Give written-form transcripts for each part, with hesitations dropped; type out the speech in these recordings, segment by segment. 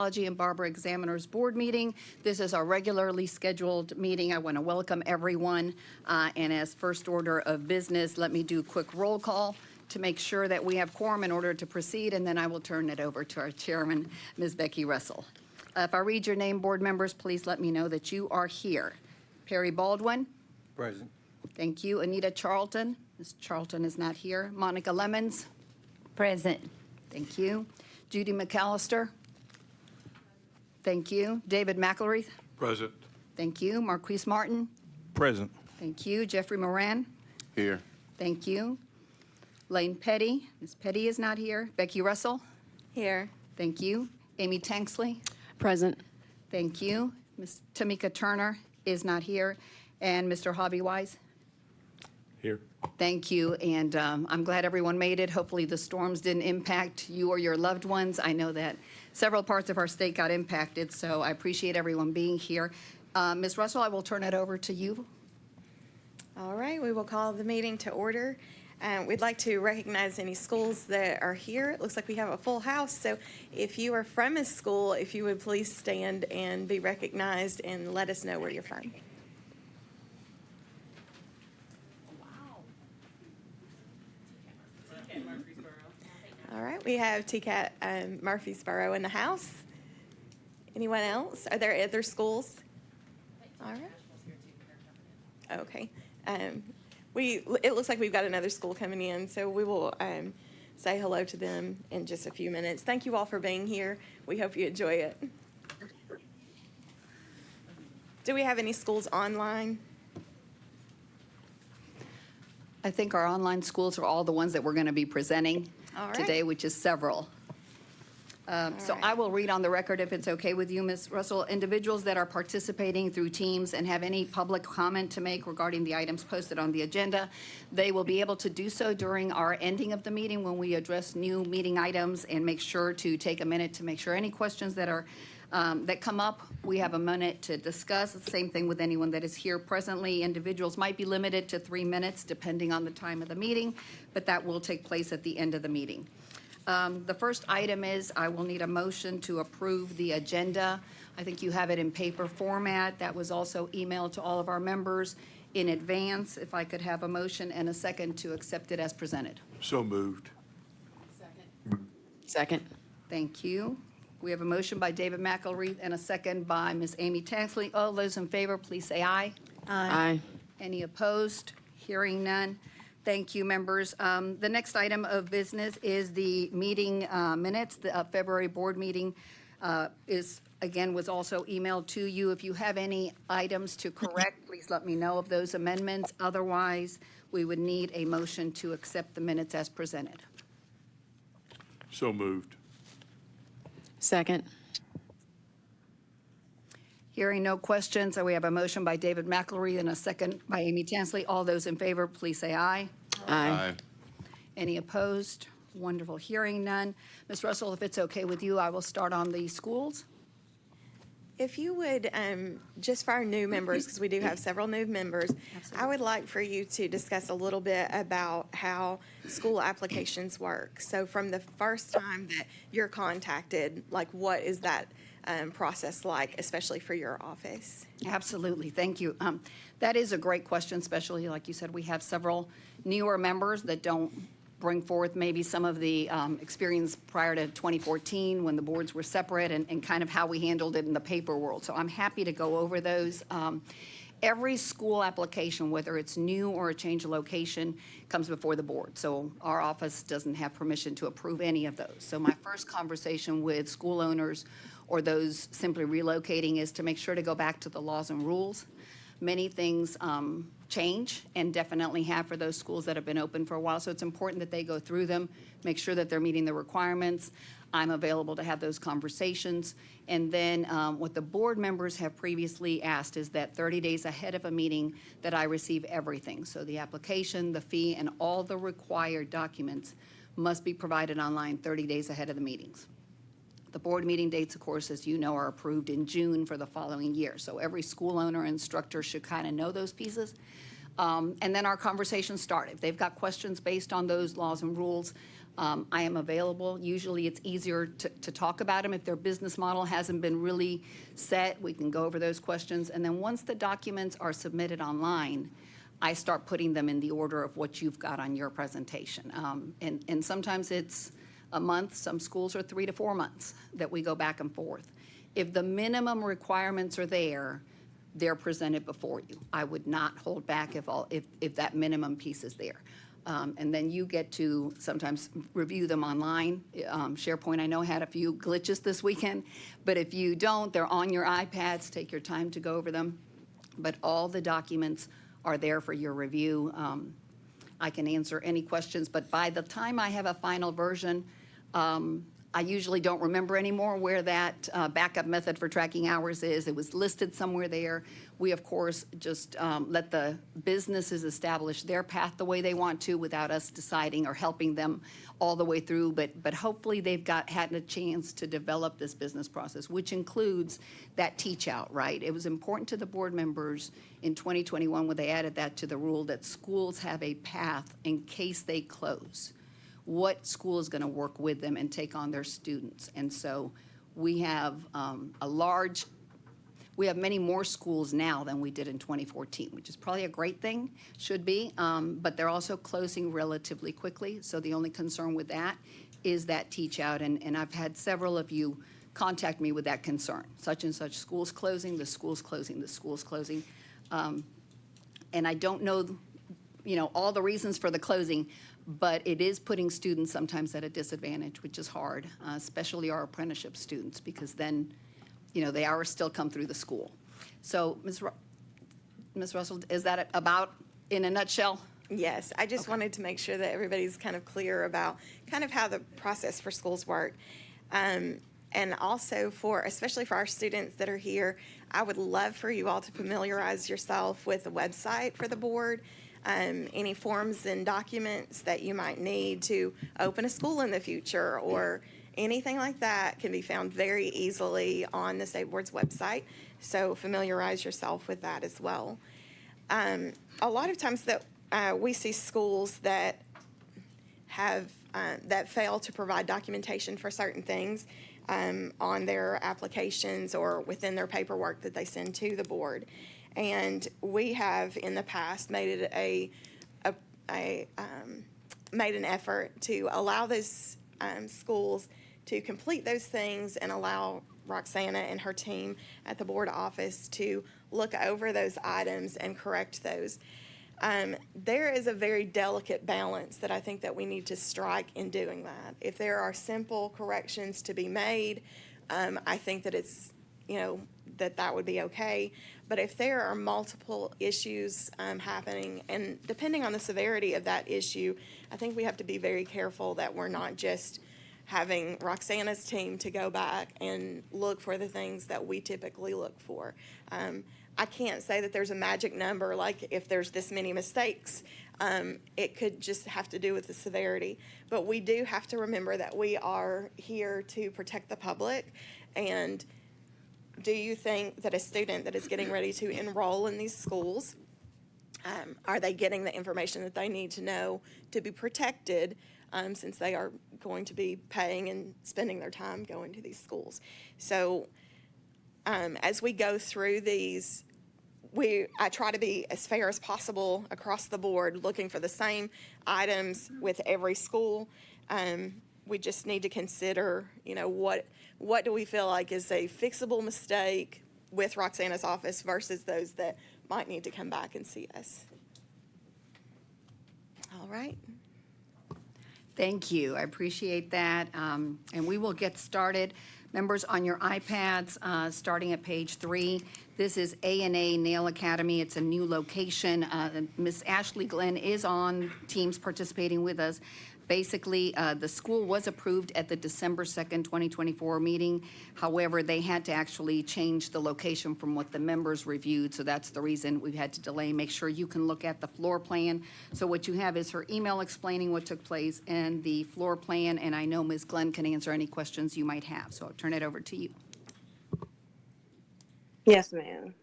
And Barber Examiners Board meeting. This is our regularly scheduled meeting. I want to welcome everyone. And as first order of business, let me do a quick roll call to make sure that we have quorum in order to proceed, and then I will turn it over to our chairman, Ms. Becky Russell. If I read your name, board members, please let me know that you are here. Perry Baldwin. Present. Thank you. Anita Charlton. Ms. Charlton is not here. Monica Lemons. Present. Thank you. Judy McAllister. Thank you. David McElreath. Present. Thank you. Marquise Martin. Present. Thank you. Jeffrey Moran. Here. Thank you. Lane Petty. Ms. Petty is not here. Becky Russell. Here. Thank you. Amy Tanksley. Present. Thank you. Ms. Tamika Turner is not here. And Mr. Hobby Wise. Here. Thank you, and I'm glad everyone made it. Hopefully the storms didn't impact you or your loved ones. I know that several parts of our state got impacted, so I appreciate everyone being here. Ms. Russell, I will turn it over to you. All right, we will call the meeting to order. We'd like to recognize any schools that are here. It looks like we have a full house, so if you are from a school, if you would please stand and be recognized and let us know where you're from. All right, we have TCAT Murfreesboro in the house. Anyone else? Are there other schools? All right. Okay. It looks like we've got another school coming in, so we will say hello to them in just a few minutes. Thank you all for being here. We hope you enjoy it. Do we have any schools online? I think our online schools are all the ones that we're going to be presenting today, which is several. So I will read on the record, if it's okay with you, Ms. Russell. Individuals that are participating through Teams and have any public comment to make regarding the items posted on the agenda, they will be able to do so during our ending of the meeting when we address new meeting items, and make sure to take a minute to make sure any questions that are that come up, we have a minute to discuss. The same thing with anyone that is here presently. Individuals might be limited to 3 minutes depending on the time of the meeting, but that will take place at the end of the meeting. The first item is I will need a motion to approve the agenda. I think you have it in paper format. That was also emailed to all of our members in advance. If I could have a motion and a second to accept it as presented. So moved. Second. Thank you. We have a motion by David McElreath and a second by Ms. Amy Tanksley. All those in favor, please say aye. Aye. Any opposed? Hearing none. Thank you, members. The next item of business is the meeting minutes. The February board meeting was also emailed to you. If you have any items to correct, please let me know of those amendments. Otherwise, we would need a motion to accept the minutes as presented. So moved. Second. Hearing no questions, so we have a motion by David McElreath and a second by Amy Tanksley. All those in favor, please say aye. Aye. Any opposed? Wonderful. Hearing none. Ms. Russell, if it's okay with you, I will start on the schools. If you would, just for our new members, because we do have several new members, I would like for you to discuss a little bit about how school applications work. So from the first time that you're contacted, like what is that process like, especially for your office? Absolutely. Thank you. That is a great question, especially like you said, we have several newer members that don't bring forth maybe some of the experience prior to 2014 when the boards were separate, and kind of how we handled it in the paper world. So I'm happy to go over those. Every school application, whether it's new or a change of location, comes before the board. So our office doesn't have permission to approve any of those. So my first conversation with school owners or those simply relocating is to make sure to go back to the laws and rules. Many things change, and definitely have for those schools that have been open for a while. So it's important that they go through them, make sure that they're meeting the requirements. I'm available to have those conversations. And then what the board members have previously asked is that 30 days ahead of a meeting that I receive everything. So the application, the fee, and all the required documents must be provided online 30 days ahead of the meetings. The board meeting dates, of course, as you know, are approved in June for the following year. So every school owner and instructor should kind of know those pieces. And then our conversations start. If they've got questions based on those laws and rules, I am available. Usually it's easier to talk about them. If their business model hasn't been really set, we can go over those questions. And then once the documents are submitted online, I start putting them in the order of what you've got on your presentation. And sometimes it's a month. Some schools are 3 to 4 months that we go back and forth. If the minimum requirements are there, they're presented before you. I would not hold back if that minimum piece is there. And then you get to sometimes review them online. SharePoint, I know, had a few glitches this weekend, but if you don't, they're on your iPads. Take your time to go over them. But all the documents are there for your review. I can answer any questions, but by the time I have a final version, I usually don't remember anymore where that backup method for tracking hours is. It was listed somewhere there. We, of course, just let the businesses establish their path the way they want to without us deciding or helping them all the way through. But hopefully they've had a chance to develop this business process, which includes that teach out, right? It was important to the board members in 2021 when they added that to the rule that schools have a path in case they close. What school is going to work with them and take on their students. And so we have we have many more schools now than we did in 2014, which is probably a great thing, should be, but they're also closing relatively quickly. So the only concern with that is that teach out. And I've had several of you contact me with that concern. Such and such school's closing, the school's closing, the school's closing. And I don't know, all the reasons for the closing, but it is putting students sometimes at a disadvantage, which is hard, especially our apprenticeship students, because then, they hours still come through the school. So, Ms. Russell, is that about in a nutshell? Yes, I just wanted to make sure that everybody's kind of clear about kind of how the process for schools work. And also especially for our students that are here, I would love for you all to familiarize yourself with the website for the board. Any forms and documents that you might need to open a school in the future or anything like that can be found very easily on the State Board's website. So familiarize yourself with that as well. A lot of times that we see schools that that fail to provide documentation for certain things on their applications or within their paperwork that they send to the board. And we have in the past made it made an effort to allow those schools to complete those things and allow Roxana and her team at the board office to look over those items and correct those. There is a very delicate balance that I think that we need to strike in doing that. If there are simple corrections to be made, I think that it's, that would be okay. But if there are multiple issues happening, and depending on the severity of that issue, I think we have to be very careful that we're not just having Roxana's team to go back and look for the things that we typically look for. I can't say that there's a magic number, like if there's this many mistakes, it could just have to do with the severity. But we do have to remember that we are here to protect the public. And do you think that a student that is getting ready to enroll in these schools, are they getting the information that they need to know to be protected, since they are going to be paying and spending their time going to these schools? So as we go through these, I try to be as fair as possible across the board, looking for the same items with every school. We just need to consider, what do we feel like is a fixable mistake with Roxana's office versus those that might need to come back and see us. All right. Thank you. I appreciate that. And we will get started. Members, on your iPads, starting at page 3, this is A&A Nail Academy. It's a new location. Ms. Ashley Glenn is on Teams participating with us. Basically, the school was approved at the December 2nd, 2024 meeting. However, they had to actually change the location from what the members reviewed, so that's the reason we've had to delay. Make sure you can look at the floor plan. So what you have is her email explaining what took place and the floor plan, and I know Ms. Glenn can answer any questions you might have, so I'll turn it over to you. Yes, ma'am.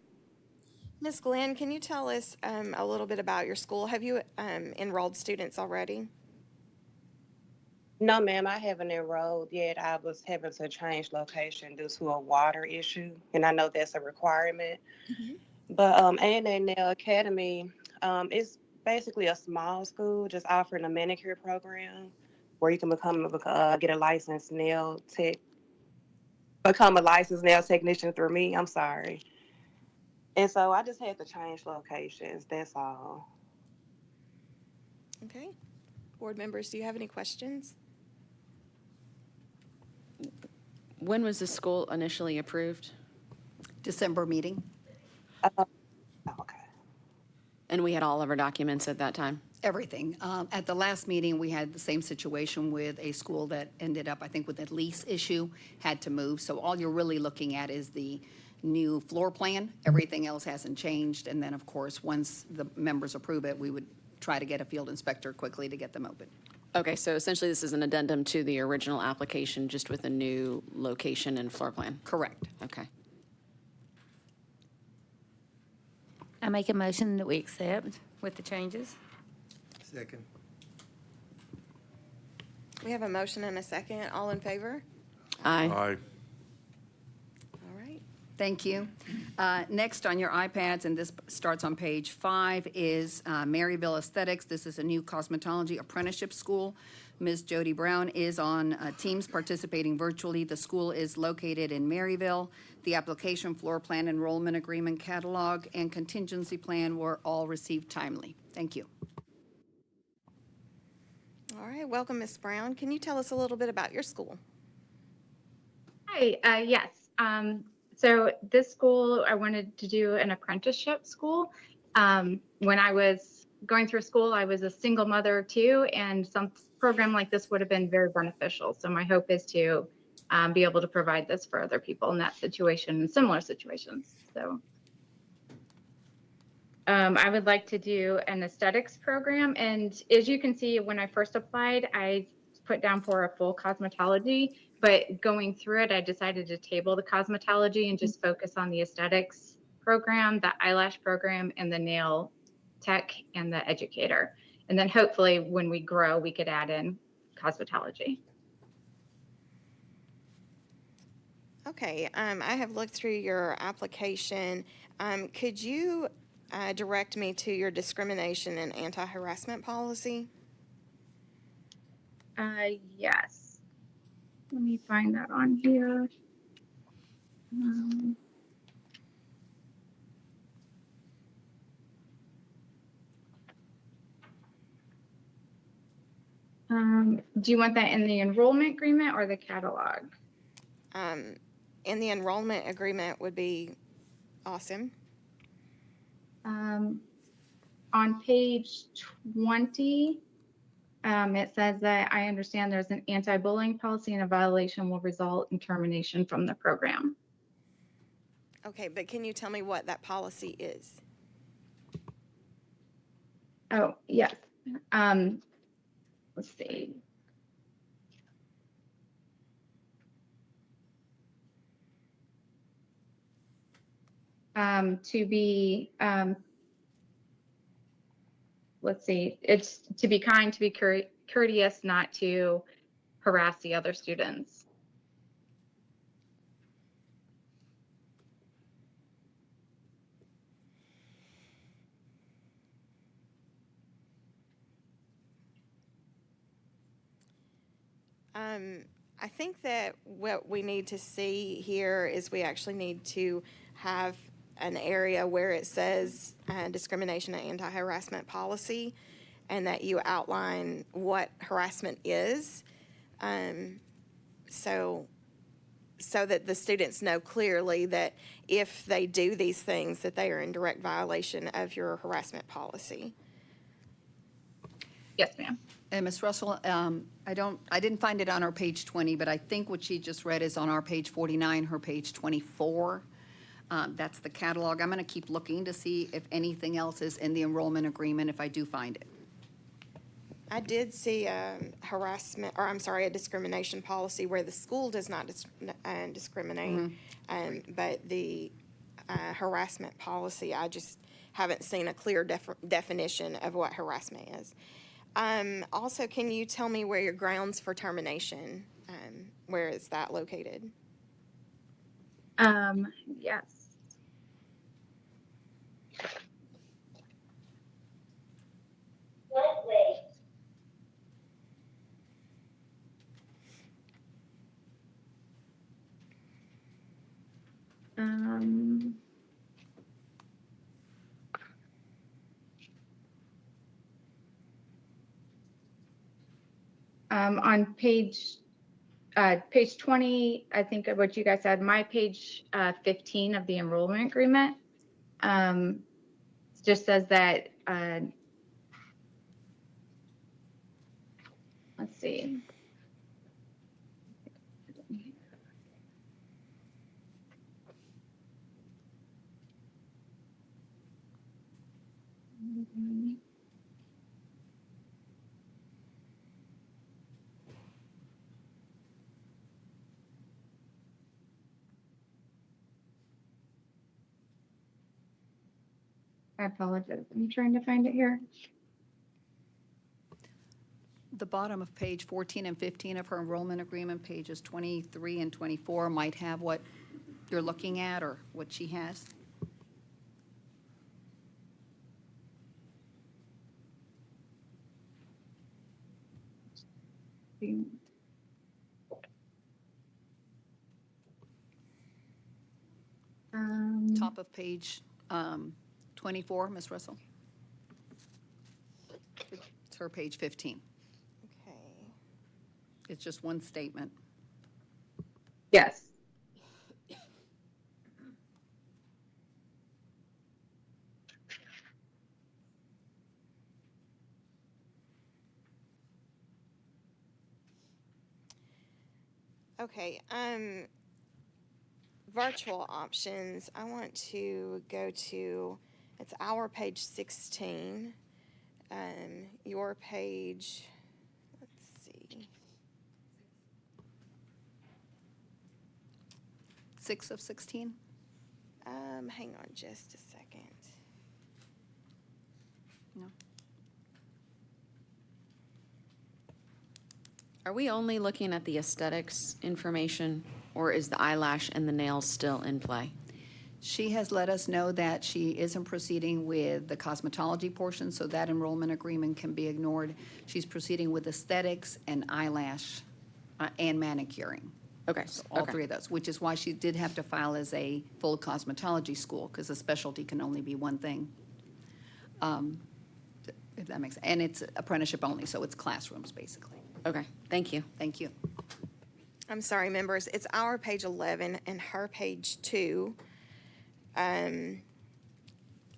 Ms. Glenn, can you tell us a little bit about your school? Have you enrolled students already? No, ma'am, I haven't enrolled yet. I was having to change location due to a water issue, and I know that's a requirement. But A&A Nail Academy, it's basically a small school just offering a manicure program where you can get a licensed nail tech, become a licensed nail technician through me. I'm sorry. And so I just had to change locations. That's all. Okay. Board members, do you have any questions? When was the school initially approved? December meeting, Oh, okay. And we had all of our documents at that time? everything. At the last meeting, we had the same situation with a school that ended up, I think, with a lease issue, had to move. So all you're really looking at is the new floor plan. Everything else hasn't changed. And then, of course, once the members approve it, we would try to get a field inspector quickly to get them open. Okay, so essentially this is an addendum to the original application, just with a new location and floor plan? Correct. Okay. I make a motion that we accept with the changes. Second. We have a motion and a second. All in favor? Aye. Aye. All right. Thank you. Next on your iPads, and this starts on page 5, is Maryville Aesthetics. This is a new cosmetology apprenticeship school. Ms. Jody Brown is on Teams participating virtually. The school is located in Maryville. The application, floor plan, enrollment agreement, catalog, and contingency plan were all received timely. Thank you. All right. Welcome, Ms. Brown. Can you tell us a little bit about your school? Hi, yes. So this school, I wanted to do an apprenticeship school. When I was going through school, I was a single mother of 2, and some program like this would have been very beneficial. So my hope is to be able to provide this for other people in that situation, in similar situations. So I would like to do an aesthetics program. And as you can see, when I first applied, I put down for a full cosmetology, but going through it, I decided to table the cosmetology and just focus on the aesthetics program, the eyelash program, and the nail tech and the educator. And then hopefully when we grow, we could add in cosmetology. Okay. I have looked through your application. Could you direct me to your discrimination and anti-harassment policy? Yes. Let me find that on here. Do you want that in the enrollment agreement or the catalog? In the enrollment agreement would be awesome. On page 20, it says that I understand there's an anti-bullying policy and a violation will result in termination from the program. Okay, but can you tell me what that policy is? Oh, yes. Let's see. To be, let's see, it's to be kind, to be courteous, not to harass the other students. I think that what we need to see here is we actually need to have an area where it says discrimination and anti-harassment policy, and that you outline what harassment is, so that the students know clearly that if they do these things, that they are in direct violation of your harassment policy. Yes, ma'am. And Ms. Russell, I didn't find it on our page 20, but I think what she just read is on our page 49, her page 24. That's the catalog. I'm going to keep looking to see if anything else is in the enrollment agreement, if I do find it. I did see a discrimination policy where the school does not discriminate, but the harassment policy, I just haven't seen a clear definition of what harassment is. Also, can you tell me where your grounds for termination, where is that located? Yes. Um, on page 20, I think of what you guys said, my page 15 of the enrollment agreement um, just says that, let's see. I apologize. I'm trying to find it here. The bottom of page 14 and 15 of her enrollment agreement, pages 23 and 24, might have what you're looking at or what she has. Top of page 24, Ms. Russell. It's her page 15. Okay. It's just one statement. Yes. Okay, virtual options, I want to go to, it's our page 16. Your page, let's see. 6 of 16? Hang on just a second. No. Are we only looking at the aesthetics information, or is the eyelash and the nails still in play? She has let us know that she isn't proceeding with the cosmetology portion, so that enrollment agreement can be ignored. She's proceeding with aesthetics and eyelash and manicuring. Okay, All okay. three of those, which is why she did have to file as a full cosmetology school, because a specialty can only be one thing. If that makes, and it's apprenticeship only, so it's classrooms, basically. Okay, thank you. Thank you. I'm sorry, members, it's our page 11 and her page 2. In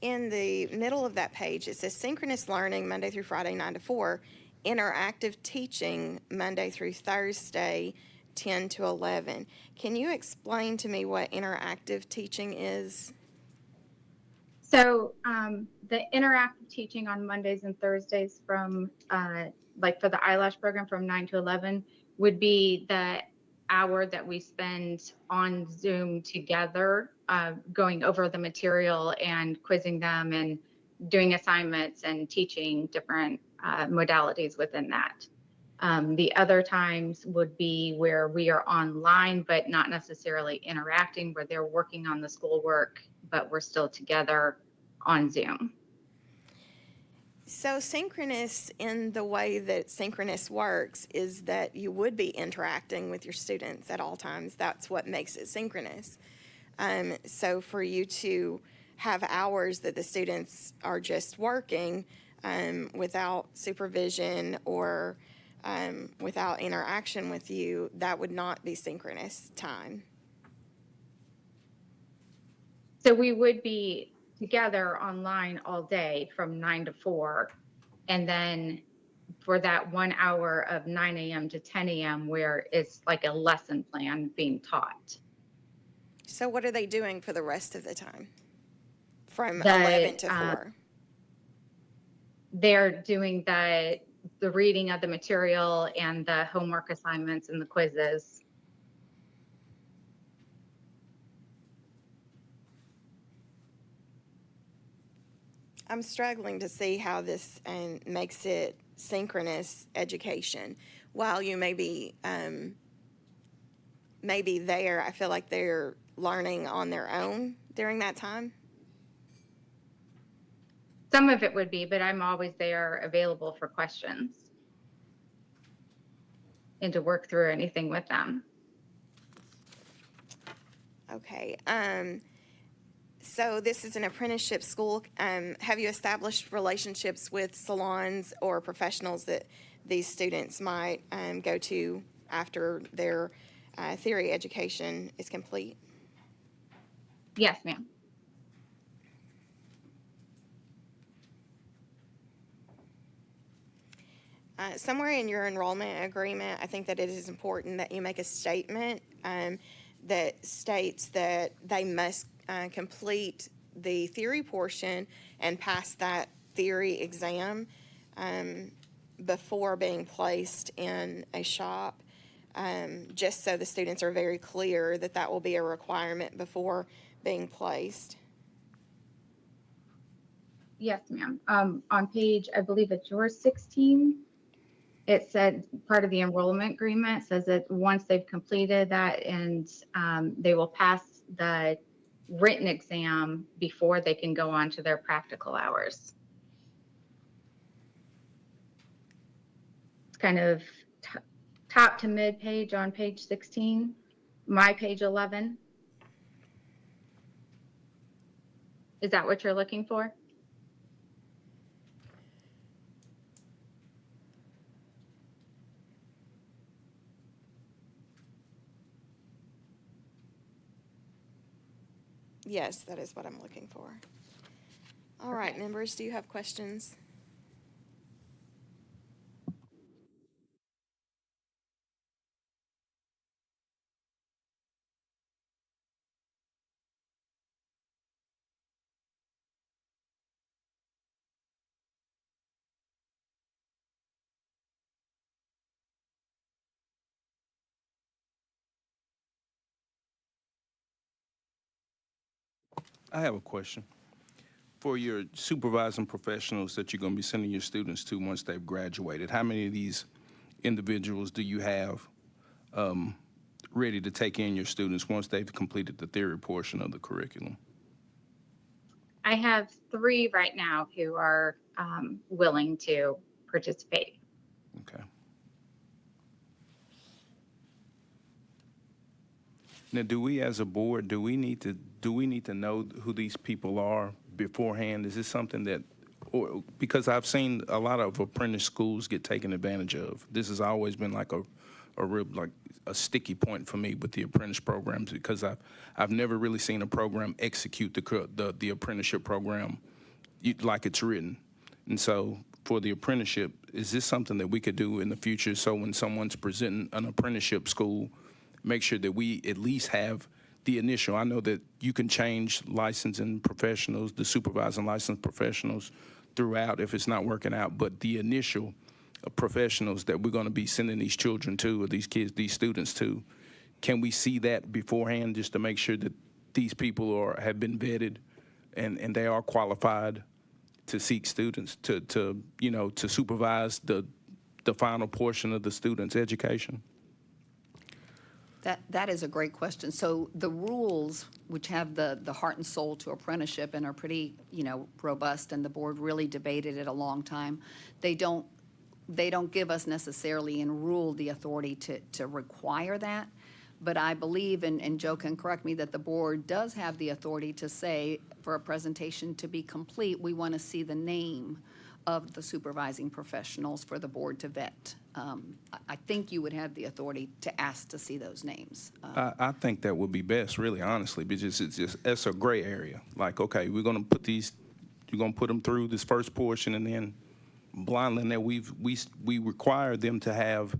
the middle of that page, it says synchronous learning Monday through Friday, 9 to 4, interactive teaching Monday through Thursday, 10 to 11. Can you explain to me what interactive teaching is? So the interactive teaching on Mondays and Thursdays from, like for the eyelash program from 9 to 11 would be the hour that we spend on Zoom together, going over the material and quizzing them and doing assignments and teaching different modalities within that. The other times would be where we are online, but not necessarily interacting, where they're working on the schoolwork, but we're still together on Zoom. So synchronous, in the way that synchronous works, is that you would be interacting with your students at all times. That's what makes it synchronous. So for you to have hours that the students are just working without supervision or without interaction with you, that would not be synchronous time. So we would be together online all day from 9 to 4. And then for that 1 hour of 9 a.m. to 10 a.m. where it's like a lesson plan being taught. So what are they doing for the rest of the time? From The, 11 to 4? They're doing the reading of the material and the homework assignments and the quizzes. I'm struggling to see how this makes it synchronous education. While you may be there, I feel like they're learning on their own during that time. Some of it would be, but I'm always there available for questions and to work through anything with them. Okay. So this is an apprenticeship school. Have you established relationships with salons or professionals that these students might go to after their theory education is complete? Yes, ma'am. Somewhere in your enrollment agreement, I think that it is important that you make a statement that states that they must complete the theory portion and pass that theory exam before being placed in a shop, just so the students are very clear that that will be a requirement before being placed. Yes, ma'am. On page, I believe it's yours, 16, it said part of the enrollment agreement says that once they've completed that and they will pass the written exam before they can go on to their practical hours. It's kind of top to mid page on page 16, my page 11. Is that what you're looking for? Yes, that is what I'm looking for. All right, Okay. members, do you have questions? I have a question. For your supervising professionals that you're going to be sending your students to once they've graduated, how many of these individuals do you have ready to take in your students once they've completed the theory portion of the curriculum? I have 3 right now who are willing to participate. Okay. Now, do we as a board, do we need to know who these people are beforehand? Is this something that, or because I've seen a lot of apprentice schools get taken advantage of. This has always been like a real, like a sticky point for me with the apprentice programs, because I've never really seen a program execute the apprenticeship program like it's written. And so for the apprenticeship, is this something that we could do in the future? So when someone's presenting an apprenticeship school, make sure that we at least have the initial. I know that you can change licensing professionals, the supervising licensed professionals throughout if it's not working out, but the initial professionals that we're going to be sending these children to, or these kids, these students to, can we see that beforehand just to make sure that these people have been vetted and they are qualified to seek students to supervise the final portion of the student's education? That is a great question. So the rules, which have the heart and soul to apprenticeship and are pretty, robust, and the board really debated it a long time, they don't give us necessarily in rule the authority to require that. But I believe, and Joe can correct me, that the board does have the authority to say, for a presentation to be complete, we want to see the name of the supervising professionals for the board to vet. I think you would have the authority to ask to see those names. I think that would be best, really, honestly, because it's a gray area. Like, okay, we're going to you're going to put them through this first portion, and then blindly, that we require them to have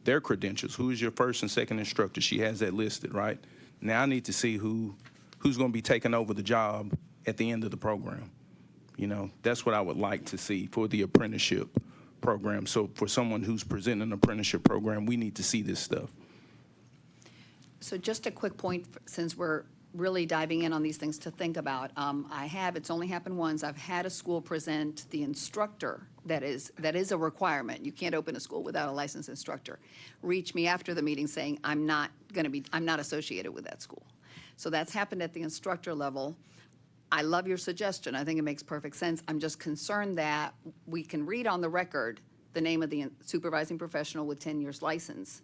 their credentials. Who is your first and second instructor? She has that listed, right? Now I need to see who's going to be taking over the job at the end of the program. That's what I would like to see for the apprenticeship program. So for someone who's presenting an apprenticeship program, we need to see this stuff. So just a quick point, since we're really diving in on these things to think about. It's only happened once. I've had a school present the instructor that is a requirement. You can't open a school without a licensed instructor. Reach me after the meeting saying, I'm not associated with that school. So that's happened at the instructor level. I love your suggestion. I think it makes perfect sense. I'm just concerned that we can read on the record the name of the supervising professional with 10 years license.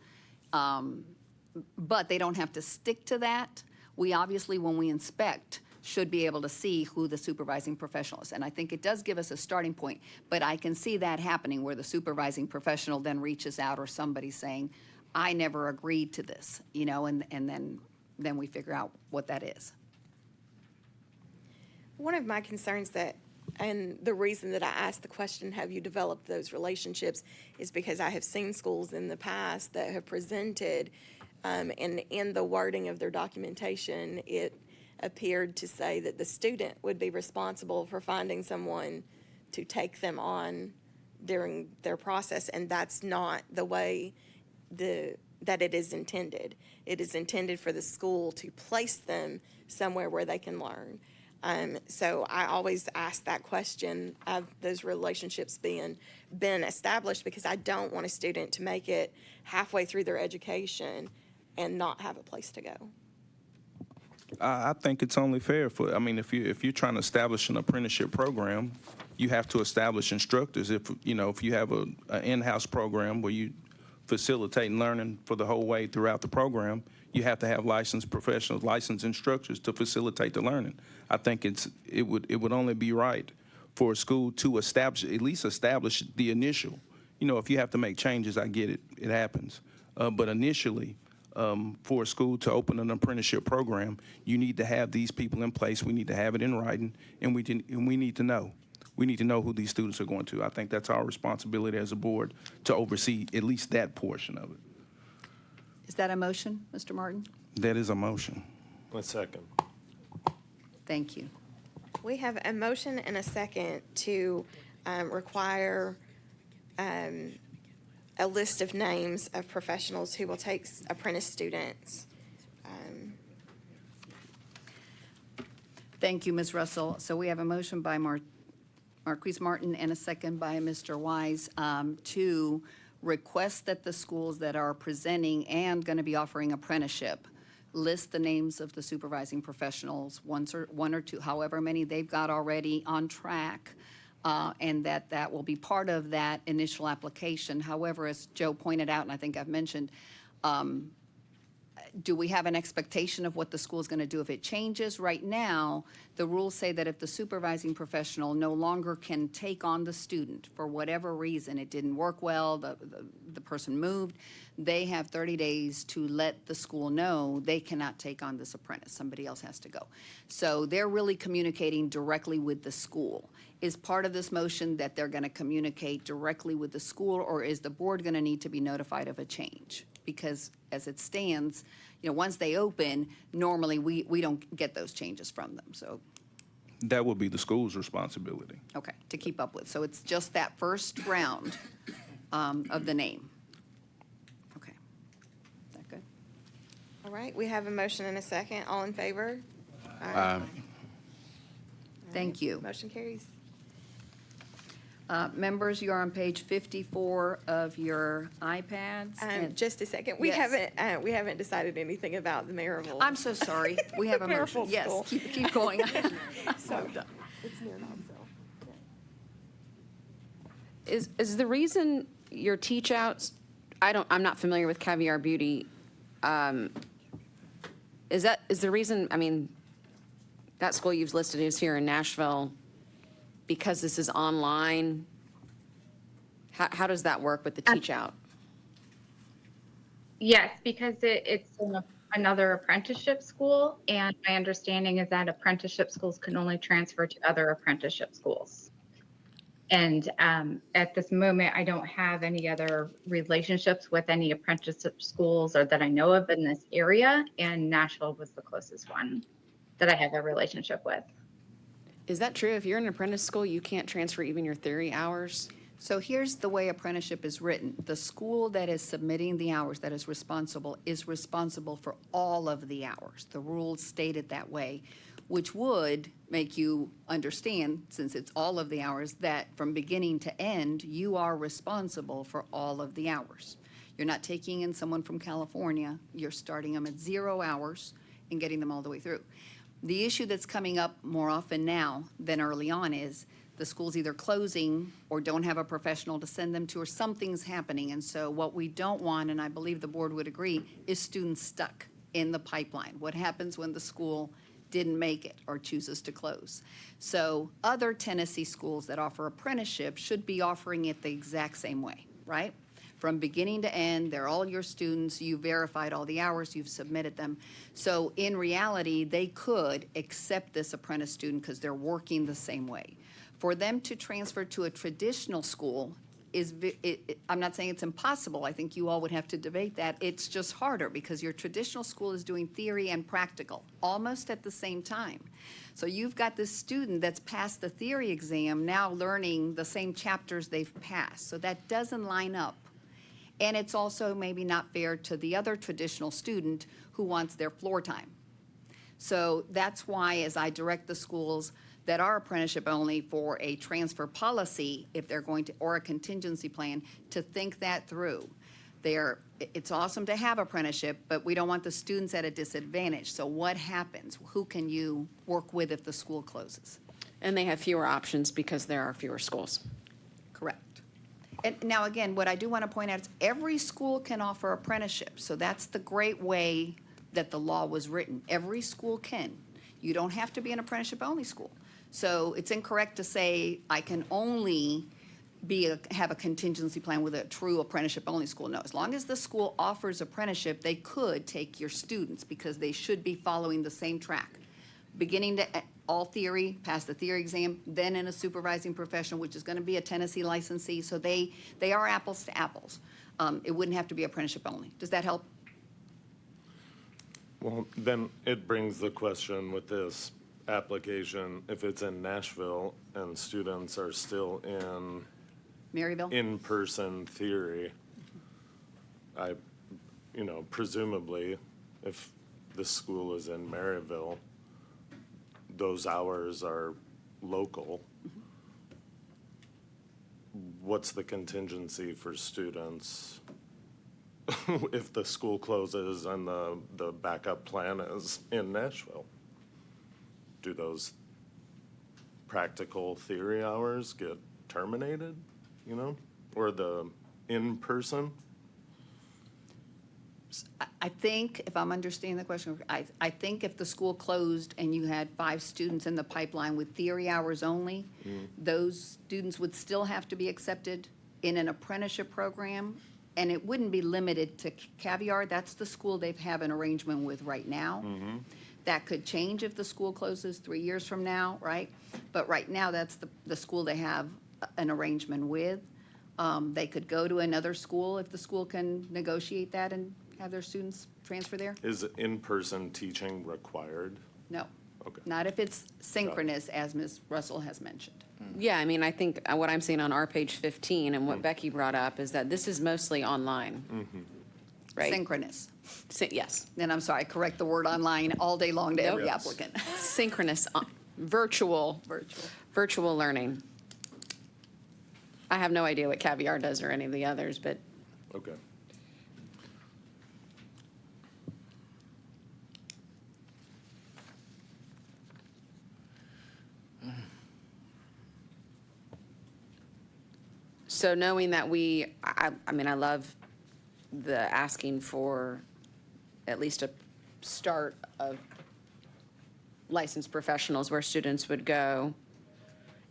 But they don't have to stick to that. We obviously, when we inspect, should be able to see who the supervising professional is. And I think it does give us a starting point, but I can see that happening where the supervising professional then reaches out or somebody saying, I never agreed to this, and then we figure out what that is. One of my concerns and the reason that I asked the question, have you developed those relationships, is because I have seen schools in the past that have presented, and in the wording of their documentation, it appeared to say that the student would be responsible for finding someone to take them on during their process, and that's not the way that it is intended. It is intended for the school to place them somewhere where they can learn. So I always ask that question of those relationships been established, because I don't want a student to make it halfway through their education and not have a place to go. I think it's only fair if you're trying to establish an apprenticeship program, you have to establish instructors. If you have an in-house program where you facilitate learning for the whole way throughout the program, you have to have licensed professionals, licensed instructors to facilitate the learning. I think it would only be right for a school to at least establish the initial. If you have to make changes, I get it. It happens. But initially, for a school to open an apprenticeship program, you need to have these people in place. We need to have it in writing, and we need to know. We need to know who these students are going to. I think that's our responsibility as a board to oversee at least that portion of it. Is that a motion, Mr. Martin? That is a motion. 1 second. Thank you. We have a motion and a second to require a list of names of professionals who will take apprentice students. Thank you, Ms. Russell. So we have a motion by Marquise Martin and a second by Mr. Wise to request that the schools that are presenting and going to be offering apprenticeship list the names of the supervising professionals, one or two, however many they've got already on track, and that will be part of that initial application. However, as Joe pointed out, and I think I've mentioned, do we have an expectation of what the school is going to do if it changes? Right now, the rules say that if the supervising professional no longer can take on the student for whatever reason, it didn't work well, the person moved, they have 30 days to let the school know they cannot take on this apprentice. Somebody else has to go. So they're really communicating directly with the school. Is part of this motion that they're going to communicate directly with the school, or is the board going to need to be notified of a change? Because as it stands, once they open, normally we don't get those changes from them. So That would be the school's responsibility. okay, to keep up with. So it's just that first round of the name. Okay. Is that good? All right, we have a motion and a second. All in favor? Thank you. Motion carries. Members, you are on page 54 of your iPads. and- Just a second. Yes. We haven't decided anything about the Maryville. I'm so sorry. We have a motion. Maryville Yes, School. keep going. So, it's near Knoxville. Is the reason your teach outs, I'm not familiar with Caviar Beauty, is the reason, that school you've listed is here in Nashville because this is online? How does that work with the teach out? Yes, because it's another apprenticeship school, and my understanding is that apprenticeship schools can only transfer to other apprenticeship schools. And at this moment, I don't have any other relationships with any apprenticeship schools or that I know of in this area, and Nashville was the closest one that I have a relationship with. Is that true? If you're in an apprentice school, you can't transfer even your theory hours? So here's the way apprenticeship is written. The school that is submitting the hours, that is responsible for all of the hours. The rules state it that way, which would make you understand, since it's all of the hours, that from beginning to end, you are responsible for all of the hours. You're not taking in someone from California, you're starting them at 0 hours and getting them all the way through. The issue that's coming up more often now than early on is the school's either closing or don't have a professional to send them to, or something's happening. And so what we don't want, and I believe the board would agree, is students stuck in the pipeline. What happens when the school didn't make it or chooses to close? So other Tennessee schools that offer apprenticeship should be offering it the exact same way, right? From beginning to end, they're all your students, you verified all the hours, you've submitted them. So in reality, they could accept this apprentice student because they're working the same way. For them to transfer to a traditional school is, I'm not saying it's impossible, I think you all would have to debate that. It's just harder because your traditional school is doing theory and practical almost at the same time. So you've got this student that's passed the theory exam now learning the same chapters they've passed. So that doesn't line up. And it's also maybe not fair to the other traditional student who wants their floor time. So that's why, as I direct the schools that are apprenticeship only for a transfer policy, if they're going to, or a contingency plan, to think that through. It's awesome to have apprenticeship, but we don't want the students at a disadvantage. So what happens? Who can you work with if the school closes? And they have fewer options because there are fewer schools. Correct. And now, again, what I do want to point out is every school can offer apprenticeship. So that's the great way that the law was written. Every school can. You don't have to be an apprenticeship-only school. So it's incorrect to say I can only have a contingency plan with a true apprenticeship-only school. No, as long as the school offers apprenticeship, they could take your students because they should be following the same track. Beginning to all theory, pass the theory exam, then in a supervising professional, which is going to be a Tennessee licensee. So they are apples to apples. It wouldn't have to be apprenticeship only. Does that help? Well, then it brings the question with this application, if it's in Nashville and students are still in Maryville? in-person theory, presumably, if the school is in Maryville, those hours are local. What's the contingency for students if the school closes and the backup plan is in Nashville? Do those practical theory hours get terminated, or the in-person? I think, if I'm understanding the question, I think if the school closed and you had 5 students in the pipeline with theory hours only, those students would still have to be accepted in an apprenticeship program, and it wouldn't be limited to Caviar. That's the school they have an arrangement with right now. That could change if the school closes 3 years from now, right? But right now, that's the school they have an arrangement with. They could go to another school if the school can negotiate that and have their students transfer there? Is in-person teaching required? No. Okay. Not if it's synchronous, as Ms. Russell has mentioned. Yeah, I mean, I think what I'm seeing on our page 15 and what Becky brought up is that this is mostly online. Right? Synchronous. Yes. And I'm sorry, correct the word online all day long to every Yes. applicant. Synchronous, virtual learning. I have no idea what Caviar does or any of the others, but Okay. so knowing that I mean, I love the asking for at least a start of licensed professionals where students would go.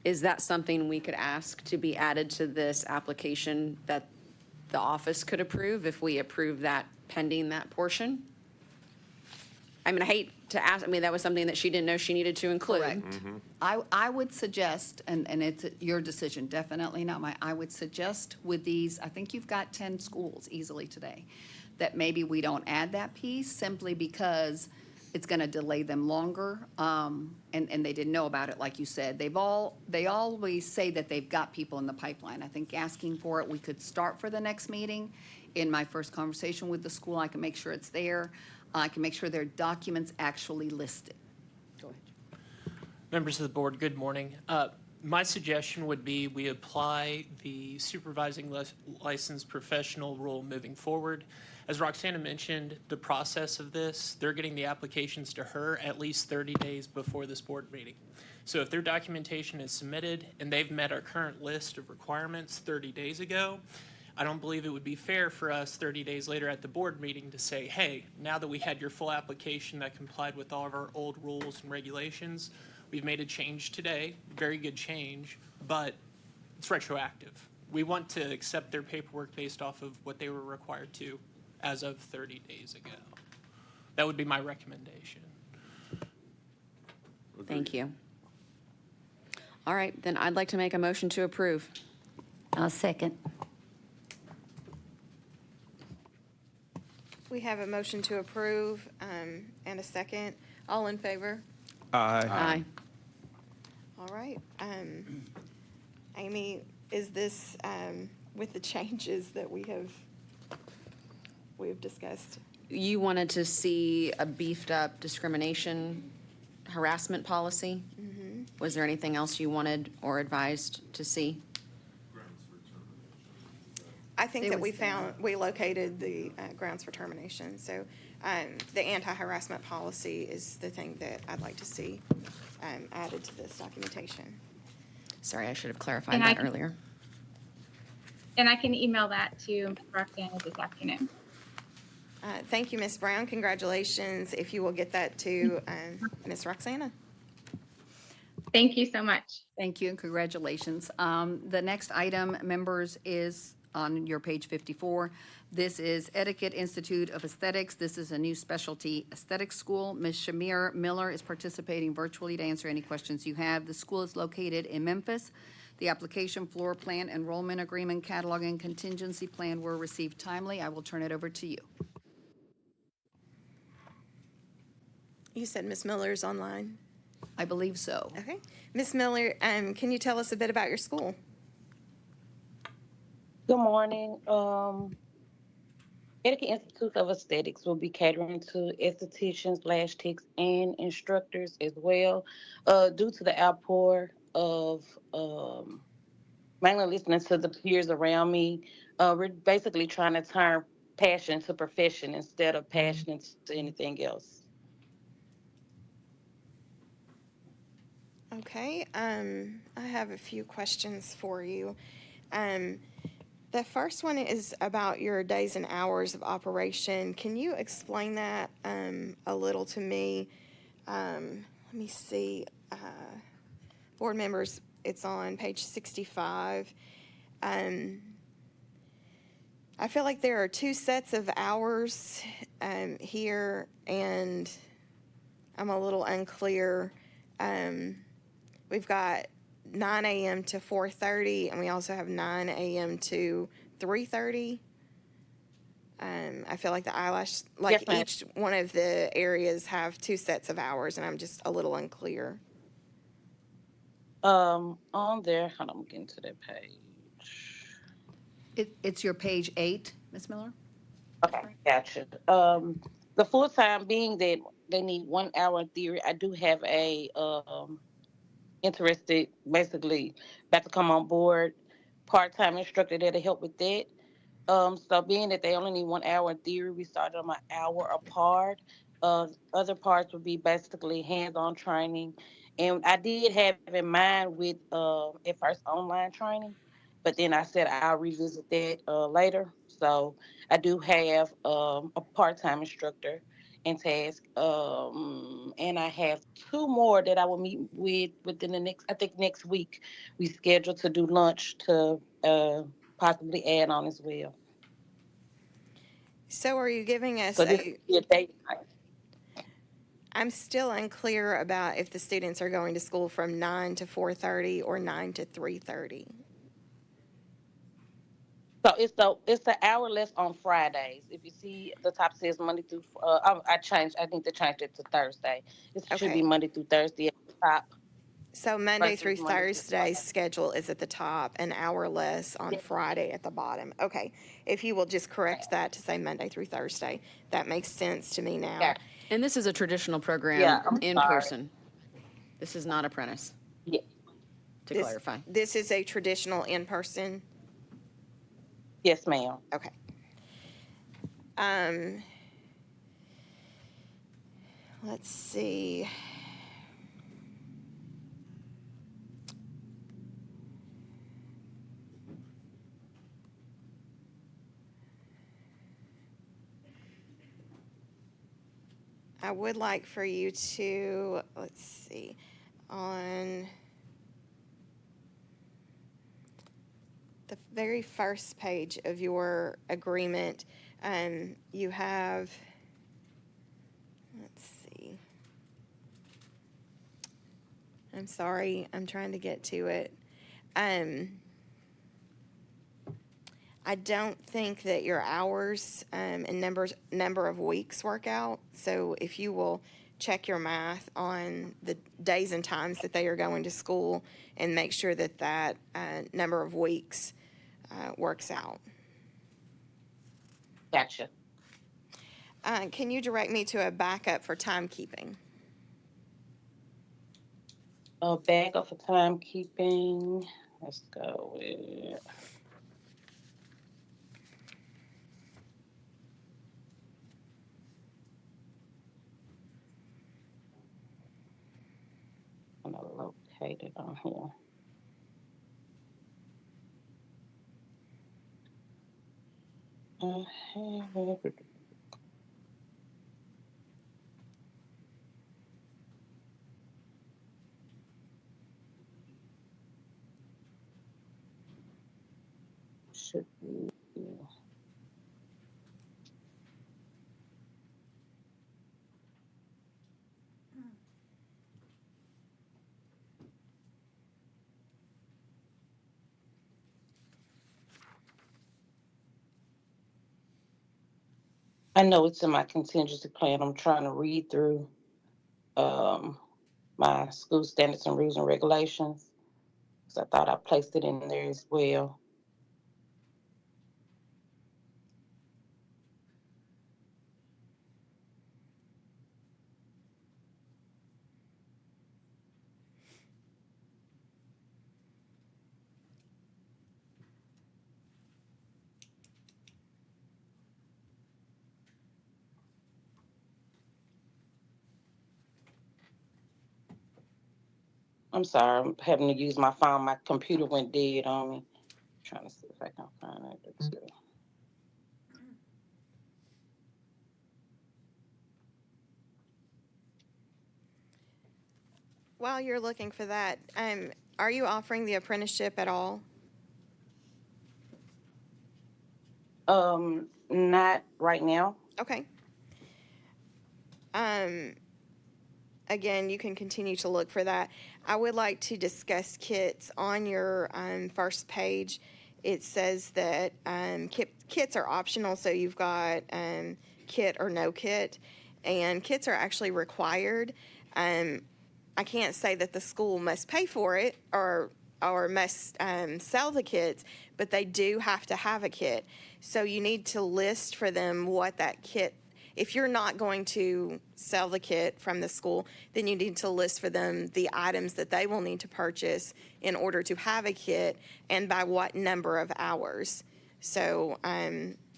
Is that something we could ask to be added to this application that the office could approve if we approve that pending that portion? I mean, I hate to ask, I mean, that was something that she didn't know she needed to include. Correct. I would suggest, and it's your decision, definitely not mine, I would suggest with these, I think you've got 10 schools easily today, that maybe we don't add that piece simply because it's going to delay them longer, and they didn't know about it, like you said. They always say that they've got people in the pipeline. I think asking for it, we could start for the next meeting. In my first conversation with the school, I can make sure it's there. I can make sure their documents actually listed. Go ahead. Members of the board, good morning. My suggestion would be we apply the supervising licensed professional rule moving forward. As Roxana mentioned, the process of this, they're getting the applications to her at least 30 days before this board meeting. So if their documentation is submitted and they've met our current list of requirements 30 days ago, I don't believe it would be fair for us 30 days later at the board meeting to say, hey, now that we had your full application that complied with all of our old rules and regulations, we've made a change today, very good change, but it's retroactive. We want to accept their paperwork based off of what they were required to as of 30 days ago. That would be my recommendation. Thank you. All right, then I'd like to make a motion to approve. I'll second. We have a motion to approve and a second. All in favor? Aye. Aye. All right. Amy, is this with the changes that we have discussed? You wanted to see a beefed up discrimination harassment policy? Was there anything else you wanted or advised to see? I think There that was we located the grounds for termination. So the anti-harassment policy is the thing that I'd like to see added to this documentation. Sorry, I should have clarified And I that can- earlier. And I can email that to Roxanna this afternoon. Thank you, Ms. Brown. Congratulations. If you will get that to Ms. Roxana. Thank you so much. Thank you and congratulations. The next item, members, is on your page 54. This is Etiquette Institute of Aesthetics. This is a new specialty aesthetics school. Ms. Shamir Miller is participating virtually to answer any questions you have. The school is located in Memphis. The application, floor plan, enrollment agreement, catalog, and contingency plan were received timely. I will turn it over to you. You said Ms. Miller's online. I believe so. Okay. Ms. Miller, can you tell us a bit about your school? Good morning. Etiquette Institute of Aesthetics will be catering to estheticians, lash techs, and instructors as well. Due to the outpour of mainly listening to the peers around me, we're basically trying to turn passion to profession instead of passion to anything else. Okay. I have a few questions for you. The first one is about your days and hours of operation. Can you explain that a little to me? Let me see. Board members, it's on page 65. I feel like there are two sets of hours here, and I'm a little unclear. We've got 9 a.m. to 4:30, and we also have 9 a.m. to 3:30. I feel like the eyelash, like Yes, ma'am. each one of the areas have two sets of hours, and I'm just a little unclear. On there, hold on, I'm getting to that page. It's your page 8, Ms. Miller? Okay, gotcha. The full time being that they need 1 hour in theory, I do have a interested, basically about to come on board part time instructor there to help with that. So being that they only need 1 hour in theory, we started them an hour apart. Other parts would be basically hands on training, and I did have in mind with at first online training, but then I said I'll revisit that later. So I do have a part time instructor in task, and I have two more that I will meet with within the next. I think next week we scheduled to do lunch to possibly add on as well. So are you giving us So this a, will be a date night. I'm still unclear about if the students are going to school from 9 to 4:30 or 9 to 3:30. So it's the hour less on Fridays. If you see the top says Monday through, I need to change it to Thursday. It should be Okay. Monday through Thursday at the top So Monday through versus Monday through Thursday Friday. schedule is at the top, an hour less on Friday at the bottom. Okay. If you will just correct that to say Monday through Thursday, that makes sense to me now. Yeah, And this is a traditional yeah. program I'm in sorry. person. This is not apprentice, Yeah. to This, clarify. this is a traditional in-person. Yes, ma'am. Okay. Um, let's see. I would like for you to, let's see, on the very first page of your agreement, you have, let's see. I'm sorry, I'm trying to get to it. I don't think that your hours and number of weeks work out. So if you will check your math on the days and times that they are going to school and make sure that that number of weeks works out. Gotcha. Can you direct me to a backup for timekeeping? Bag of for timekeeping. Let's go with. I'm gonna locate it on here. Uh, Should be. I know it's in my contingency plan. I'm trying to read through um, my school standards and rules and regulations. So I thought I placed it in there as well. I'm sorry, I'm having to use my phone. My computer went dead on me. Trying to see if I can find it too. While you're looking for that, are you offering the apprenticeship at all? Not right now. Okay. Um, again, you can continue to look for that. I would like to discuss kits on your first page. It says that kits are optional, so you've got kit or no kit, and kits are actually required. I can't say that the school must pay for it or must sell the kits, but they do have to have a kit. So you need to list for them what that kit. If you're not going to sell the kit from the school, then you need to list for them the items that they will need to purchase in order to have a kit and by what number of hours. So,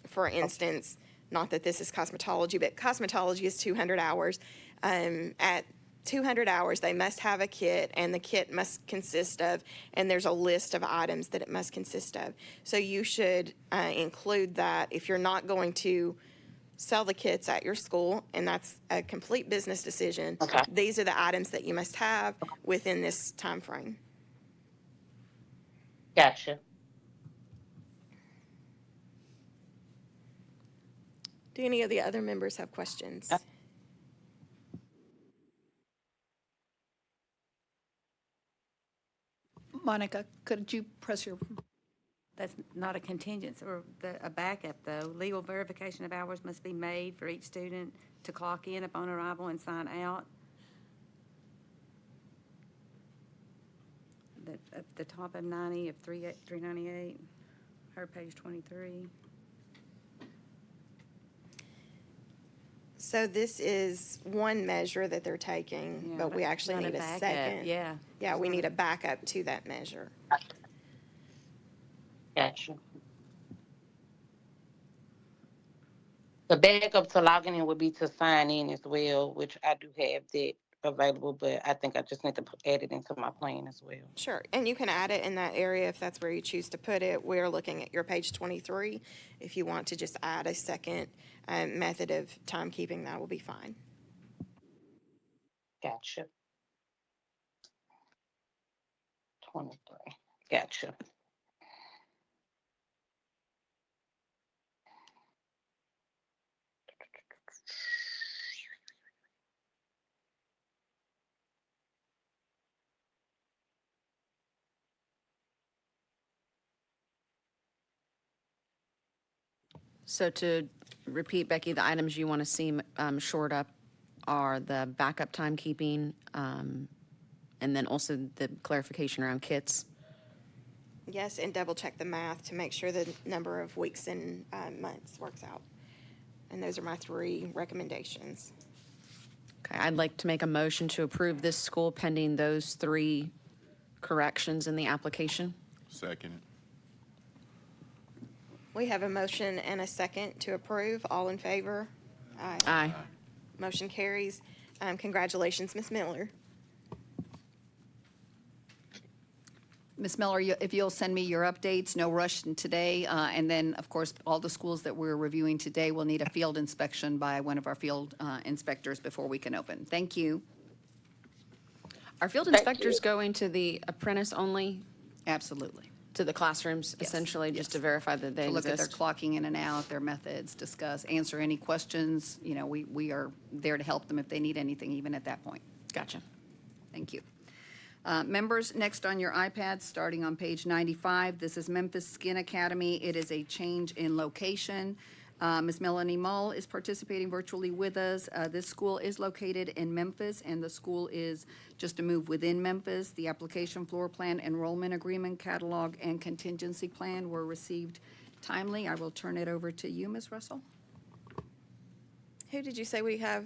for instance, not that this is cosmetology, but cosmetology is 200 hours. At 200 hours, they must have a kit, and the kit must consist of, and there's a list of items that it must consist of. So you should include that if you're not going to sell the kits at your school, and that's a complete business decision. Okay. These are the items that you must have within this time frame. Gotcha. Do any of the other members have questions? Monica, could you press your, That's not a contingent or a backup, though. Legal verification of hours must be made for each student to clock in upon arrival and sign out. At the top of 90 of 398, her page 23. So this is one measure that they're taking, Yeah, but we that's actually not need a backup. second. Yeah. Yeah, we need a backup to that measure. Gotcha. The backup to logging in would be to sign in as well, which I do have that available, but I think I just need to add it into my plan as well. Sure, and you can add it in that area if that's where you choose to put it. We're looking at your page 23. If you want to just add a second method of timekeeping, that will be fine. Gotcha. 23. Gotcha. So to repeat, Becky, the items you want to see shored up are the backup timekeeping, and then also the clarification around kits. Yes, and double check the math to make sure the number of weeks and months works out. And those are my 3 recommendations. Okay, I'd like to make a motion to approve this school pending those 3 corrections in the application. Second. We have a motion and a second to approve. All in favor? Aye. Aye. Motion carries. Congratulations, Ms. Miller. Ms. Miller, if you'll send me your updates, no rush today. And then, of course, all the schools that we're reviewing today will need a field inspection by one of our field inspectors before we can open. Thank you. Are field Thank inspectors you. going to the apprentice only, Absolutely. to the classrooms Yes, essentially, just yes. to verify that they To look at their exist? clocking in and out, their methods, discuss, answer any questions. You know, we are there to help them if they need anything, even at that point. Gotcha. Thank you. Members, next on your iPads, starting on page 95, this is Memphis Skin Academy. It is a change in location. Ms. Melanie Mull is participating virtually with us. This school is located in Memphis, and the school is just a move within Memphis. The application, floor plan, enrollment agreement, catalog, and contingency plan were received timely. I will turn it over to you, Ms. Russell. Who did you say we have?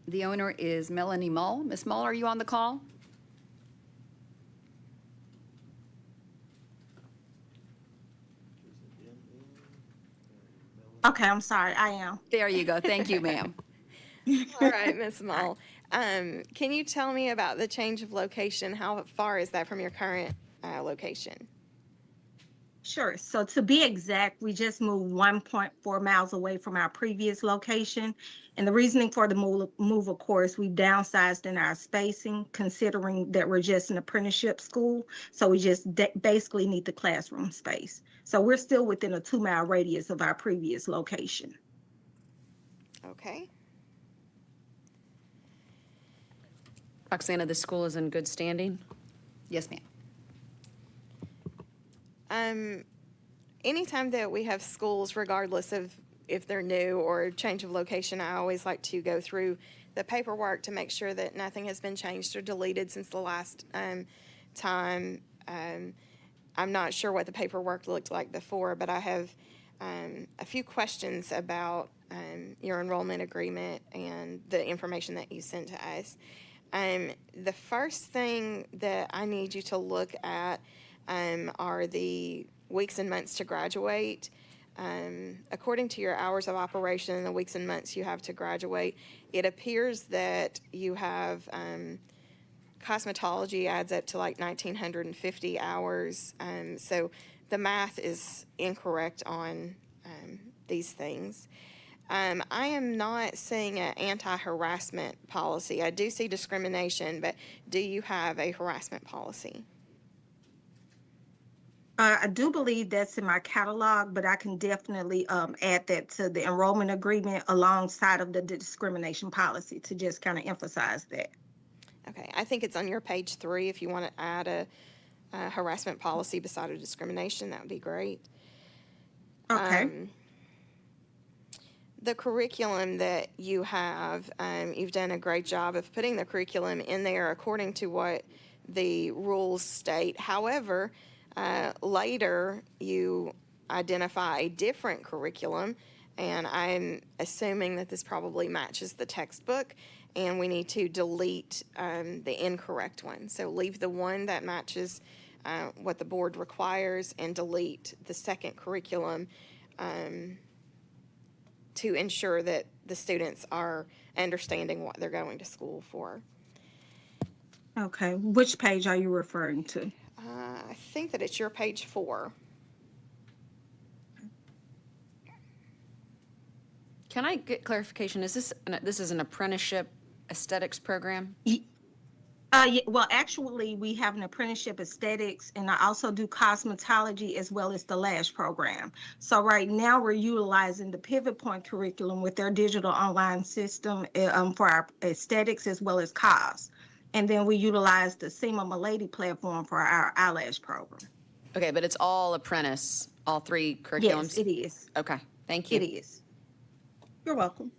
The owner is Melanie Mull. Ms. Mull, are you on the call? Okay, I'm sorry, I am. There you go. Thank you, ma'am. All right, Ms. Mull. Can you tell me about the change of location? How far is that from your current location? Sure. So to be exact, we just moved 1.4 miles away from our previous location. And the reasoning for the move, of course, we've downsized in our spacing, considering that we're just an apprenticeship school. So we just basically need the classroom space. So we're still within a 2-mile radius of our previous location. Okay. Roxana, the school is in good standing? Yes, ma'am. Anytime that we have schools, regardless of if they're new or change of location, I always like to go through the paperwork to make sure that nothing has been changed or deleted since the last time. I'm not sure what the paperwork looked like before, but I have a few questions about your enrollment agreement and the information that you sent to us. The first thing that I need you to look at are the weeks and months to graduate. According to your hours of operation and the weeks and months you have to graduate, it appears that you have cosmetology adds up to like 1,950 hours. So the math is incorrect on these things. I am not seeing an anti-harassment policy. I do see discrimination, but do you have a harassment policy? I do believe that's in my catalog, but I can definitely add that to the enrollment agreement alongside of the discrimination policy to just kind of emphasize that. Okay, I think it's on your page 3 if you want to add harassment policy beside a discrimination, that would be great. Okay. The curriculum that you have, you've done a great job of putting the curriculum in there according to what the rules state. However, later you identify a different curriculum, and I'm assuming that this probably matches the textbook, and we need to delete the incorrect one. So leave the one that matches what the board requires and delete the second curriculum to ensure that the students are understanding what they're going to school for. Okay. Which page are you referring to? I think that it's your page 4. Can I get clarification? Is this is an apprenticeship aesthetics program? Yeah, well, actually, we have an apprenticeship aesthetics, and I also do cosmetology as well as the lash program. So right now, we're utilizing the Pivot Point curriculum with their digital online system for our aesthetics as well as cos. And then we utilize the Seema Milady platform for our eyelash program. Okay, but it's all apprentice, all 3 curriculums? Yes, it is. Okay, thank you. It is. You're welcome.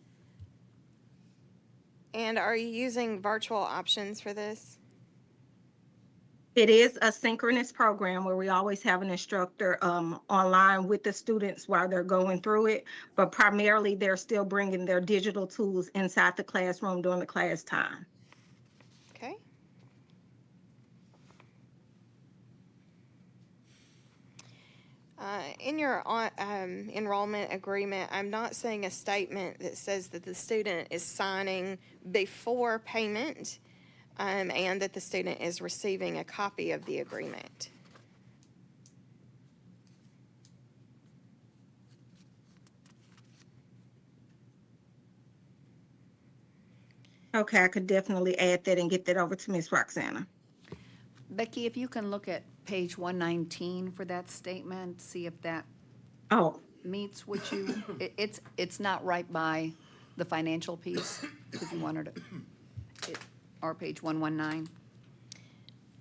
And are you using virtual options for this? It is a synchronous program where we always have an instructor online with the students while they're going through it, but primarily they're still bringing their digital tools inside the classroom during the class time. Okay. In your enrollment agreement, I'm not seeing a statement that says that the student is signing before payment and that the student is receiving a copy of the agreement. Okay, I could definitely add that and get that over to Miss Roxana. Becky, if you can look at page 119 for that statement, see if that Oh, meets what you, it's not right by the financial piece, if you wanted to, or page 119.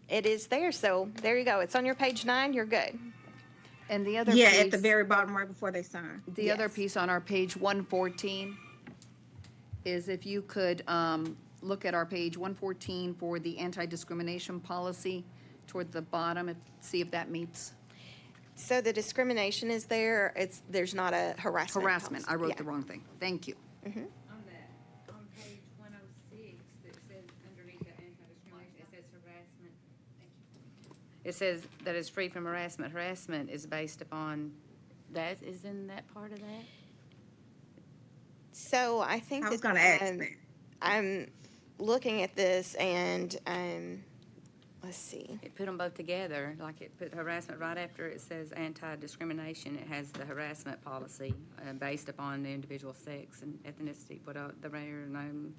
It is there, so there you go. It's on your page 9, you're good. And the other yeah, piece. at the very bottom right before they sign. The other Yes. piece on our page 114 is if you could look at our page 114 for the anti-discrimination policy toward the bottom, see if that meets So the discrimination is there, there's not a harassment. harassment. I policy. wrote Yeah. the wrong thing. Thank you. On page 106, that says underneath the anti-discrimination, it says harassment. It says that it's free from harassment. Harassment is based upon, that is in that part of that? So I think I was that, gonna ask that. I'm looking at this and, let's see. It put them both together, like it put harassment right after it says anti-discrimination. It has the harassment policy based upon the individual sex and ethnicity, what the rare name,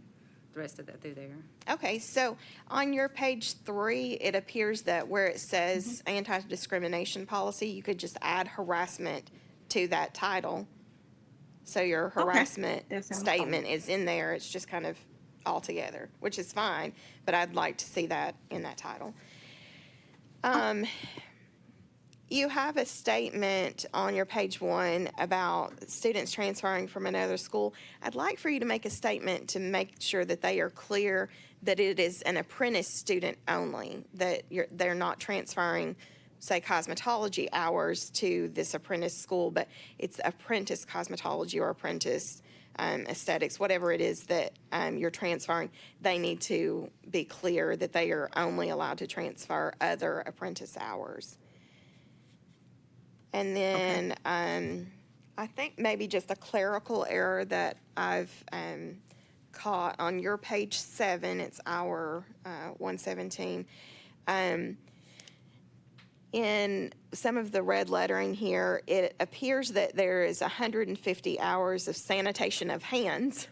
the rest of that through there. Okay, so on your page 3, it appears that where it says anti-discrimination policy, you could just add harassment to that title. So your harassment That's in the statement is in there, it's just kind of all together, which is fine, but I'd like to see that in that title. You have a statement on your page 1 about students transferring from another school. I'd like for you to make a statement to make sure that they are clear that it is an apprentice student only, that they're not transferring, say, cosmetology hours to this apprentice school, but it's apprentice cosmetology or apprentice aesthetics, whatever it is that you're transferring. They need to be clear that they are only allowed to transfer other apprentice hours. And then I think maybe just a clerical error that I've caught on your page 7, it's our 117. In some of the red lettering here, it appears that there is 150 hours of sanitation of hands.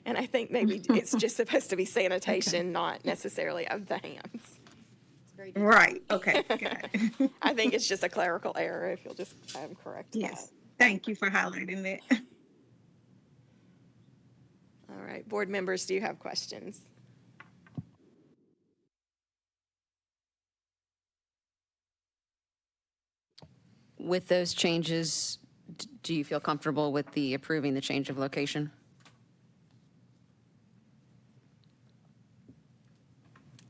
And I think maybe it's just supposed to be sanitation, not necessarily of the hands. Right, okay, got it. I think it's just a clerical error, if you'll just correct that. Yes, thank you for highlighting that. All right, board members, do you have questions? With those changes, do you feel comfortable with the approving the change of location?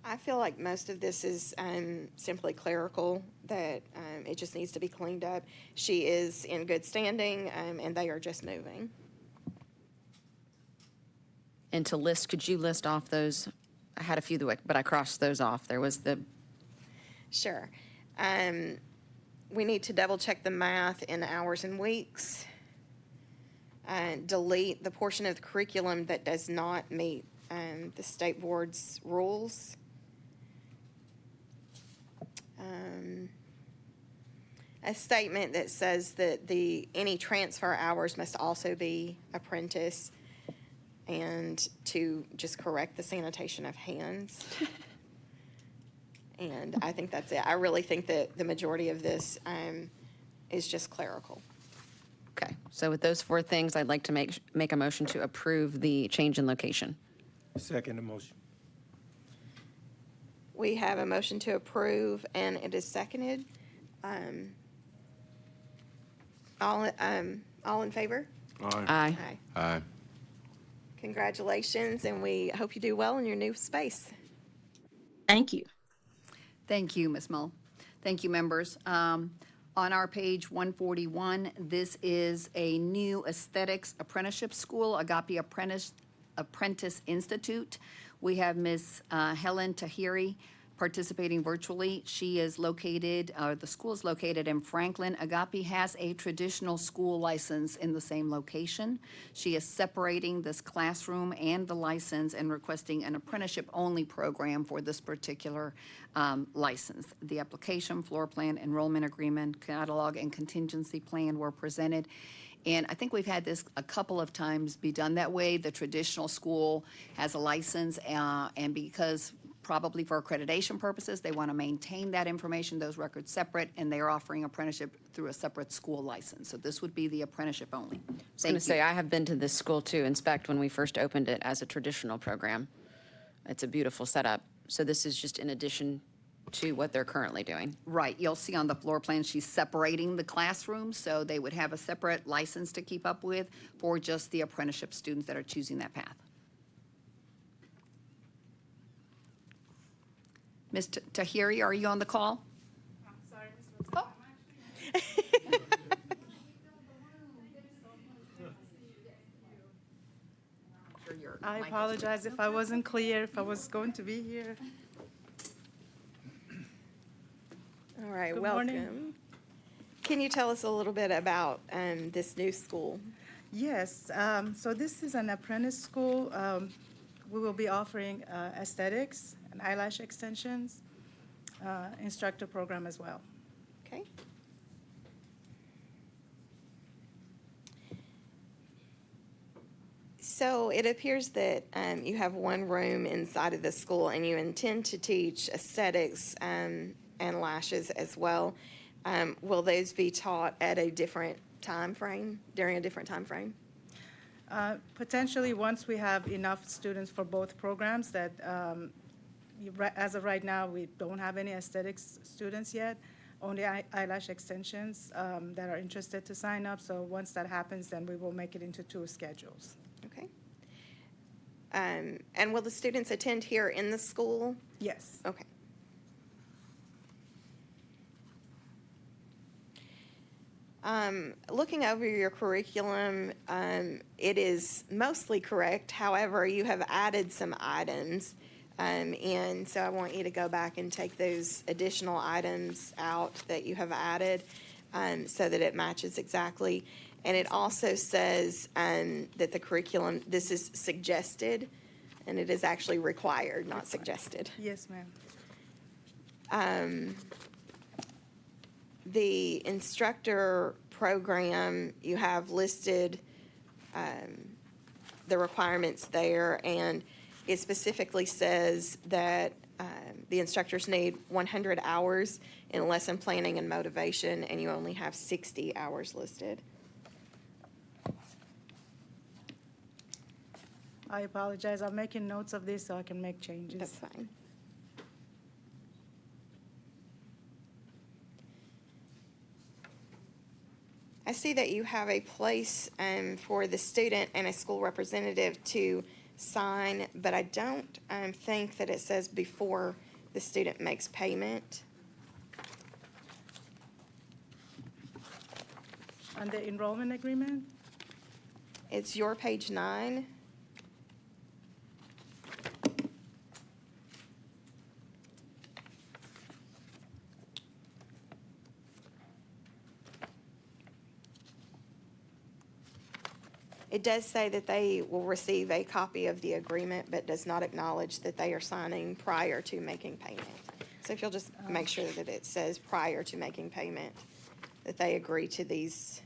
I feel like most of this is simply clerical, that it just needs to be cleaned up. She is in good standing, and they are just moving. And to list, could you list off those? I had a few, but I crossed those off. There was the, Sure. We need to double check the math in hours and weeks. Delete the portion of the curriculum that does not meet the state board's rules. A statement that says that any transfer hours must also be apprentice, and to just correct the sanitation of hands. And I think that's it. I really think that the majority of this is just clerical. okay. So with those four things, I'd like to make a motion to approve the change in location. Second the motion. We have a motion to approve, and it is seconded. All in favor? Aye. Aye. Congratulations, and we hope you do well in your new space. Thank you. Thank you, Ms. Mull. Thank you, members. On our page 141, this is a new aesthetics apprenticeship school, Agape Apprentice Institute. We have Ms. Helen Tahiri participating virtually. She is located, the school is located in Franklin. Agape has a traditional school license in the same location. She is separating this classroom and the license and requesting an apprenticeship-only program for this particular license. The application, floor plan, enrollment agreement, catalog, and contingency plan were presented. And I think we've had this a couple of times be done that way. The traditional school has a license, and because probably for accreditation purposes, they want to maintain that information, those records separate, and they are offering apprenticeship through a separate school license. So this would be the apprenticeship only. I was going to say, I have been to this school to inspect when we first opened it as a traditional program. It's a beautiful setup. So this is just in addition to what they're currently doing. Right, you'll see on the floor plan, she's separating the classrooms, so they would have a separate license to keep up with for just the apprenticeship students that are choosing that path. Ms. Tahiri, are you on the call? I'm sorry, Ms. Rhodes, I apologize if I wasn't clear, if I was going to be here. All right, Good welcome. morning. Can you tell us a little bit about this new school? Yes, so this is an apprentice school. We will be offering aesthetics and eyelash extensions, instructor program as well. Okay. So it appears that you have one room inside of the school, and you intend to teach aesthetics and lashes as well. Will those be taught at a different time frame, during a different time frame? Potentially, once we have enough students for both programs, that as of right now, we don't have any aesthetics students yet, only eyelash extensions that are interested to sign up. So once that happens, then we will make it into 2 schedules. Okay. And will the students attend here in the school? Yes. Okay. Looking over your curriculum, it is mostly correct. However, you have added some items. And so I want you to go back and take those additional items out that you have added so that it matches exactly. And it also says that the curriculum, this is suggested, and it is actually required, not suggested. Yes, ma'am. The instructor program, you have listed the requirements there, and it specifically says that the instructors need 100 hours in lesson planning and motivation, and you only have 60 hours listed. I apologize. I'm making notes of this so I can make changes. That's fine. I see that you have a place for the student and a school representative to sign, but I don't think that it says before the student makes payment. On the enrollment agreement, It's your page 9. It does say that they will receive a copy of the agreement, but does not acknowledge that they are signing prior to making payment. So if you'll just make sure that it says prior to making payment, that they agree to these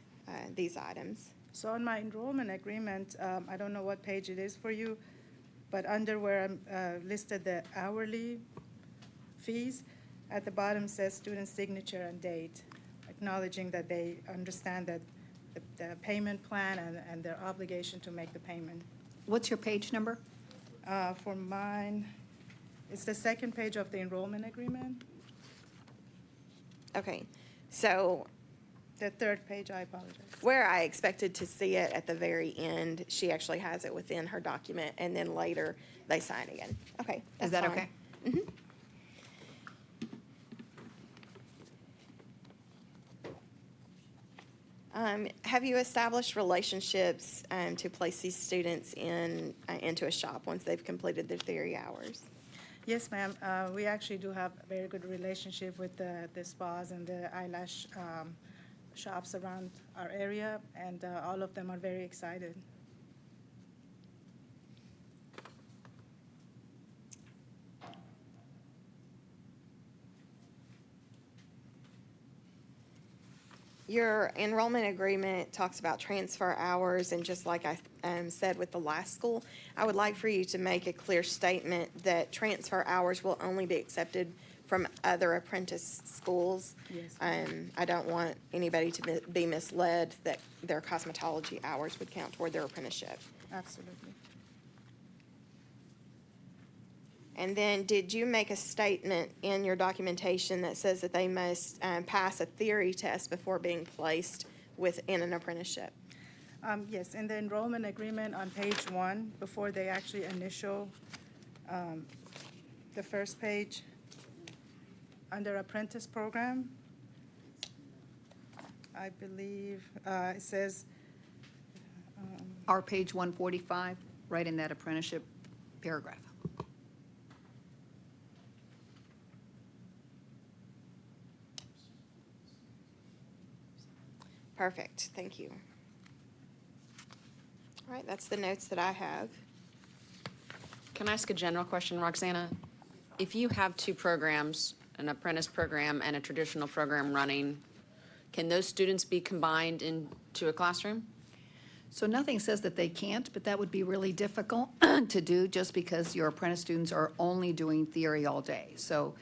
items. so on my enrollment agreement, I don't know what page it is for you, but under where I'm listed the hourly fees, at the bottom says student signature and date, acknowledging that they understand that the payment plan and their obligation to make the payment. What's your page number? For mine, it's the second page of the enrollment agreement. Okay, so The third page, I apologize. where I expected to see it at the very end, she actually has it within her document, and then later they sign again. Okay. Is that's that fine. okay? Have you established relationships to place these students into a shop once they've completed their theory hours? Yes, ma'am. We actually do have a very good relationship with the spas and the eyelash shops around our area, and all of them are very excited. Your enrollment agreement talks about transfer hours, and just like I said with the last school, I would like for you to make a clear statement that transfer hours will only be accepted from other apprentice schools. Yes. I don't want anybody to be misled that their cosmetology hours would count toward their apprenticeship. Absolutely. And then, did you make a statement in your documentation that says that they must pass a theory test before being placed within an apprenticeship? Yes, in the enrollment agreement on page 1, before they actually initial, the first page, under apprentice program, I believe it says, Our page 145, right in that apprenticeship paragraph. Perfect, thank you. All right, that's the notes that I have. Can I ask a general question, Roxana? If you have two programs, an apprentice program and a traditional program running, can those students be combined into a classroom? So nothing says that they can't, but that would be really difficult to do just because your apprentice students are only doing theory all day. So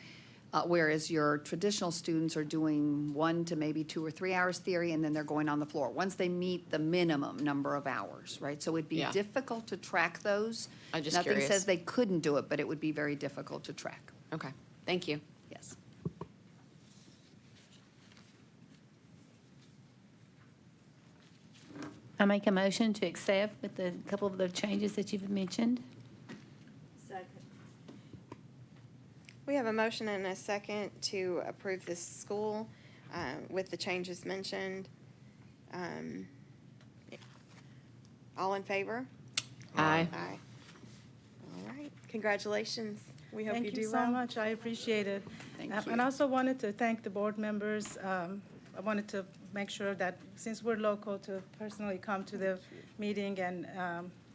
whereas your traditional students are doing 1 to maybe 2 or 3 hours theory, and then they're going on the floor, once they meet the minimum number of hours, right? So it'd be Yeah. difficult to track those. I'm just Nothing curious. says they couldn't do it, but it would be very difficult to track. Okay, thank you. Yes. I make a motion to accept with a couple of the changes that you've mentioned. We have a motion and a second to approve this school with the changes mentioned. All in favor? Aye. Aye. All right, congratulations. We hope you thank do you so well. much, I appreciate it. Thank And you. also wanted to thank the board members. I wanted to make sure that, since we're local, to personally come to the meeting and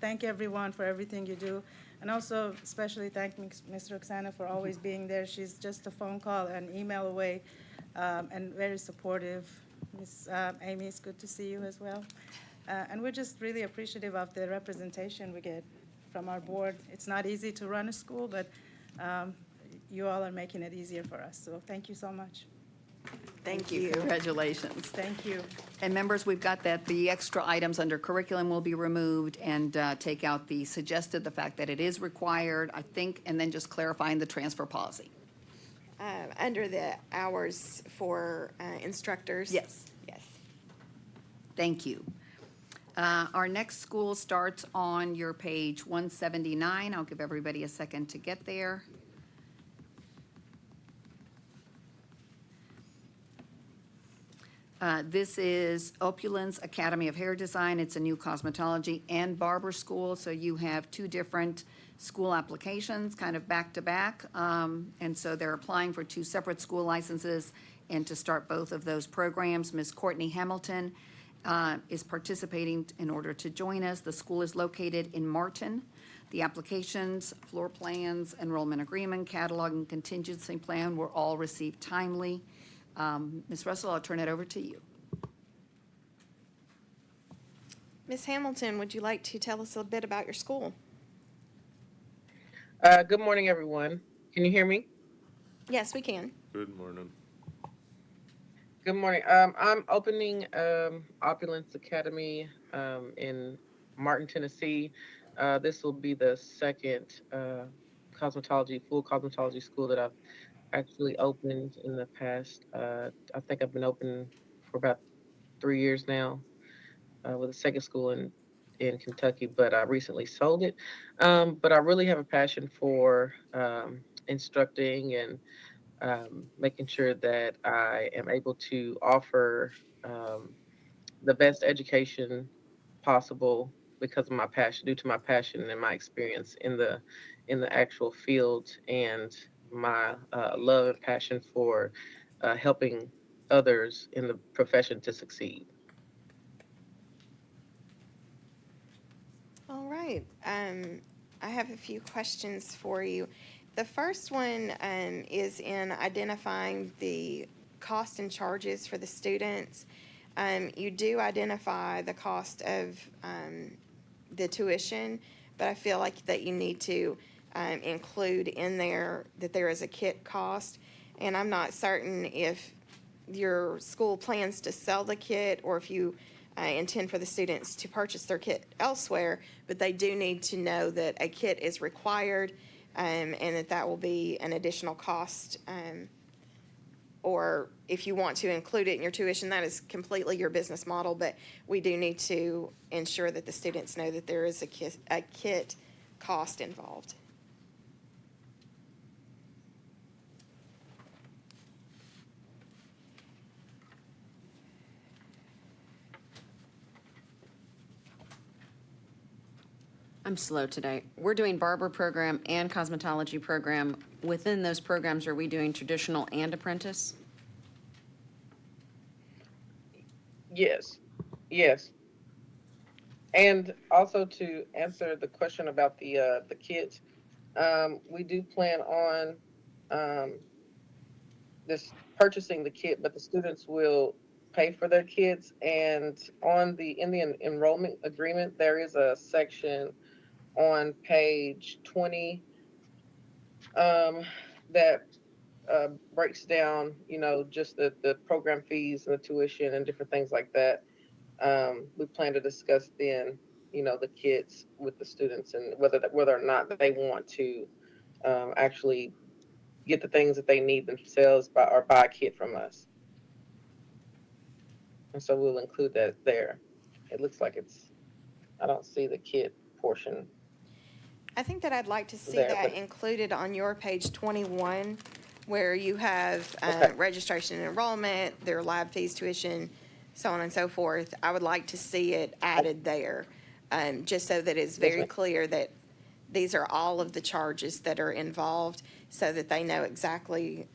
thank everyone for everything you do. And also especially thank Ms. Roxana for always being there. She's just a phone call and email away, and very supportive. Ms. Amy, it's good to see you as well. And we're just really appreciative of the representation we get from our board. It's not easy to run a school, but you all are making it easier for us. So thank you so much. Thank you. Congratulations. Thank you. And members, we've got that the extra items under curriculum will be removed, and take out the fact that it is required, I think, and then just clarifying the transfer policy. Under the hours for instructors? Yes. Yes. Thank you. Our next school starts on your page 179. I'll give everybody a second to get there. This is Opulence Academy of Hair Design. It's a new cosmetology and barber school, so you have two different school applications, kind of back to back. And so they're applying for two separate school licenses and to start both of those programs. Ms. Courtney Hamilton is participating in order to join us. The school is located in Martin. The applications, floor plans, enrollment agreement, catalog, and contingency plan were all received timely. Ms. Russell, I'll turn it over to you. Ms. Hamilton, would you like to tell us a bit about your school? Good morning, everyone. Can you hear me? Yes, we can. Good morning. Good morning. I'm opening Opulence Academy in Martin, Tennessee. This will be the second full cosmetology school that I've actually opened in the past. I think I've been open for about 3 years now with a second school in Kentucky, but I recently sold it. But I really have a passion for instructing and making sure that I am able to offer the best education possible because of my passion, due to my passion and my experience in the actual field, and my love and passion for helping others in the profession to succeed. All right. I have a few questions for you. The first one is in identifying the cost and charges for the students. You do identify the cost of the tuition, but I feel like that you need to include in there that there is a kit cost. And I'm not certain if your school plans to sell the kit or if you intend for the students to purchase their kit elsewhere, but they do need to know that a kit is required and that will be an additional cost. Or if you want to include it in your tuition, that is completely your business model, but we do need to ensure that the students know that there is a kit cost involved. I'm slow today. We're doing barber program and cosmetology program. Within those programs, are we doing traditional and apprentice? Yes, yes. And also to answer the question about the kit, we do plan on this purchasing the kit, but the students will pay for their kits. And in the enrollment agreement, there is a section on page 20 that breaks down, just the program fees and the tuition and different things like that. We plan to discuss then, the kits with the students and whether or not they want to actually get the things that they need themselves or buy a kit from us. And so we'll include that there. It looks like I don't see the kit portion. I think that I'd like to see There, that but- included on your page 21, where you have Okay. registration and enrollment, their lab fees, tuition, so on and so forth. I would like to see it added there, just so that it's very ma'am. clear that these are all of the charges that are involved, so that they know exactly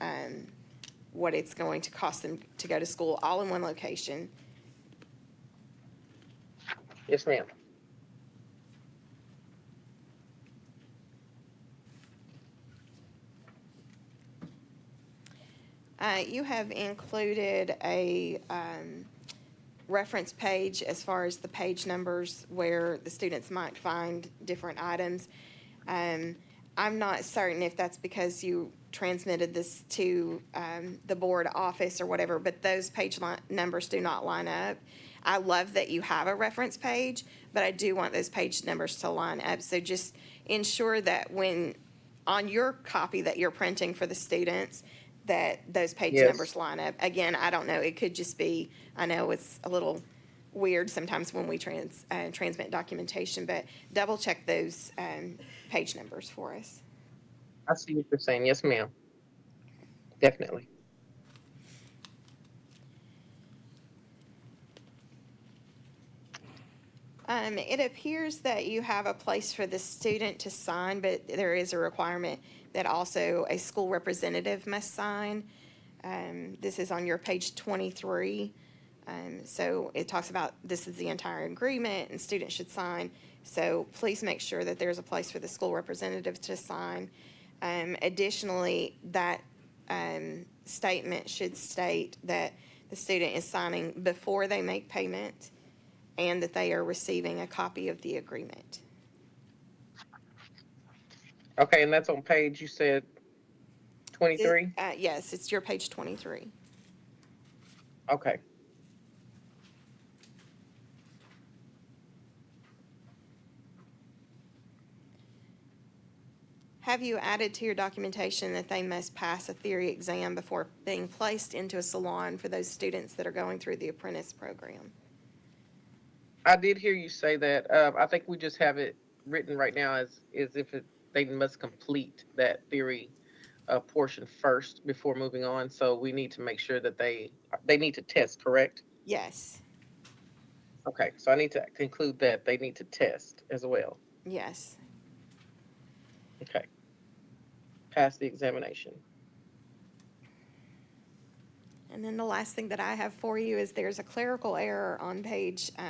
what it's going to cost them to go to school, all in one location. Yes, ma'am. You have included a reference page as far as the page numbers where the students might find different items. I'm not certain if that's because you transmitted this to the board office or whatever, but those page numbers do not line up. I love that you have a reference page, but I do want those page numbers to line up. So just ensure that when on your copy that you're printing for the students, that those page Yes. numbers line up. Again, I don't know, it could just be, I know it's a little weird sometimes when we transmit documentation, but double check those page numbers for us. I see what you're saying. Yes, ma'am. Definitely. It appears that you have a place for the student to sign, but there is a requirement that also a school representative must sign. This is on your page 23. So it talks about this is the entire agreement and students should sign. So please make sure that there's a place for the school representative to sign. Additionally, that statement should state that the student is signing before they make payment and that they are receiving a copy of the agreement. Okay, and that's on page, you said 23? Yes, it's your page 23. Okay. Have you added to your documentation that they must pass a theory exam before being placed into a salon for those students that are going through the apprentice program? I did hear you say that. I think we just have it written right now as if they must complete that theory portion first before moving on. So we need to make sure that they need to test, correct? Yes, Okay, so I need to conclude that they need to test as well. yes. Okay. Pass the examination. And then the last thing that I have for you is there's a clerical error on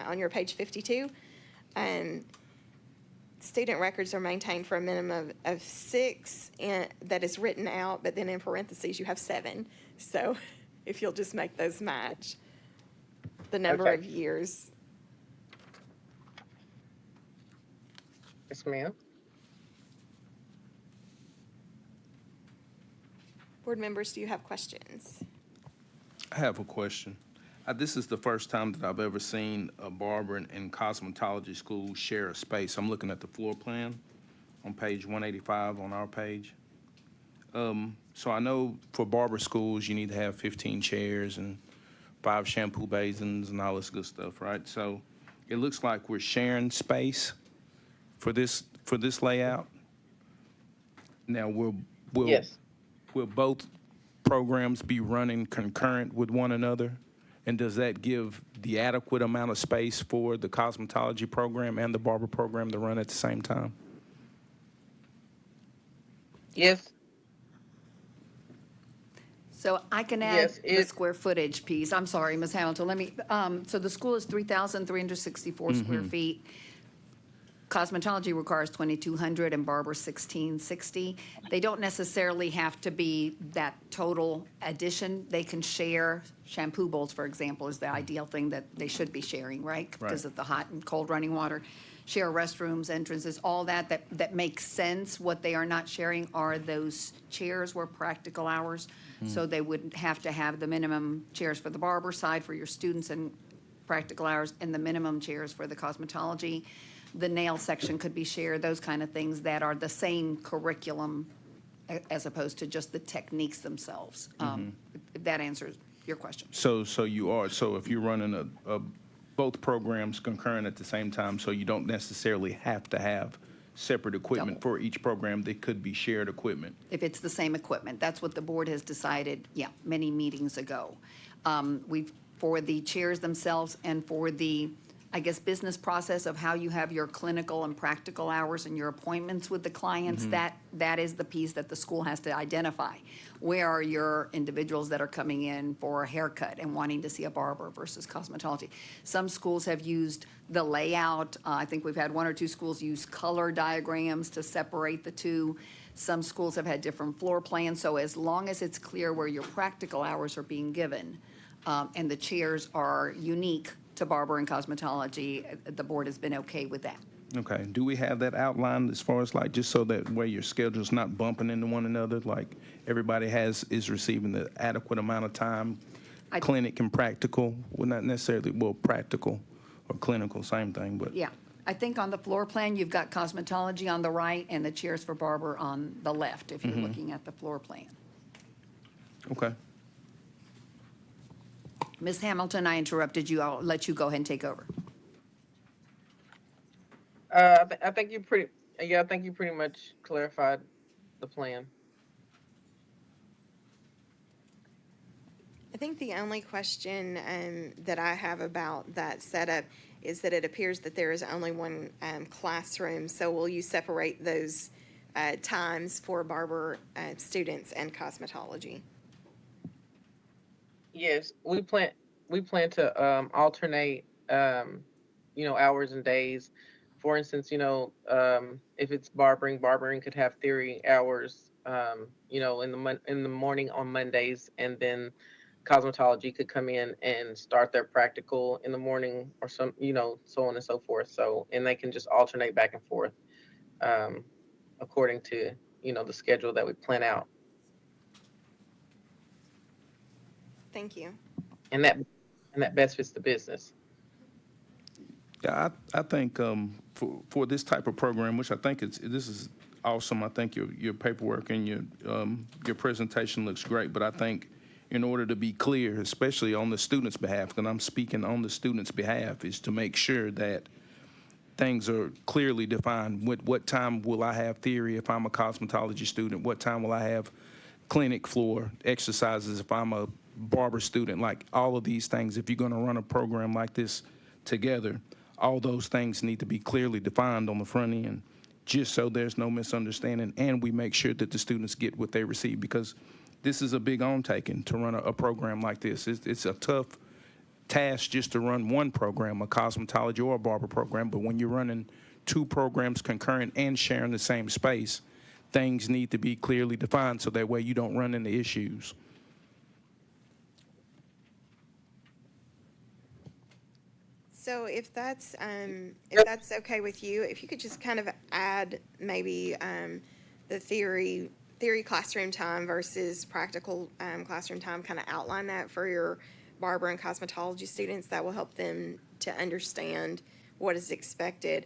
on your page 52. Student records are maintained for a minimum of 6, and that is written out, but then in parentheses, you have 7. So if you'll just make those match the number Okay. of years. Yes, ma'am. Board members, do you have questions? I have a question. This is the first time that I've ever seen a barber and cosmetology school share a space. I'm looking at the floor plan on page 185 on our page. So I know for barber schools, you need to have 15 chairs and 5 shampoo basins and all this good stuff, right? So it looks like we're sharing space for this layout. Now, will Yes. will both programs be running concurrent with one another? And does that give the adequate amount of space for the cosmetology program and the barber program to run at the same time? Yes. So I can add Yes, the square footage piece. I'm sorry, Ms. Hamilton, let me, so the school is 3,364 square feet. Cosmetology requires 2,200 and barber 1,660. They don't necessarily have to be that total addition. They can share shampoo bowls, for example, is the ideal thing that they should be sharing, right? Because of the hot and cold running water. Share restrooms, entrances, all that makes sense. What they are not sharing are those chairs where practical hours. So they would have to have the minimum chairs for the barber side for your students and practical hours, and the minimum chairs for the cosmetology. The nail section could be shared, those kind of things that are the same curriculum as opposed to just the techniques themselves. If that answers your question. So if you're running both programs concurrent at the same time, so you don't necessarily have to have separate equipment for each program, they could be shared equipment. If it's the same equipment, that's what the board has decided, many meetings ago. For the chairs themselves and for the, I guess, business process of how you have your clinical and practical hours and your appointments with the clients, that is the piece that the school has to identify. Where are your individuals that are coming in for a haircut and wanting to see a barber versus cosmetology? Some schools have used the layout. I think we've had 1 or 2 schools use color diagrams to separate the two. Some schools have had different floor plans. So as long as it's clear where your practical hours are being given, and the chairs are unique to barber and cosmetology, the board has been okay with that. Okay, do we have that outlined as far as like, just so that where your schedule's not bumping into one another, like everybody is receiving the adequate amount of time, clinic and practical, well, not necessarily, practical or clinical, same thing, but. Yeah, I think on the floor plan, you've got cosmetology on the right and the chairs for barber on the left, if you're looking at the floor plan. Okay. Ms. Hamilton, I interrupted you. I'll let you go ahead and take over. I think you pretty, yeah, I think you pretty much clarified the plan. I think the only question that I have about that setup is that it appears that there is only one classroom. So will you separate those times for barber students and cosmetology? Yes, we plan to alternate hours and days. For instance, if it's barbering could have theory hours in the morning on Mondays, and then cosmetology could come in and start their practical in the morning, or so on and so forth. So, and they can just alternate back and forth um according to the schedule that we plan out. Thank you. And that best fits the business. Yeah, I think for this type of program, which I think this is awesome. I think your paperwork and your presentation looks great. But I think in order to be clear, especially on the student's behalf, and I'm speaking on the student's behalf, is to make sure that things are clearly defined. What time will I have theory if I'm a cosmetology student? What time will I have clinic floor exercises if I'm a barber student? Like all of these things, if you're going to run a program like this together, all those things need to be clearly defined on the front end, just so there's no misunderstanding, and we make sure that the students get what they receive, because this is a big undertaking to run a program like this. It's a tough task just to run one program, a cosmetology or a barber program, but when you're running two programs concurrent and sharing the same space, things need to be clearly defined so that way you don't run into issues. So if that's okay with you, if you could just kind of add maybe the theory classroom time versus practical classroom time, kind of outline that for your barber and cosmetology students, that will help them to understand what is expected.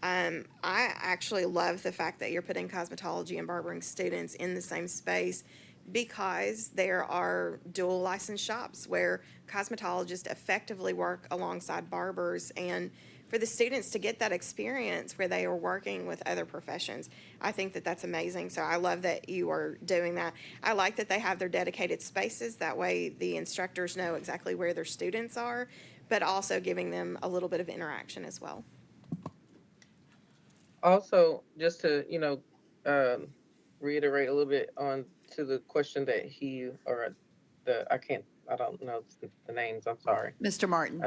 I actually love the fact that you're putting cosmetology and barbering students in the same space, because there are dual license shops where cosmetologists effectively work alongside barbers, and for the students to get that experience where they are working with other professions, I think that that's amazing. So I love that you are doing that. I like that they have their dedicated spaces. That way the instructors know exactly where their students are, but also giving them a little bit of interaction as well. Also, just to reiterate a little bit on to the question that he or I don't know the names. I'm sorry. Mr. Martin.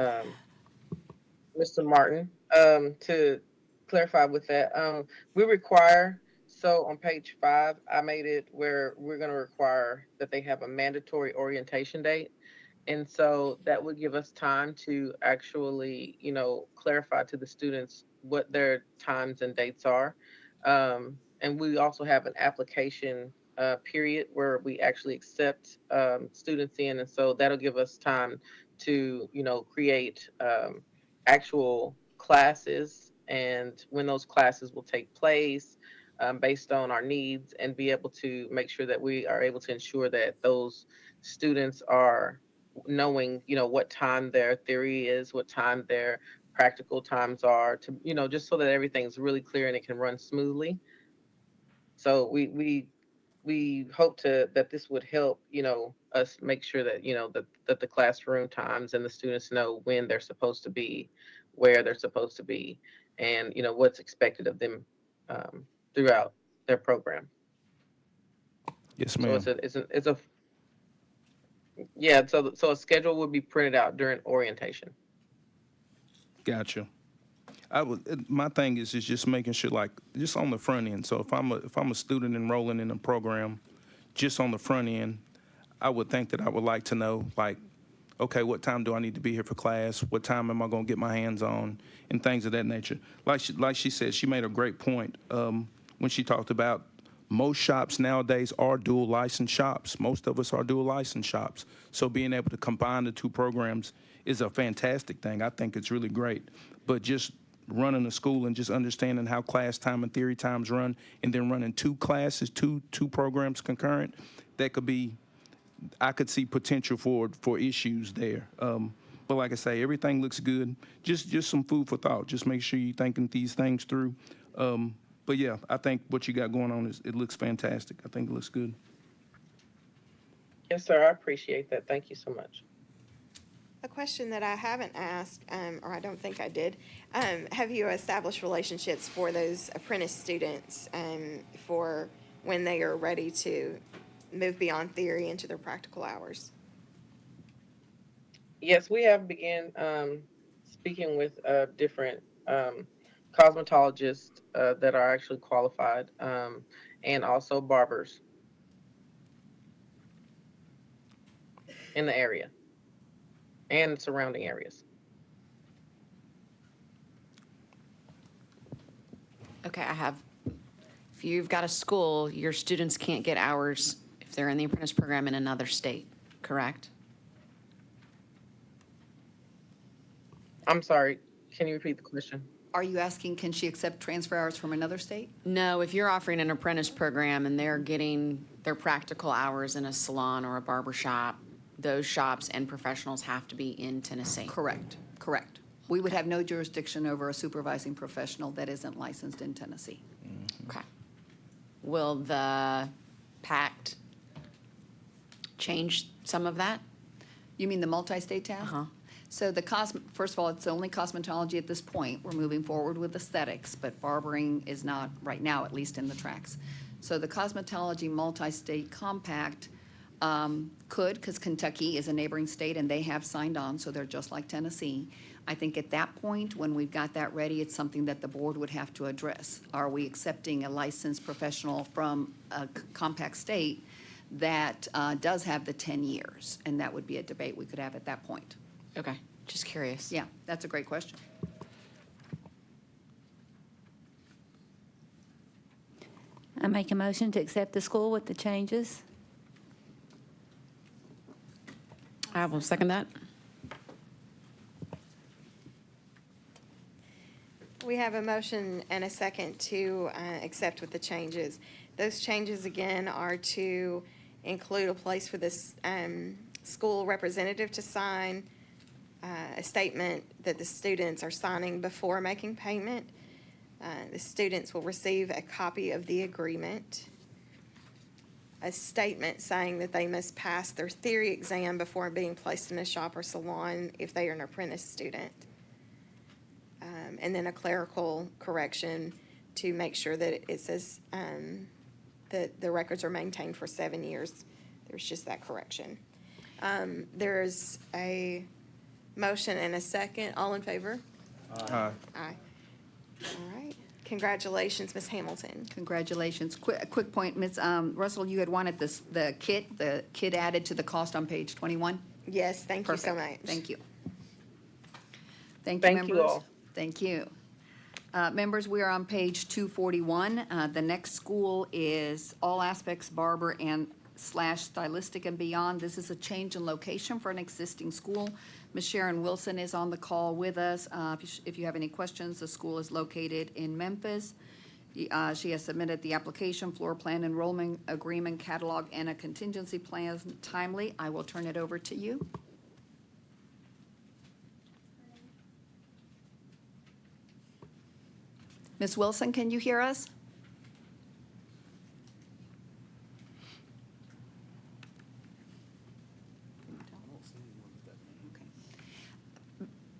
Mr. Martin, to clarify with that, we require, so on page 5, I made it where we're going to require that they have a mandatory orientation date. And so that would give us time to actually, clarify to the students what their times and dates are. And we also have an application period where we actually accept students in. And so that'll give us time to, create actual classes and when those classes will take place, based on our needs, and be able to make sure that we are able to ensure that those students are knowing, what time their theory is, what time their practical times are, to, just so that everything's really clear and it can run smoothly. So we hope that this would help, us make sure that, that the classroom times and the students know when they're supposed to be, where they're supposed to be, and, what's expected of them throughout their program. Yes, So ma'am. it's a yeah, so a schedule would be printed out during orientation. Gotcha. My thing is just making sure, like, just on the front end. So if I'm a student enrolling in a program, just on the front end, I would think that I would like to know, like, okay, what time do I need to be here for class? What time am I going to get my hands on? And things of that nature. Like she said, she made a great point when she talked about most shops nowadays are dual license shops. Most of us are dual license shops. So being able to combine the two programs is a fantastic thing. I think it's really great. But just running a school and just understanding how class time and theory times run, and then running two classes, two programs concurrent, that could be I could see potential for issues there. But like I say, everything looks good. Just some food for thought. Just make sure you're thinking these things through. But yeah, I think what you got going on it looks fantastic. I think it looks good. Yes, sir. I appreciate that. Thank you so much. A question that I haven't asked, or I don't think I did, have you established relationships for those apprentice students for when they are ready to move beyond theory into their practical hours? Yes, we have began speaking with different cosmetologists that are actually qualified, and also barbers in the area and surrounding areas. Okay, if you've got a school, your students can't get hours if they're in the apprentice program in another state, correct? I'm sorry, can you repeat the question? Are you asking, can she accept transfer hours from another state? No, if you're offering an apprentice program and they're getting their practical hours in a salon or a barber shop, those shops and professionals have to be in Tennessee. Correct, correct. We would have no jurisdiction over a supervising professional that isn't licensed in Tennessee. Okay. Will the pact change some of that? You mean the multi-state task? Uh-huh. So first of all, it's only cosmetology at this point. We're moving forward with aesthetics, but barbering is not right now, at least in the tracks. So the cosmetology multi-state compact could, because Kentucky is a neighboring state and they have signed on, so they're just like Tennessee. I think at that point, when we've got that ready, it's something that the board would have to address. Are we accepting a licensed professional from a compact state that does have the 10 years? And that would be a debate we could have at that point. Okay, just curious. Yeah, that's a great question. I make a motion to accept the school with the changes. I will second that. We have a motion and a second to accept with the changes. Those changes, again, are to include a place for this school representative to sign a statement that the students are signing before making payment. The students will receive a copy of the agreement, a statement saying that they must pass their theory exam before being placed in a shop or salon if they are an apprentice student. And then a clerical correction to make sure that it says that the records are maintained for 7 years. There's just that correction. There's a motion and a second. All in favor? Aye. Aye. All right. Congratulations, Ms. Hamilton. Congratulations. A quick point, Ms. Russell, you had wanted the kit added to the cost on page 21? Yes, thank you so much. Thank you. Thank you, Thank members. you all. Thank you. Members, we are on page 241. The next school is All Aspects Barber and / Stylistic and Beyond. This is a change in location for an existing school. Ms. Sharon Wilson is on the call with us. If you have any questions, the school is located in Memphis. She has submitted the application, floor plan, enrollment agreement, catalog, and a contingency plan timely. I will turn it over to you. Ms. Wilson, can you hear us?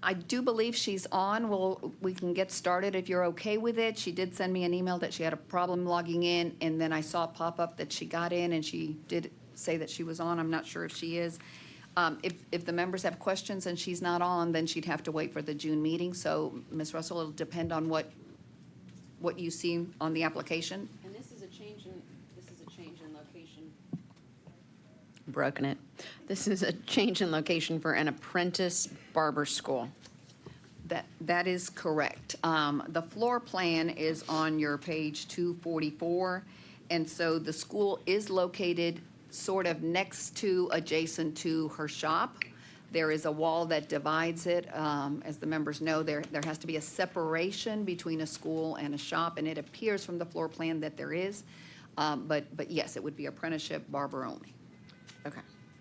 I do believe she's on. We can get started if you're okay with it. She did send me an email that she had a problem logging in, and then I saw it pop up that she got in, and she did say that she was on. I'm not sure if she is. If the members have questions and she's not on, then she'd have to wait for the June meeting. So, Ms. Russell, it'll depend on what you see on the application. And this is a change in location. Broken it. This is a change in location for an apprentice barber school. That is correct. The floor plan is on your page 244, and so the school is located sort of next to, adjacent to her shop. There is a wall that divides it. As the members know, there has to be a separation between a school and a shop, and it appears from the floor plan that there is. But yes, it would be apprenticeship barber only. Okay.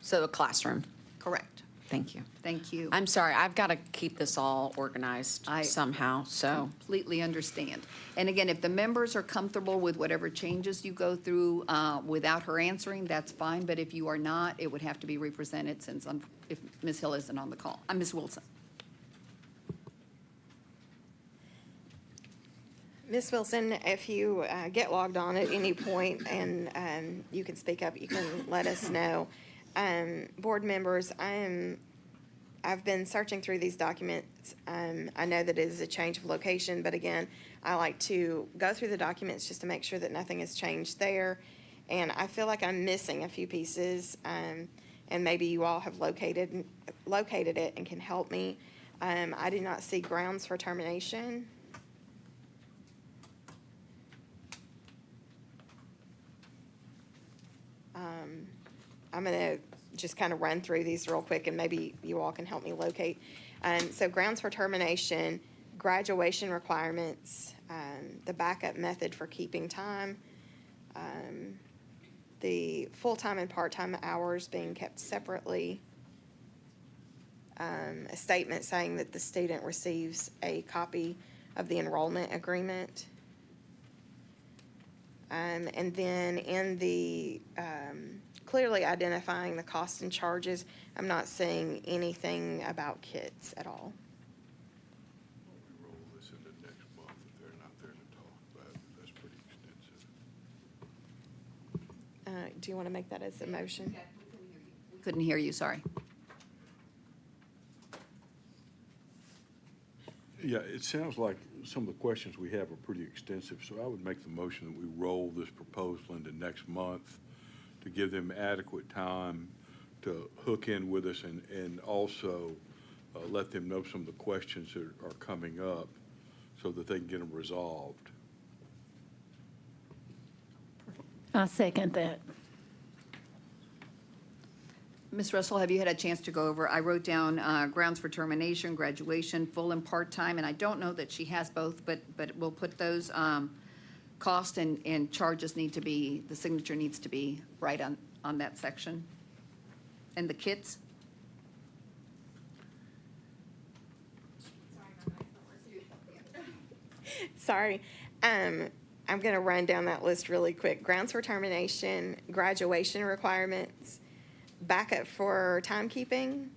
So a classroom. Correct. Thank you. Thank you. I'm sorry, I've got to keep this all organized I- somehow, so. Completely understand. And again, if the members are comfortable with whatever changes you go through without her answering, that's fine. But if you are not, it would have to be represented since if Ms. Hill isn't on the call. Ms. Wilson. Ms. Wilson, if you get logged on at any point and you can speak up, you can let us know. Board members, I've been searching through these documents. I know that it is a change of location, but again, I like to go through the documents just to make sure that nothing has changed there. And I feel like I'm missing a few pieces, and maybe you all have located it and can help me. I do not see grounds for termination. I'm going to just kind of run through these real quick, and maybe you all can help me locate. So grounds for termination, graduation requirements, the backup method for keeping time, the full-time and part-time hours being kept separately, a statement saying that the student receives a copy of the enrollment agreement. And then in the clearly identifying the costs and charges, I'm not seeing anything about kits at all. We roll this into next month if they're not there to talk about it. That's pretty extensive. Do you want to make that as a motion? Couldn't hear you, sorry. Yeah, it sounds like some of the questions we have are pretty extensive, so I would make the motion that we roll this proposal into next month to give them adequate time to hook in with us and also let them know some of the questions that are coming up so that they can get them resolved. I second that. Ms. Russell, have you had a chance to go over? I wrote down grounds for termination, graduation, full and part-time, and I don't know that she has both, but we'll put those cost and charges need to be, the signature needs to be right on that section. And the kits? Sorry. I'm going to run down that list really quick. Grounds for termination, graduation requirements, backup for timekeeping,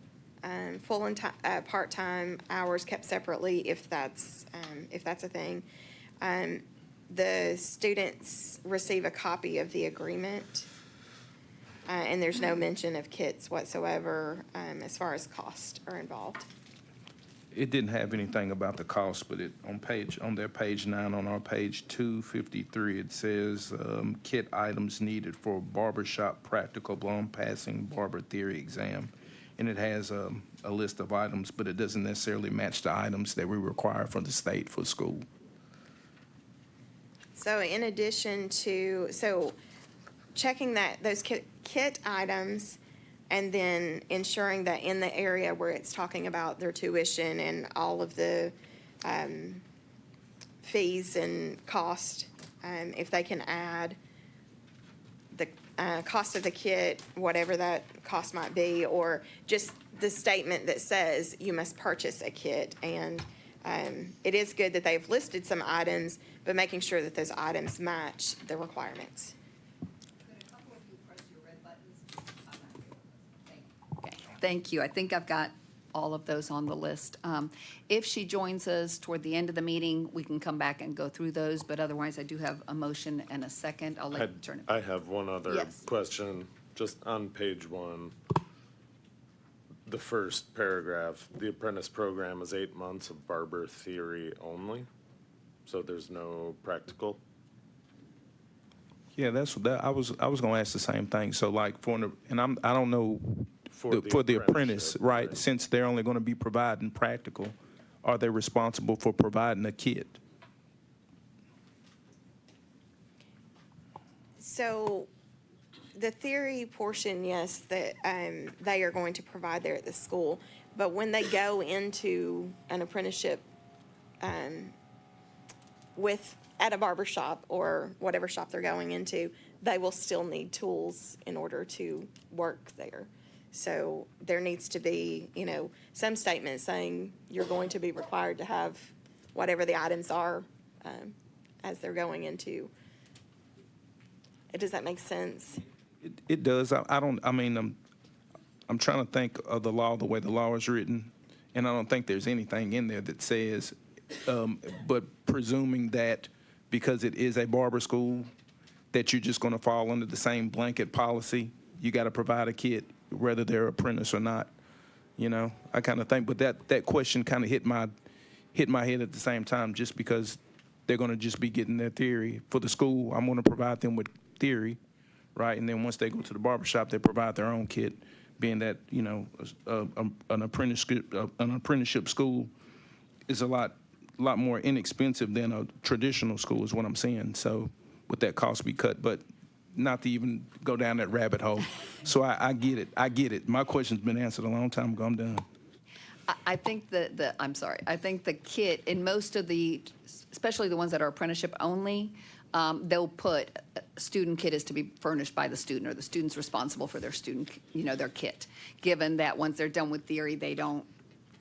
full and part-time hours kept separately if that's a thing. The students receive a copy of the agreement, and there's no mention of kits whatsoever as far as cost are involved. It didn't have anything about the cost, but on their page 9, on our page 253, it says kit items needed for barbershop practical blown passing barber theory exam. And it has a list of items, but it doesn't necessarily match the items that we require from the state for school. So in addition to, checking those kit items and then ensuring that in the area where it's talking about their tuition and all of the fees and cost, if they can add the cost of the kit, whatever that cost might be, or just the statement that says you must purchase a kit. And it is good that they've listed some items, but making sure that those items match the requirements. Okay, thank you. I think I've got all of those on the list. If she joins us toward the end of the meeting, we can come back and go through those, but otherwise I do have a motion and a second. I'll let you turn it. I have one other Yes. question, just on page 1. The first paragraph, the apprentice program is 8 months of barber theory only, so there's no practical. Yeah, I was going to ask the same thing. So like I don't know For for the apprentice, apprenticeship, right? right. Since they're only going to be providing practical, are they responsible for providing a kit? So the theory portion, yes, that they are going to provide there at the school. But when they go into an apprenticeship at a barber shop or whatever shop they're going into, they will still need tools in order to work there. So there needs to be, some statement saying you're going to be required to have whatever the items are as they're going into. Does that make sense? It does. I don't, I mean, I'm trying to think of the law, the way the law is written, and I don't think there's anything in there that says, but presuming that because it is a barber school, that you're just going to fall under the same blanket policy, you got to provide a kit, whether they're apprentice or not. I kind of think, but that question kind of hit my head at the same time, just because they're going to just be getting their theory for the school. I'm going to provide them with theory, right? And then once they go to the barbershop, they provide their own kit, being that, an apprenticeship school is a lot more inexpensive than a traditional school, is what I'm saying. So with that cost be cut, but not to even go down that rabbit hole. So I get it. My question's been answered a long time ago. I'm done. I think I'm sorry, I think the kit, in most of especially the ones that are apprenticeship only, they'll put student kit is to be furnished by the student, or the student's responsible for their student, their kit. Given that once they're done with theory, they don't,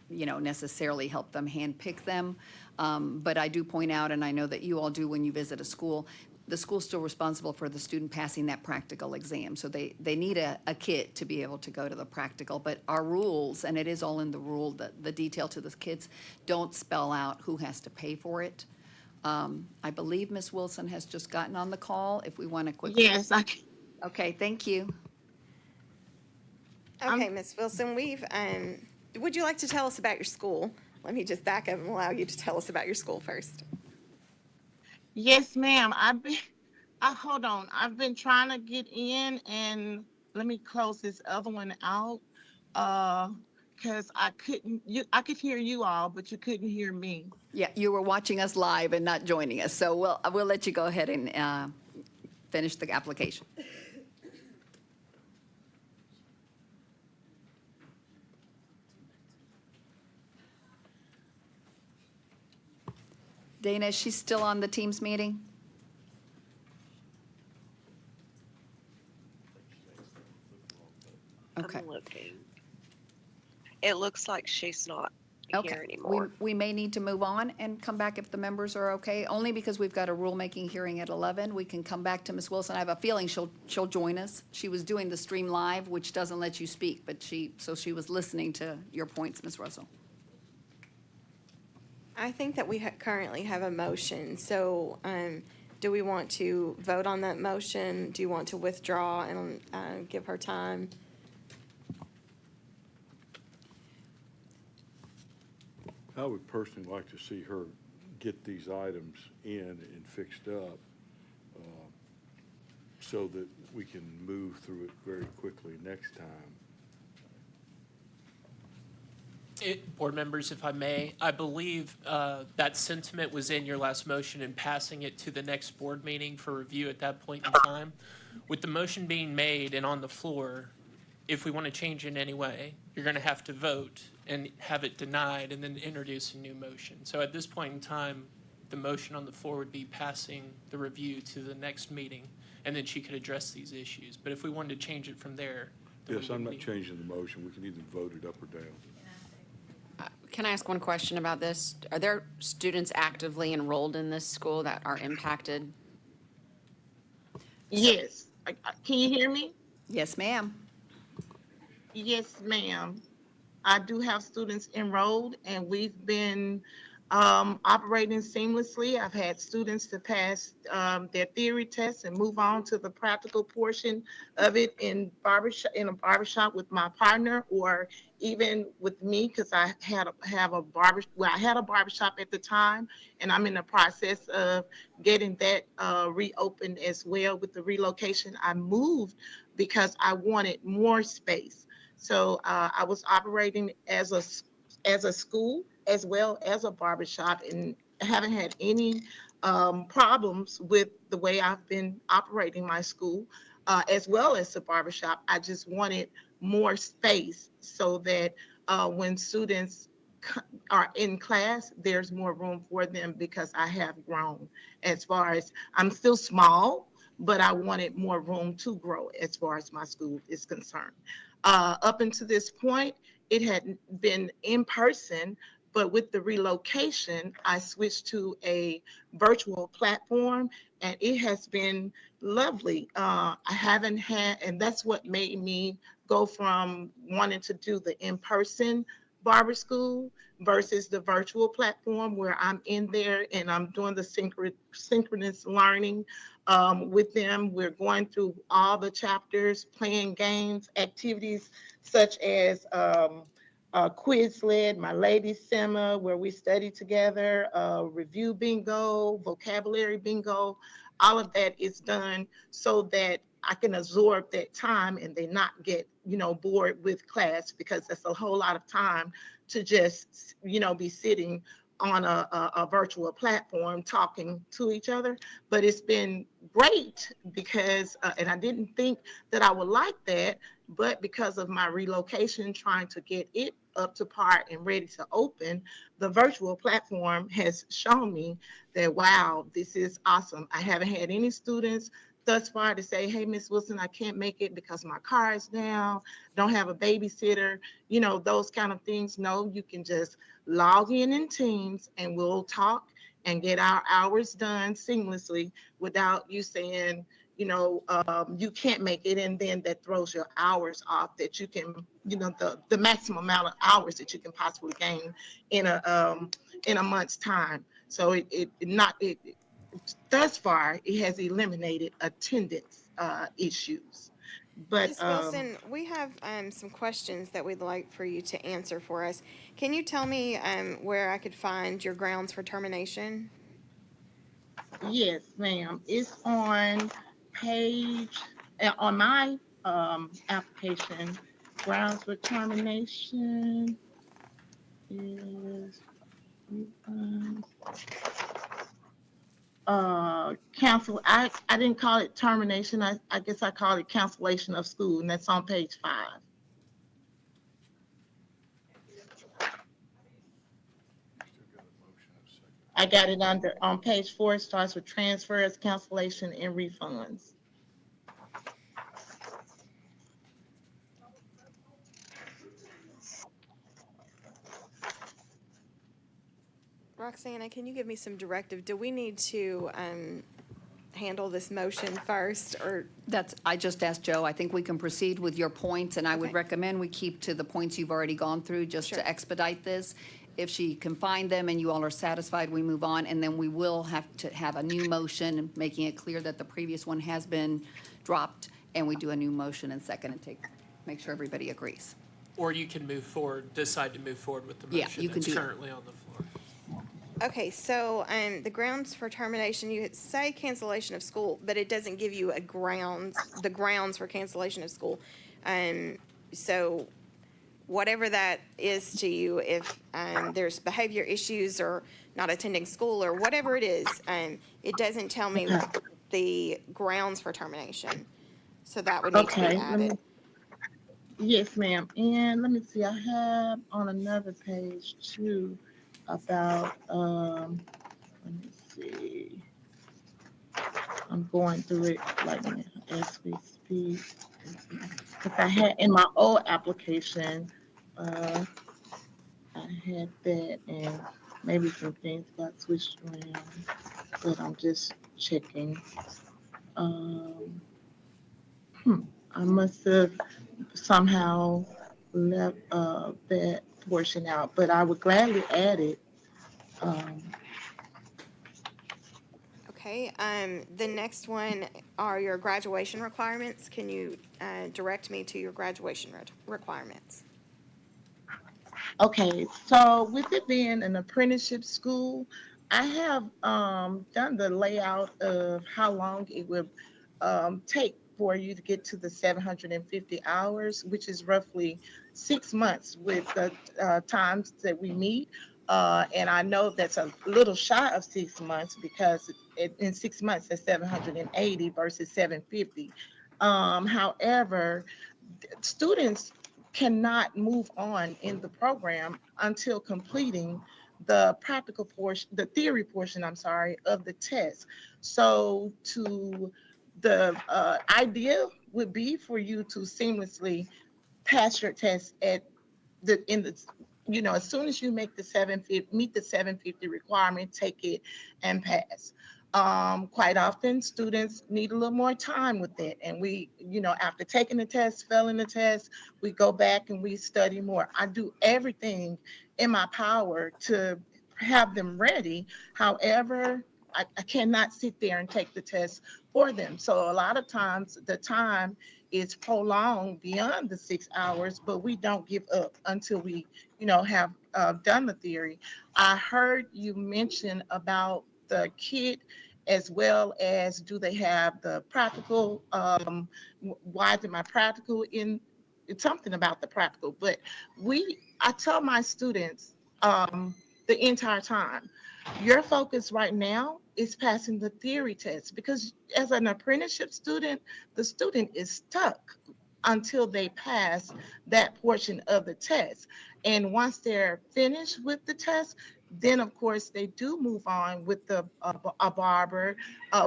necessarily help them handpick them. But I do point out, and I know that you all do when you visit a school, the school's still responsible for the student passing that practical exam. So they need a kit to be able to go to the practical. But our rules, and it is all in the rule, the detail to the kids, don't spell out who has to pay for it. I believe Ms. Wilson has just gotten on the call. If we want to quickly. Yes, I can. Okay, thank you. Okay, Ms. Wilson, would you like to tell us about your school? Let me just back up and allow you to tell us about your school first. Yes, ma'am. Hold on. I've been trying to get in, and let me close this other one out. Because I could hear you all, but you couldn't hear me. Yeah, you were watching us live and not joining us. So we'll let you go ahead and finish the application. Dana, is she still on the Teams meeting? Okay. I'm looking. It looks like she's not Okay. here anymore. We may need to move on and come back if the members are okay, only because we've got a rulemaking hearing at 11. We can come back to Ms. Wilson. I have a feeling she'll join us. She was doing the stream live, which doesn't let you speak, but she was listening to your points, Ms. Russell. I think that we currently have a motion, so do we want to vote on that motion? Do you want to withdraw and give her time? I would personally like to see her get these items in and fixed up so that we can move through it very quickly next time. Board members, if I may, I believe that sentiment was in your last motion and passing it to the next board meeting for review at that point in time. With the motion being made and on the floor, if we want to change it in any way, you're going to have to vote and have it denied and then introduce a new motion. So at this point in time, the motion on the floor would be passing the review to the next meeting, and then she could address these issues. But if we wanted to change it from there. Yes, I'm not changing the motion. We can either vote it up or down. Can I ask one question about this? Are there students actively enrolled in this school that are impacted? Yes. Can you hear me? Yes, ma'am. Yes, ma'am. I do have students enrolled, and we've been operating seamlessly. I've had students to pass their theory tests and move on to the practical portion of it in a barbershop with my partner, or even with me, because I had a barbershop at the time, and I'm in the process of getting that reopened as well. With the relocation, I moved because I wanted more space. So I was operating as a school as well as a barbershop, and haven't had any problems with the way I've been operating my school as well as the barbershop. I just wanted more space so that when students are in class, there's more room for them, because I have grown. As far as, I'm still small, but I wanted more room to grow as far as my school is concerned. Up until this point, it had been in person, but with the relocation, I switched to a virtual platform, and it has been lovely. I haven't had, and that's what made me go from wanting to do the in-person barber school versus the virtual platform where I'm in there and I'm doing the synchronous learning with them. We're going through all the chapters, playing games, activities such as Quizlet, My Lady Simma, where we study together, review bingo, vocabulary bingo. All of that is done so that I can absorb that time and they not get, bored with class, because that's a whole lot of time to just, be sitting on a virtual platform talking to each other. But it's been great because, and I didn't think that I would like that, but because of my relocation, trying to get it up to par and ready to open, the virtual platform has shown me that, wow, this is awesome. I haven't had any students thus far to say, hey, Miss Wilson, I can't make it because my car is down, don't have a babysitter, those kind of things. No, you can just log in Teams and we'll talk and get our hours done seamlessly without you saying, you can't make it, and then that throws your hours off that you can, the maximum amount of hours that you can possibly gain in a month's time. So thus far it has eliminated attendance issues. But Ms. Wilson, we have some questions that we'd like for you to answer for us. Can you tell me where I could find your grounds for termination? yes, ma'am, it's on page on my application. Grounds for termination is cancel. I didn't call it termination. I guess I call it cancellation of school, and that's on page 5. I got it on page 4. It starts with transfers, cancellation, and refunds. Roxana, can you give me some directive? Do we need to handle this motion first, or? I just asked Joe, I think we can proceed with your points, and I would Okay. recommend we keep to the points you've already gone through, just Sure. to expedite this. If she can find them and you all are satisfied, we move on, and then we will have to have a new motion, making it clear that the previous one has been dropped, and we do a new motion and second and make sure everybody agrees. Or you can move forward, decide to move forward with the Yeah, motion you can that's do that. currently on the floor. Okay, so the grounds for termination, you say cancellation of school, but it doesn't give you the grounds for cancellation of school. So whatever that is to you, if there's behavior issues or not attending school or whatever it is, it doesn't tell me the grounds for termination. So that would need to be Okay, added. yes, ma'am. And let me see, I have on another page too about, let me see, I'm going through it like as we speak. Because I had in my old application, uh, I had that, and maybe some things got switched around, but I'm just checking. Um, I must have somehow left that portion out, but I would gladly add it. Um, Okay, the next one are your graduation requirements. Can you direct me to your graduation requirements? Okay, so with it being an apprenticeship school, I have done the layout of how long it would take for you to get to the 750 hours, which is roughly 6 months with the times that we meet. And I know that's a little shy of 6 months because in 6 months, that's 780 versus 750. However, students cannot move on in the program until completing the practical portion, the theory portion, I'm sorry, of the test. So the idea would be for you to seamlessly pass your test at in the, as soon as you make the 750, meet the 750 requirement, take it and pass. Quite often, students need a little more time with it. And we, after taking the test, failing the test, we go back and we study more. I do everything in my power to have them ready. However, I cannot sit there and take the test for them. So a lot of times the time is prolonged beyond the 6 hours, but we don't give up until we, have done the theory. I heard you mention about the kit as well as do they have the practical, why is my practical in, it's something about the practical, but I tell my students the entire time, your focus right now is passing the theory test because as an apprenticeship student, the student is stuck until they pass that portion of the test. And once they're finished with the test, then of course they do move on with a barber,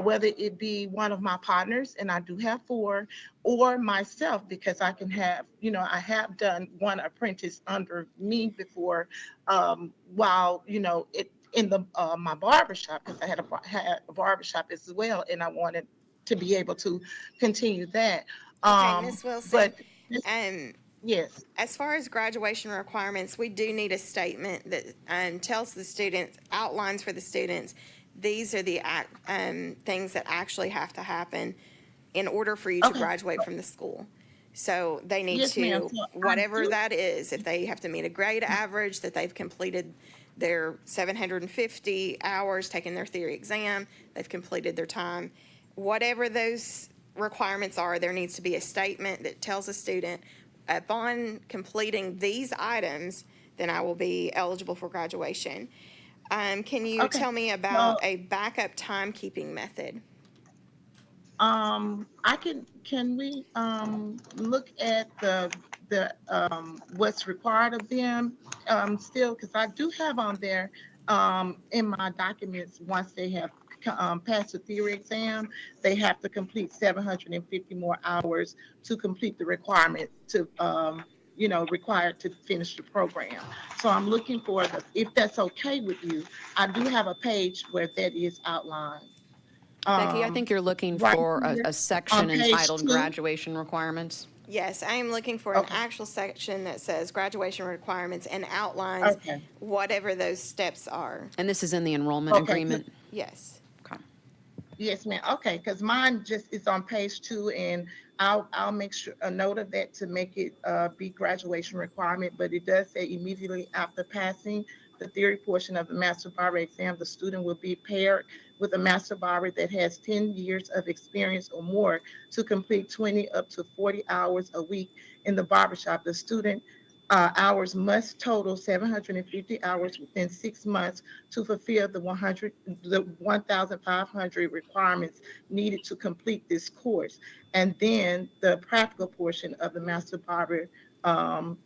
whether it be one of my partners, and I do have 4, or myself because I can have, I have done one apprentice under me before, while it in the my barber shop because I had a barber shop as well, and I wanted to be able to continue that. Okay, Miss Wilson. But Um, yes. As far as graduation requirements, we do need a statement that tells the students, outlines for the students, these are the things that actually have to happen in order for you to Okay. graduate from the school. So they need Yes, ma'am. to, So I whatever do- that is, if they have to meet a grade average, that they've completed their 750 hours, taking their theory exam, they've completed their time, whatever those requirements are, there needs to be a statement that tells a student, upon completing these items, then I will be eligible for graduation. Can you Okay. tell me about a backup timekeeping method? Can we look at the what's required of them still? Because I do have on there in my documents, once they have passed the theory exam, they have to complete 750 more hours to complete the requirement to, required to finish the program. So I'm looking for if that's okay with you, I do have a page where that is outlined. Becky, I think you're looking Right for here a on section page entitled 2. graduation requirements. Yes, I am looking for an Okay. actual section that says graduation requirements and outlines Okay. whatever those steps are. And this is in the enrollment Okay. agreement? Yes. Okay. Yes, ma'am. Okay, because mine just is on page 2, and I'll make sure a note of that to make it be graduation requirement. But it does say immediately after passing the theory portion of the master barber exam, the student will be paired with a master barber that has 10 years of experience or more to complete 20 up to 40 hours a week in the barbershop. The student hours must total 750 hours within 6 months to fulfill the 1,500 requirements needed to complete this course. And then the practical portion of the master barber and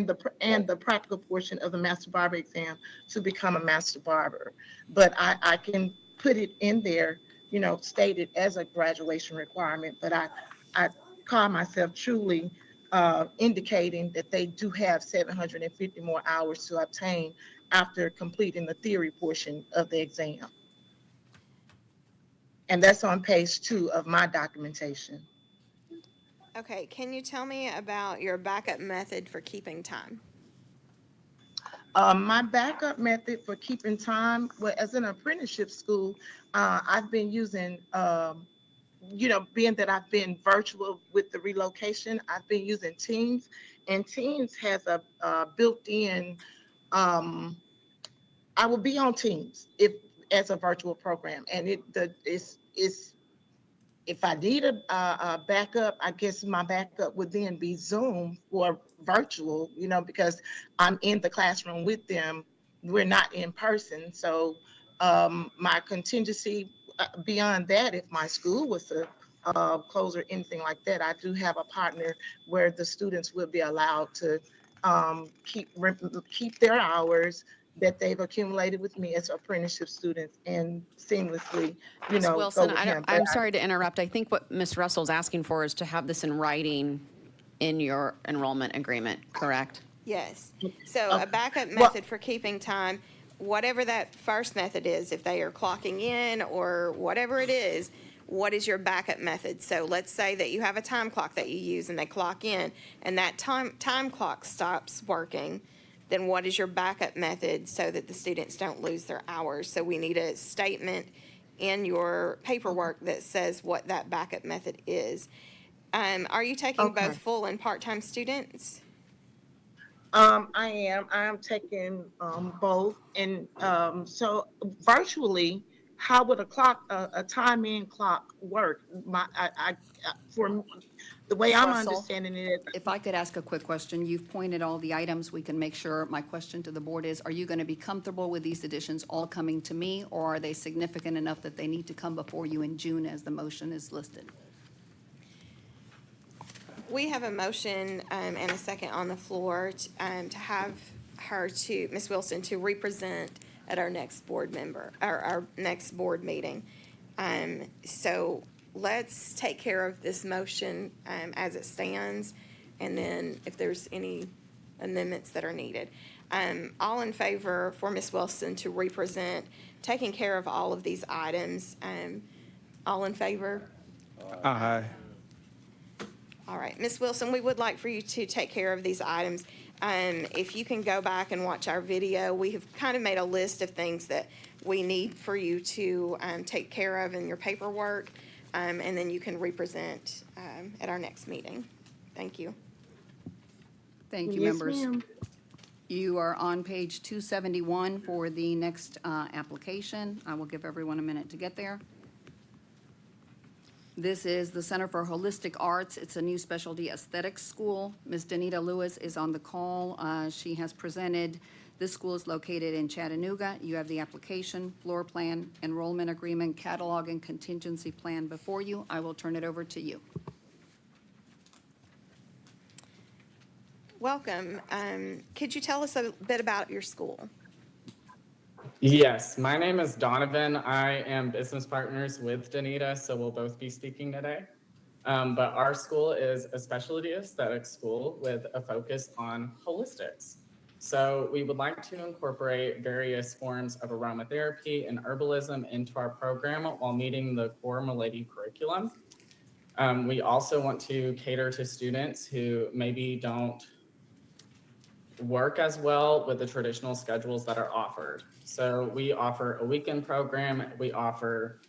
the practical portion of the master barber exam to become a master barber. But I can put it in there, stated as a graduation requirement, but I call myself truly indicating that they do have 750 more hours to obtain after completing the theory portion of the exam. And that's on page 2 of my documentation. Okay, can you tell me about your backup method for keeping time? My backup method for keeping time, well, as an apprenticeship school, I've been using, being that I've been virtual with the relocation, I've been using Teams, and Teams has a built-in, I will be on Teams as a virtual program, and it's if I need a backup, I guess my backup would then be Zoom or virtual, because I'm in the classroom with them. We're not in person. So my contingency beyond that, if my school was to close or anything like that, I do have a partner where the students will be allowed to keep their hours that they've accumulated with me as apprenticeship students and seamlessly, Ms. go Wilson, with him. I'm sorry to interrupt. I think what Ms. Russell's asking for is to have this in writing in your enrollment agreement, correct? Yes. So a Okay. backup Well- method for keeping time, whatever that first method is, if they are clocking in or whatever it is, what is your backup method? So let's say that you have a time clock that you use and they clock in and that time clock stops working, then what is your backup method so that the students don't lose their hours? So we need a statement in your paperwork that says what that backup method is. Are you taking Okay. both full and part-time students? I am taking both, and so virtually, how would a time in clock work? For the way Ms. I'm Russell, understanding it, if I could ask a quick question, you've pointed all the items, we can make sure, my question to the board is, are you going to be comfortable with these additions all coming to me, or are they significant enough that they need to come before you in June as the motion is listed? We have a motion and a second on the floor to have Ms. Wilson, to represent at our next board member, our next board meeting. So let's take care of this motion as it stands, and then if there's any amendments that are needed. All in favor for Ms. Wilson to represent, taking care of all of these items. All in favor? Aye. All right, Ms. Wilson, we would like for you to take care of these items. If you can go back and watch our video, we have kind of made a list of things that we need for you to take care of in your paperwork, and then you can represent at our next meeting. Thank you. Thank you, yes, members. ma'am. You are on page 271 for the next application. I will give everyone a minute to get there. This is the Center for Holistic Arts. It's a new specialty aesthetics school. Ms. Danita Lewis is on the call. She has presented. This school is located in Chattanooga. You have the application, floor plan, enrollment agreement, catalog, and contingency plan before you. I will turn it over to you. Welcome. Could you tell us a bit about your school? Yes, my name is Donovan. I am business partners with Danita, so we'll both be speaking today. But our school is a specialty aesthetics school with a focus on holistics. So we would like to incorporate various forms of aromatherapy and herbalism into our program while meeting the core Milady curriculum. We also want to cater to students who maybe don't work as well with the traditional schedules that are offered. So we offer a weekend program. We offer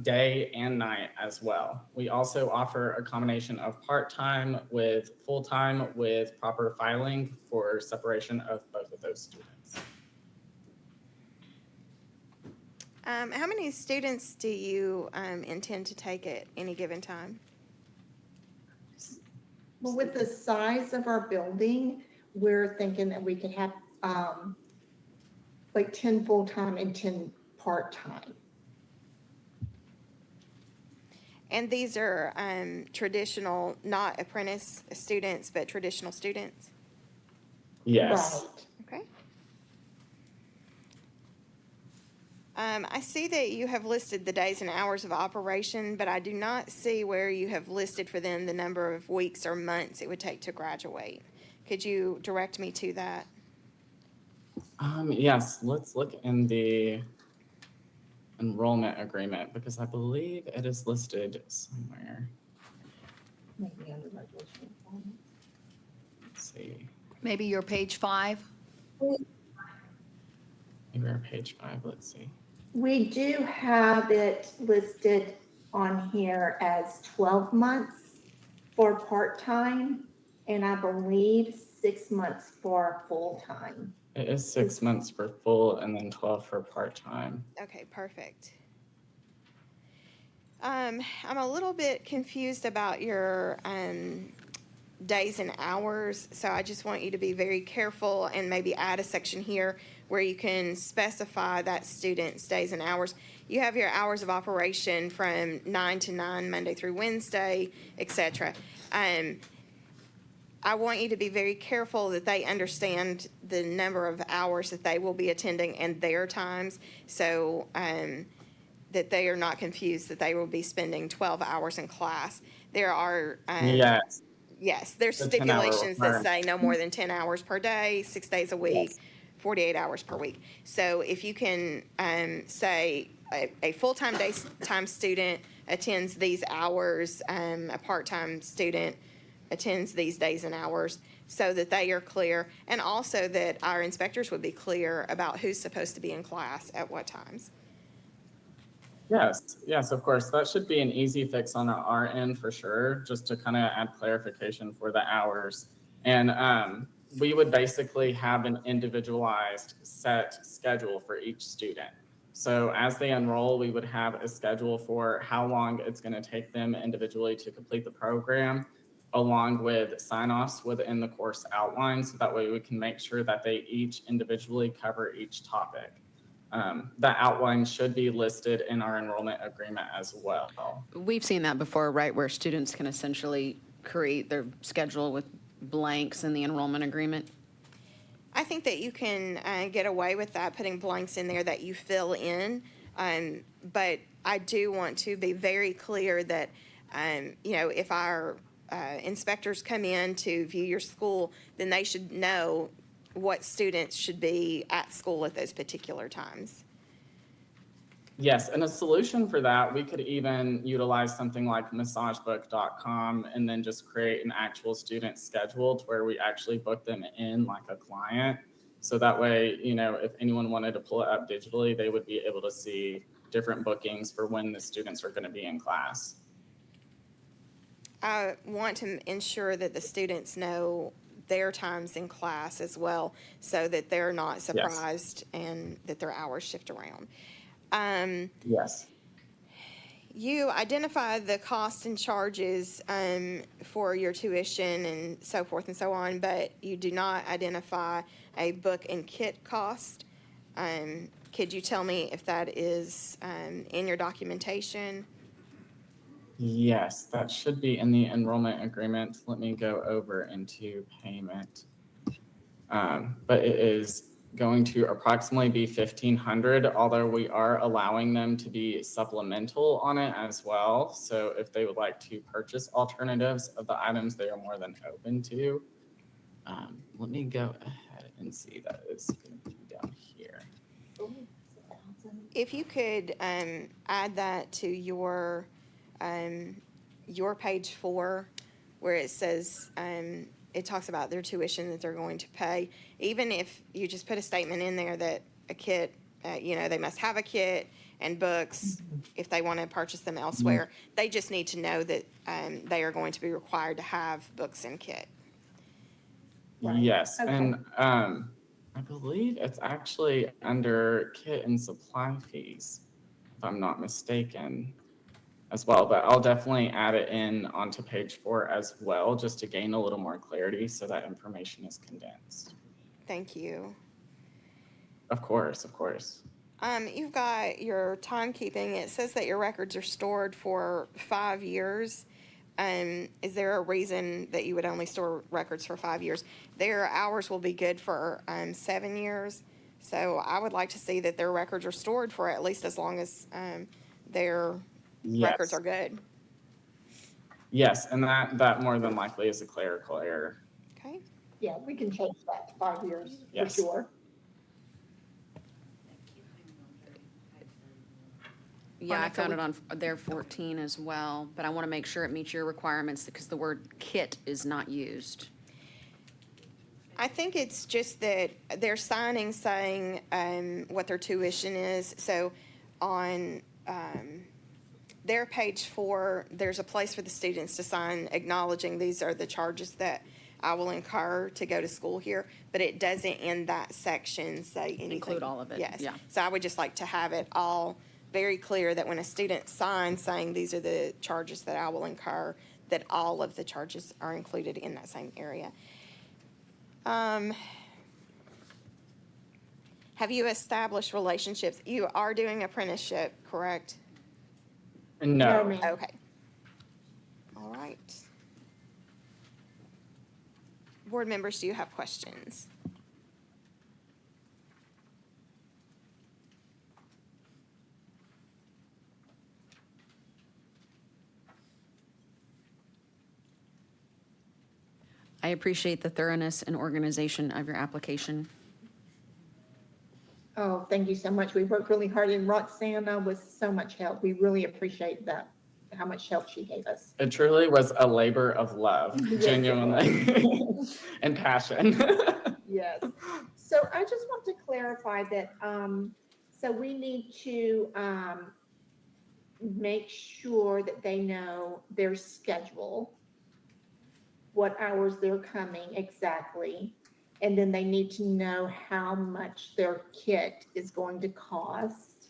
day and night as well. We also offer a combination of part-time with full-time with proper filing for separation of both of those students. How many students do you intend to take at any given time? Well, with the size of our building, we're thinking that we could have like 10 full-time and 10 part-time. And these are traditional, not apprentice students, but traditional students? Yes. Okay. I see that you have listed the days and hours of operation, but I do not see where you have listed for them the number of weeks or months it would take to graduate. Could you direct me to that? Yes, let's look in the enrollment agreement because I believe it is listed somewhere. Maybe under graduation. Let's see. Maybe your page 5? Maybe our page 5, let's see. We do have it listed on here as 12 months for part-time, and I believe 6 months for full-time. It is 6 months for full and then 12 for part-time. Okay, perfect. I'm a little bit confused about your days and hours, so I just want you to be very careful and maybe add a section here where you can specify that student's days and hours. You have your hours of operation from 9 to 9, Monday through Wednesday, etc. I want you to be very careful that they understand the number of hours that they will be attending and their times, so that they are not confused that they will be spending 12 hours in class. There are Yes. Yes, there's The 10-hour stipulations that say requirement. no more than 10 hours per day, 6 days a week, Yes. 48 hours per week. So if you can say a full-time time student attends these hours, a part-time student attends these days and hours, so that they are clear, and also that our inspectors would be clear about who's supposed to be in class at what times. Yes, yes, of course. That should be an easy fix on our end for sure, just to kind of add clarification for the hours. And we would basically have an individualized set schedule for each student. So as they enroll, we would have a schedule for how long it's going to take them individually to complete the program, along with sign-offs within the course outline. So that way we can make sure that they each individually cover each topic. That outline should be listed in our enrollment agreement as well. We've seen that before, right, where students can essentially create their schedule with blanks in the enrollment agreement? I think that you can get away with that, putting blanks in there that you fill in. But I do want to be very clear that, if our inspectors come in to view your school, then they should know what students should be at school at those particular times. Yes, and a solution for that, we could even utilize something like massagebook.com and then just create an actual student schedule to where we actually book them in like a client. So that way, if anyone wanted to pull it up digitally, they would be able to see different bookings for when the students are going to be in class. I want to ensure that the students know their times in class as well, so that they're not surprised and that their hours shift around. Yes. You identify the cost and charges for your tuition and so forth and so on, but you do not identify a book and kit cost. Could you tell me if that is in your documentation? Yes, that should be in the enrollment agreement. Let me go over into payment. But it is going to approximately be $1,500, although we are allowing them to be supplemental on it as well. So if they would like to purchase alternatives of the items, they are more than open to. Let me go ahead and see that it's going to be down here. If you could add that to your page 4, where it says, it talks about their tuition that they're going to pay. Even if you just put a statement in there that a kit, they must have a kit and books if they want to purchase them elsewhere. They just need to know that they are going to be required to have books and kit. Yes, and I believe it's actually under kit and supply fees, if I'm not mistaken, as well. But I'll definitely add it in onto page 4 as well, just to gain a little more clarity so that information is condensed. Thank you. Of course, of course. You've got your timekeeping. It says that your records are stored for 5 years. Is there a reason that you would only store records for 5 years? Their hours will be good for 7 years. So I would like to see that their records are stored for at least as long as their records are good. Yes, and that more than likely is a clerical error. Okay. Yeah, we can change that to 5 years for Yes. sure. Yeah, I found it on there 14 as well, but I want to make sure it meets your requirements because the word kit is not used. I think it's just that they're signing saying what their tuition is. So on their page 4, there's a place for the students to sign acknowledging these are the charges that I will incur to go to school here, but it doesn't in that section say anything. Include all of it, Yes. yeah. So I would just like to have it all very clear that when a student signs saying these are the charges that I will incur, that all of the charges are included in that same area. Have you established relationships? You are doing apprenticeship, correct? No. Okay. All right. Board members, do you have questions? I appreciate the thoroughness and organization of your application. Oh, thank you so much. We worked really hard, and Roxana was so much help. We really appreciate that, how much help she gave us. It truly was a labor of love, Yes, it genuinely, and passion. Yes. So I just want to clarify that, so we need to, make sure that they know their schedule, what hours they're coming exactly, and then they need to know how much their kit is going to cost.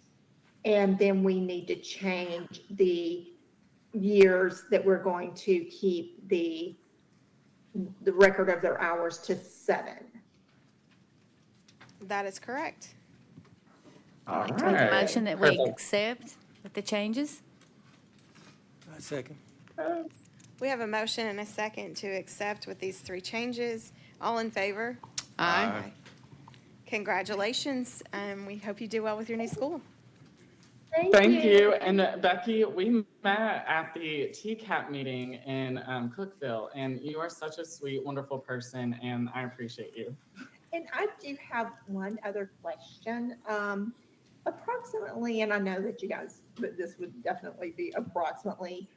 And then we need to change the years that we're going to keep the record of their hours to 7. That is correct. All I'd like to make a right. motion that we Perfect. accept with the changes. I second. We have a motion and a second to accept with these 3 changes. All in favor? Aye. Congratulations. We hope you do well with your new school. Thank you. And Becky, we met at the TCAP meeting in Cookville, and you are such a sweet, wonderful person, and I appreciate you. And I do have one other question. Approximately, and I know that you guys, but this would definitely be approximately,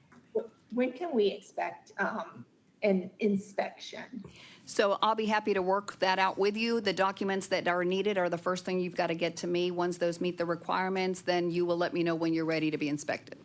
when can we expect an inspection? So I'll be happy to work that out with you. The documents that are needed are the first thing you've got to get to me. Once those meet the requirements, then you will let me know when you're ready to be inspected.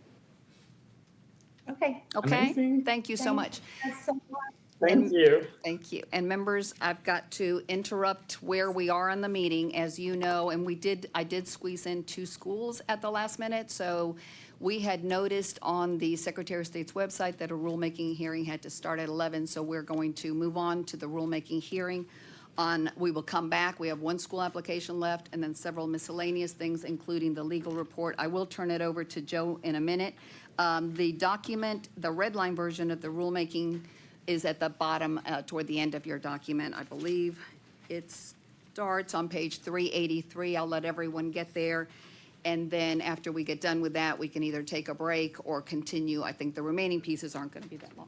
Okay. Okay? Amazing. Thank you so much. That's so much. Thank you. Thank you. And members, I've got to interrupt where we are in the meeting, as you know, and I did squeeze in 2 schools at the last minute. So we had noticed on the Secretary of State's website that a rulemaking hearing had to start at 11. So we're going to move on to the rulemaking hearing we will come back. We have 1 school application left and then several miscellaneous things, including the legal report. I will turn it over to Joe in a minute. The document, the red line version of the rulemaking is at the bottom toward the end of your document. I believe it starts on page 383. I'll let everyone get there. And then after we get done with that, we can either take a break or continue. I think the remaining pieces aren't going to be that long.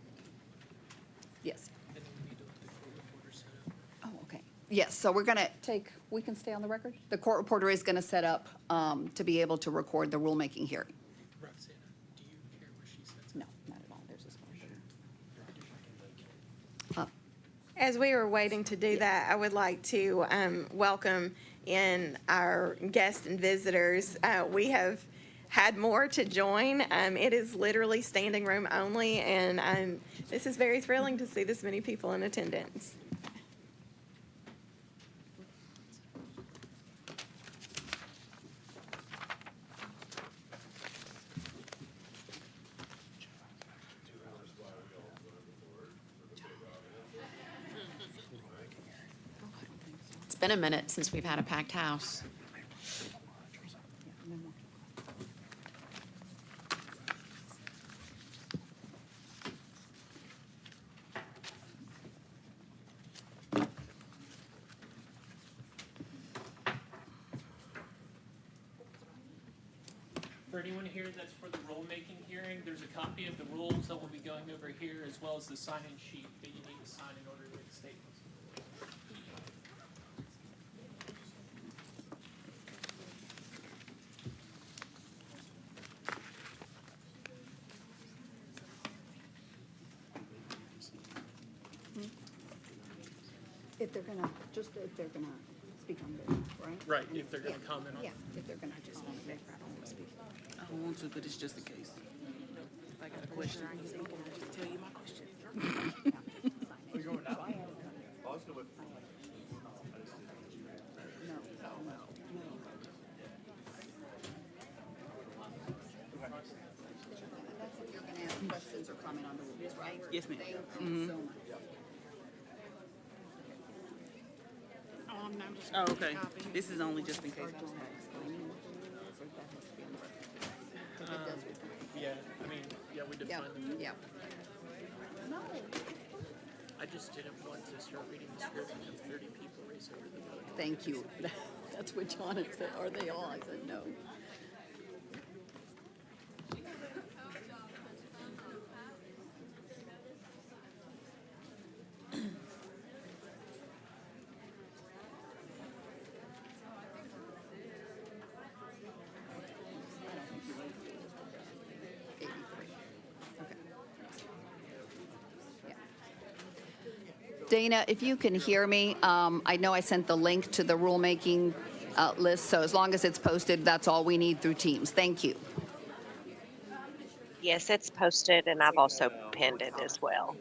Yes. Oh, okay. Yes, so we're going to we can stay on the record? The court reporter is going to set up to be able to record the rulemaking hearing. Roxana, do you care where she sets? No, not at all. There's a spot there. As we were waiting to do that, I would like to welcome in our guests and visitors. We have had more to join. It is literally standing room only, and this is very thrilling to see this many people in attendance. It's been a minute since we've had a packed house. For anyone here that's for the rulemaking hearing, there's a copy of the rules that we'll be going over here, as well as the sign-in sheet that you need to sign in order to make statements. If they're going to speak on this, right? Right, if they're gonna comment on it. Yeah, if they're going to just want to speak. I don't want to, but it's just in case. If I got a question, can I just tell you my question? That's if you're going to ask questions or comment on the rules, right? Yes, ma'am. Thank you so much. Oh, okay. This is only just in case. Yeah, I mean, yeah, we Yeah, defined them. yeah. I just didn't want to start reading the script and have 30 people race over the vote. Thank you. That's what John had said. Are they all? I said, no. Dana, if you can hear me, I know I sent the link to the rulemaking list, so as long as it's posted, that's all we need through Teams. Thank you. Yes, it's posted, and I've also pinned it as well.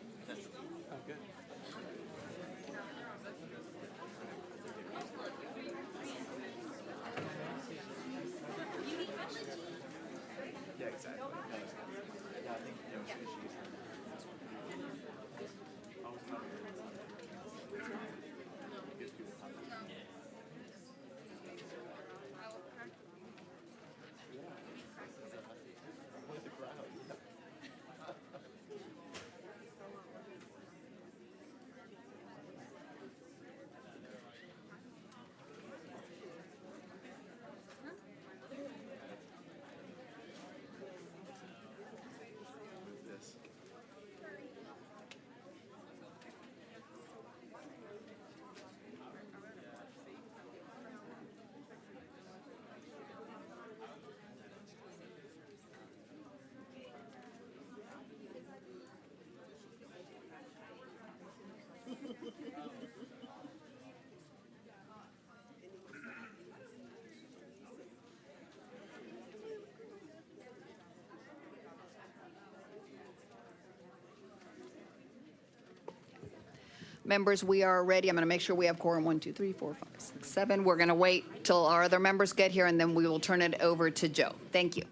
Members, we are ready. I'm going to make sure we have quorum. 1, 2, 3, 4, 5, 6, 7. We're going to wait till our other members get here, and then we will turn it over to Joe. Thank you.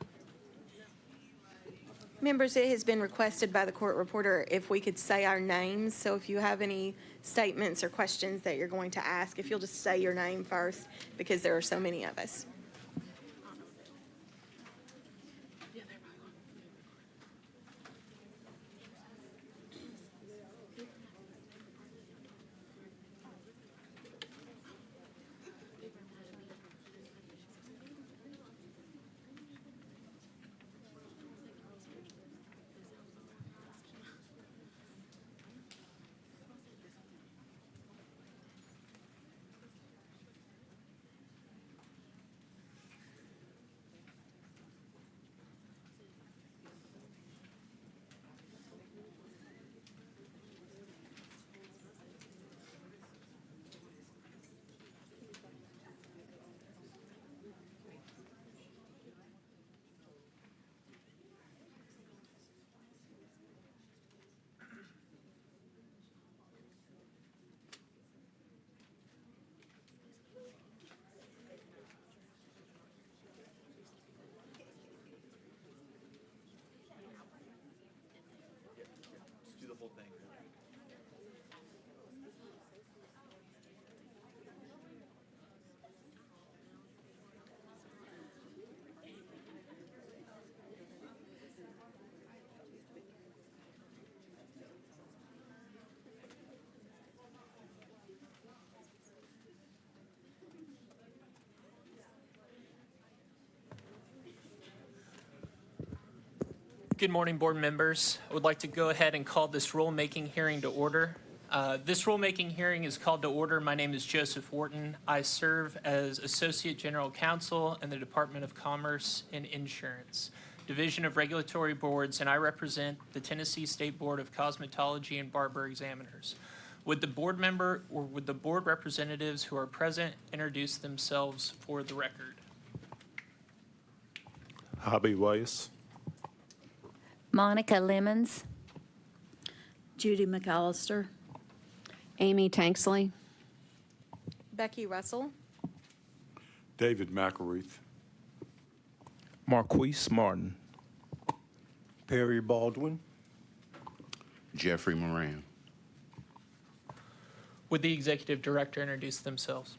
Members, it has been requested by the court reporter if we could say our names. So if you have any statements or questions that you're going to ask, if you'll just say your name first, because there are so many of us. Good morning, board members. I would like to go ahead and call this rulemaking hearing to order. This rulemaking hearing is called to order. My name is Joseph Wharton. I serve as Associate General Counsel in the Department of Commerce and Insurance, Division of Regulatory Boards, and I represent the Tennessee State Board of Cosmetology and Barber Examiners. Would the board member or would the board representatives who are present introduce themselves for the record? Hobby Weiss. Monica Lemons. Judy McAllister. Amy Tanksley. Becky Russell. David McElreath. Marquise Martin. Perry Baldwin. Jeffrey Moran. Would the executive director introduce themselves?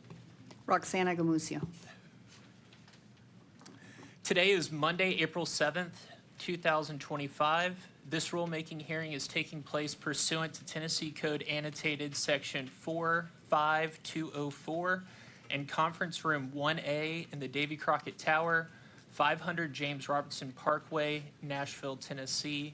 Roxana Gamusio. Today is Monday, April 7th, 2025. This rulemaking hearing is taking place pursuant to Tennessee Code Annotated Section 45204 and Conference Room 1A in the Davy Crockett Tower, 500 James Robertson Parkway, Nashville, Tennessee,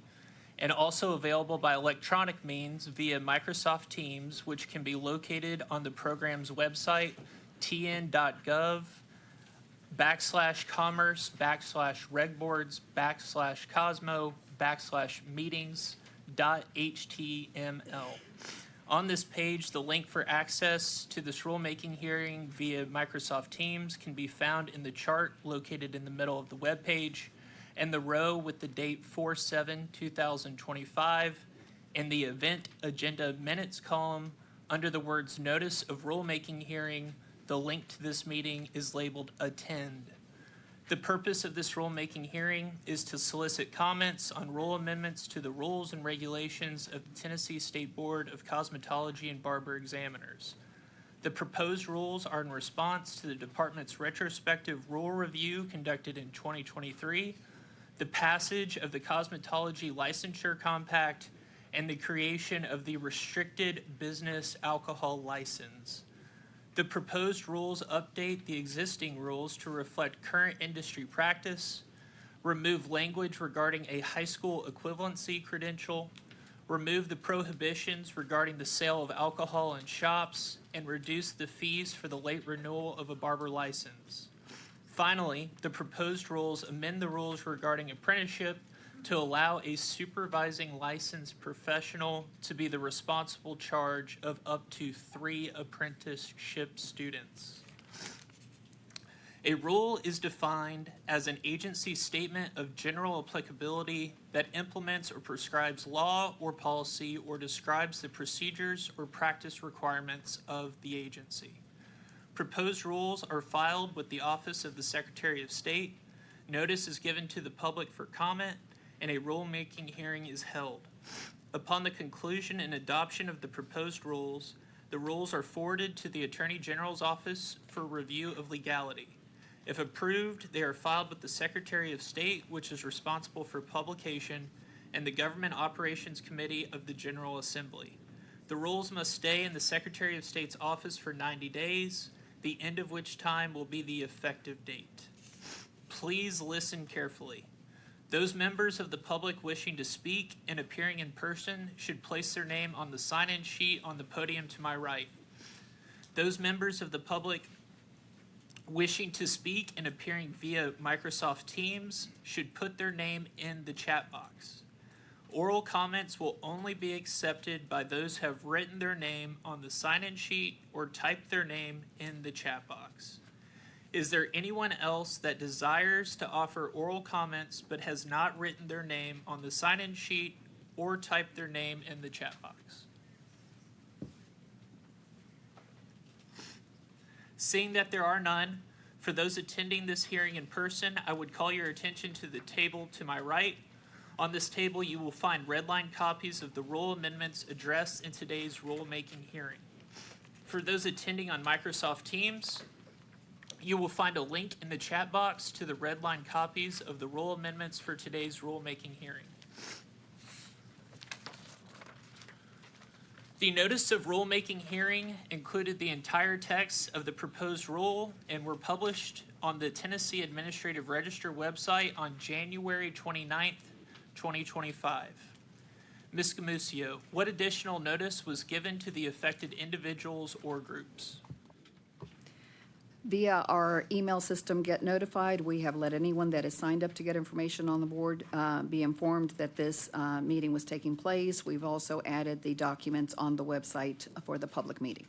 and also available by electronic means via Microsoft Teams, which can be located on the program's website, tn.gov/commerce/regboards/cosmo/meetings.html. On this page, the link for access to this rulemaking hearing via Microsoft Teams can be found in the chart located in the middle of the web page, and the row with the date 4/7/2025, and the event agenda minutes column under the words Notice of Rulemaking Hearing. The link to this meeting is labeled Attend. The purpose of this rulemaking hearing is to solicit comments on rule amendments to the rules and regulations of the Tennessee State Board of Cosmetology and Barber Examiners. The proposed rules are in response to the department's retrospective rule review conducted in 2023, the passage of the Cosmetology Licensure Compact, and the creation of the Restricted Business Alcohol License. The proposed rules update the existing rules to reflect current industry practice, remove language regarding a high school equivalency credential, remove the prohibitions regarding the sale of alcohol in shops, and reduce the fees for the late renewal of a barber license. Finally, the proposed rules amend the rules regarding apprenticeship to allow a supervising licensed professional to be the responsible charge of up to 3 apprenticeship students. A rule is defined as an agency statement of general applicability that implements or prescribes law or policy or describes the procedures or practice requirements of the agency. Proposed rules are filed with the Office of the Secretary of State. Notice is given to the public for comment, and a rulemaking hearing is held. Upon the conclusion and adoption of the proposed rules, the rules are forwarded to the Attorney General's office for review of legality. If approved, they are filed with the Secretary of State, which is responsible for publication, and the Government Operations Committee of the General Assembly. The rules must stay in the Secretary of State's office for 90 days, the end of which time will be the effective date. Please listen carefully. Those members of the public wishing to speak and appearing in person should place their name on the sign-in sheet on the podium to my right. Those members of the public wishing to speak and appearing via Microsoft Teams should put their name in the chat box. Oral comments will only be accepted by those who have written their name on the sign-in sheet or typed their name in the chat box. Is there anyone else that desires to offer oral comments but has not written their name on the sign-in sheet or typed their name in the chat box? Seeing that there are none, for those attending this hearing in person, I would call your attention to the table to my right. On this table, you will find redlined copies of the rule amendments addressed in today's rulemaking hearing. For those attending on Microsoft Teams, you will find a link in the chat box to the redline copies of the rule amendments for today's rulemaking hearing. The notice of rulemaking hearing included the entire text of the proposed rule and were published on the Tennessee Administrative Register website on January 29th, 2025. Ms. Gamusio, what additional notice was given to the affected individuals or groups? Via our email system, Get Notified, we have let anyone that is signed up to get information on the board be informed that this meeting was taking place. We've also added the documents on the website for the public meeting.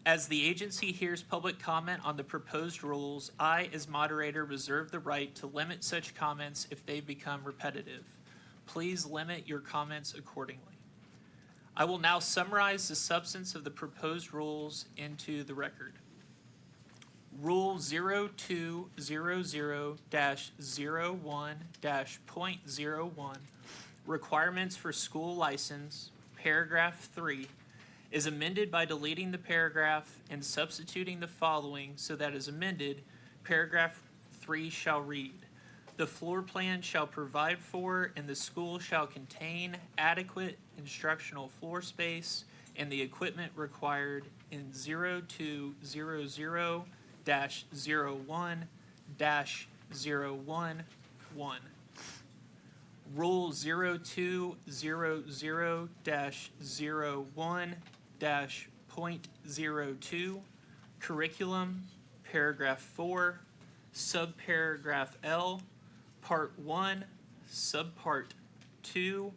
As the agency hears public comment on the proposed rules, I, as moderator, reserve the right to limit such comments if they become repetitive. Please limit your comments accordingly. I will now summarize the substance of the proposed rules into the record. Rule 0200-01-.01, Requirements for School License, Paragraph 3, is amended by deleting the paragraph and substituting the following so that as amended, Paragraph 3 shall read, "The floor plan shall provide for and the school shall contain adequate instructional floor space and the equipment required in 0200-01-011. Rule 0200-01-.02, Curriculum, Paragraph 4, Subparagraph L, Part 1, Subpart 2,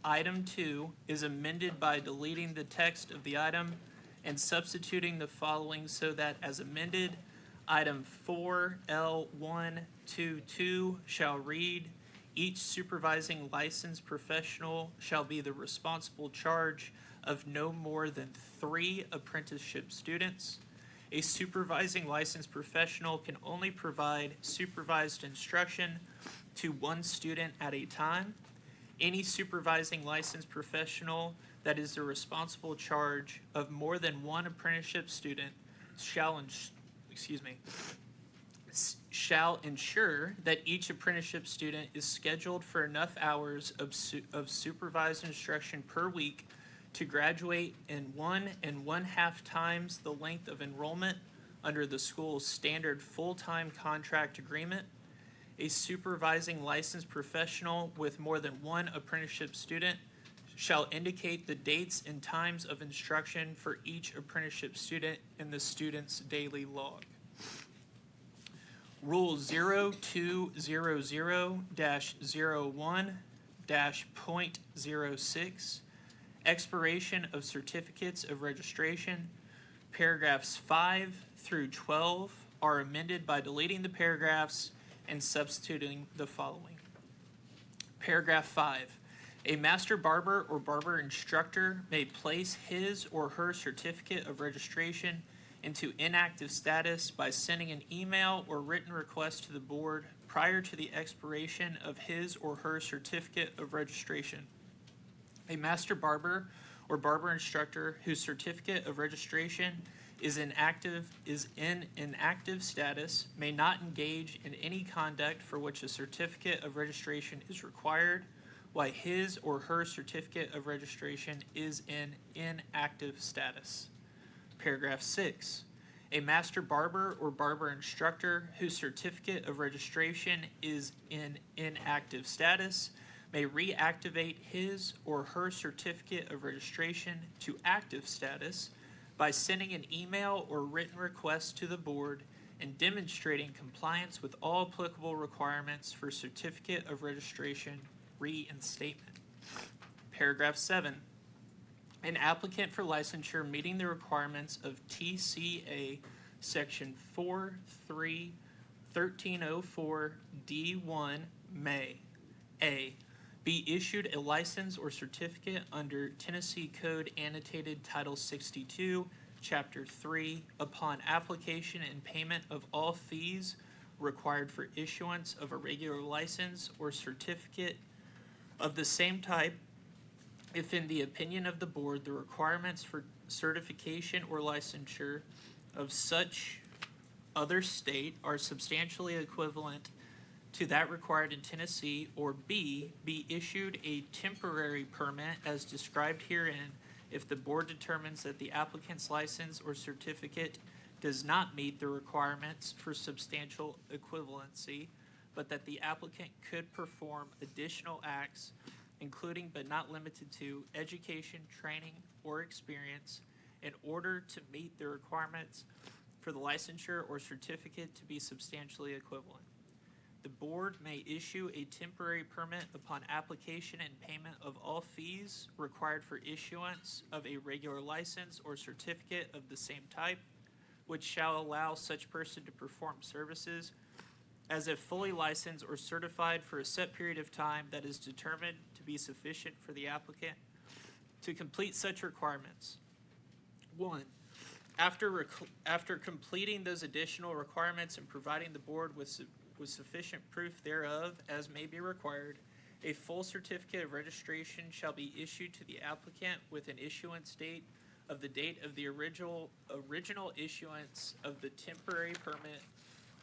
item 2 is amended by deleting the text of the item and substituting the following so that as amended, item 4L122 shall read, each supervising licensed professional shall be the responsible charge of no more than 3 apprenticeship students. A supervising licensed professional can only provide supervised instruction to 1 student at a time. Any supervising licensed professional that is the responsible charge of more than 1 apprenticeship student shall ensure that each apprenticeship student is scheduled for enough hours of supervised instruction per week to graduate in 1.5 times the length of enrollment under the school's standard full-time contract agreement. A supervising licensed professional with more than 1 apprenticeship student shall indicate the dates and times of instruction for each apprenticeship student in the student's daily log. Rule 0200-01-.06, expiration of certificates of registration. Paragraphs 5 through 12 are amended by deleting the paragraphs and substituting the following. Paragraph 5. A master barber or barber instructor may place his or her certificate of registration into inactive status by sending an email or written request to the board prior to the expiration of his or her certificate of registration. A master barber or barber instructor whose certificate of registration is in inactive status may not engage in any conduct for which a certificate of registration is required, while his or her certificate of registration is in inactive status. Paragraph 6. A master barber or barber instructor whose certificate of registration is in inactive status may reactivate his or her certificate of registration to active status by sending an email or written request to the board and demonstrating compliance with all applicable requirements for certificate of registration reinstatement. Paragraph 7. An applicant for licensure meeting the requirements of TCA Section 4.3.1304 may A. Be issued a license or certificate under Tennessee Code Annotated Title 62, Chapter 3, upon application and payment of all fees required for issuance of a regular license or certificate of the same type, if in the opinion of the board, the requirements for certification or licensure of such other state are substantially equivalent to that required in Tennessee, or B, be issued a temporary permit as described herein if the board determines that the applicant's license or certificate does not meet the requirements for substantial equivalency, but that the applicant could perform additional acts, including but not limited to education, training, or experience, in order to meet the requirements for the licensure or certificate to be substantially equivalent. The board may issue a temporary permit upon application and payment of all fees required for issuance of a regular license or certificate of the same type, which shall allow such person to perform services as if fully licensed or certified for a set period of time that is determined to be sufficient for the applicant to complete such requirements. 1. After completing those additional requirements and providing the board with sufficient proof thereof as may be required, a full certificate of registration shall be issued to the applicant with an issuance date of the date of the original issuance of the temporary permit,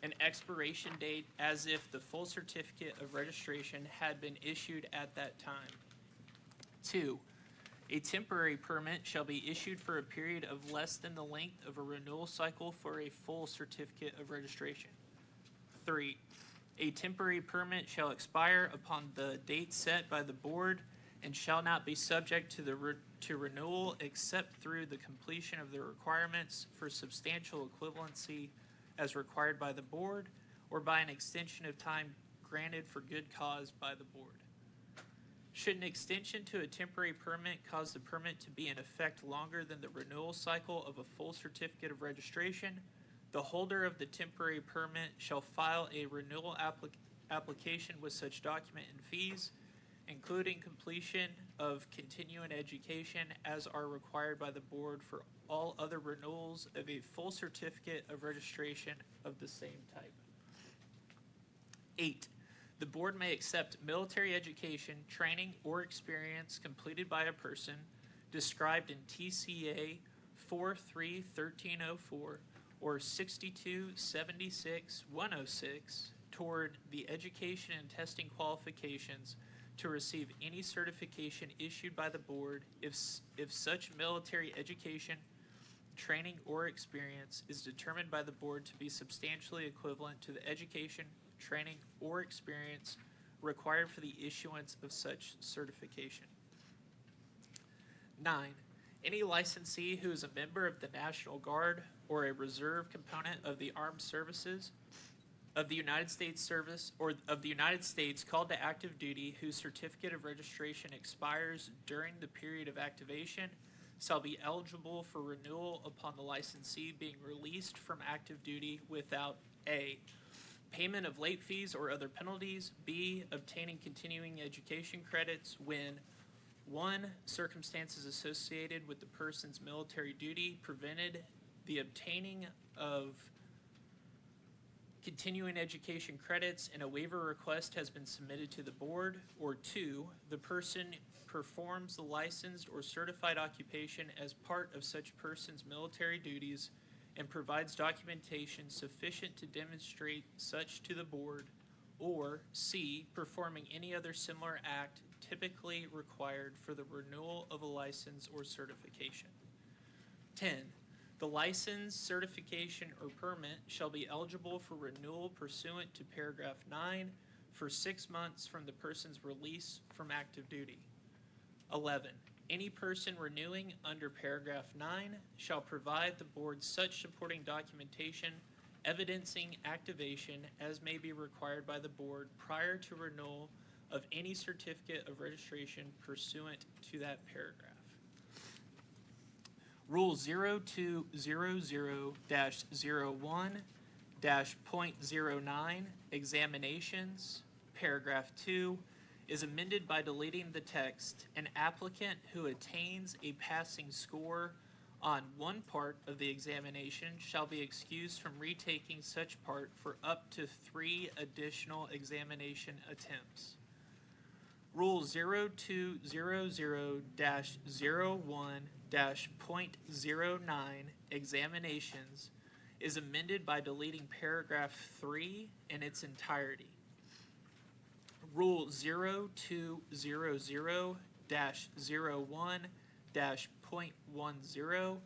an expiration date as if the full certificate of registration had been issued at that time. 2. A temporary permit shall be issued for a period of less than the length of a renewal cycle for a full certificate of registration. 3. A temporary permit shall expire upon the date set by the board and shall not be subject to renewal except through the completion of the requirements for substantial equivalency as required by the board or by an extension of time granted for good cause by the board. Should an extension to a temporary permit cause the permit to be in effect longer than the renewal cycle of a full certificate of registration, the holder of the temporary permit shall file a renewal application with such document and fees, including completion of continuing education as are required by the board for all other renewals of a full certificate of registration of the same type. 8. The board may accept military education, training, or experience completed by a person described in TCA 43-1304 or 62-76-106 toward the education and testing qualifications to receive any certification issued by the board if such military education, training, or experience is determined by the board to be substantially equivalent to the education, training, or experience required for the issuance of such certification. 9. Any licensee who is a member of the National Guard or a reserve component of the Armed Services of the United States Service or of the United States called to active duty whose certificate of registration expires during the period of activation shall be eligible for renewal upon the licensee being released from active duty without A, payment of late fees or other penalties, B, obtaining continuing education credits when 1, circumstances associated with the person's military duty prevented the obtaining of continuing education credits and a waiver request has been submitted to the board, or 2, the person performs the licensed or certified occupation as part of such person's military duties and provides documentation sufficient to demonstrate such to the board, or C, performing any other similar act typically required for the renewal of a license or certification. 10. The license, certification, or permit shall be eligible for renewal pursuant to paragraph 9 for 6 months from the person's release from active duty. 11. Any person renewing under paragraph 9 shall provide the board such supporting documentation evidencing activation as may be required by the board prior to renewal of any certificate of registration pursuant to that paragraph. Rule 0200-01-.09, examinations, paragraph 2, is amended by deleting the text, an applicant who attains a passing score on one part of the examination shall be excused from retaking such part for up to 3 additional examination attempts. Rule 0200-01-.09, examinations, is amended by deleting paragraph 3 in its entirety. Rule 0200-01-.10,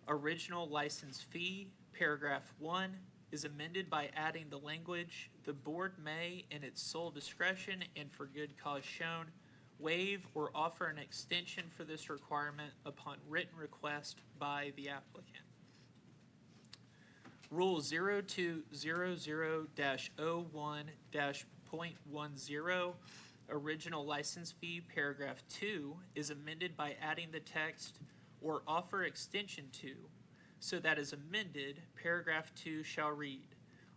original license fee, paragraph 1, is amended by adding the language, the board may, in its sole discretion and for good cause shown, waive or offer an extension for this requirement upon written request by the applicant. Rule 0200-01-.10, original license fee, paragraph 2, is amended by adding the text or offer extension to, so that as amended, paragraph 2 shall read,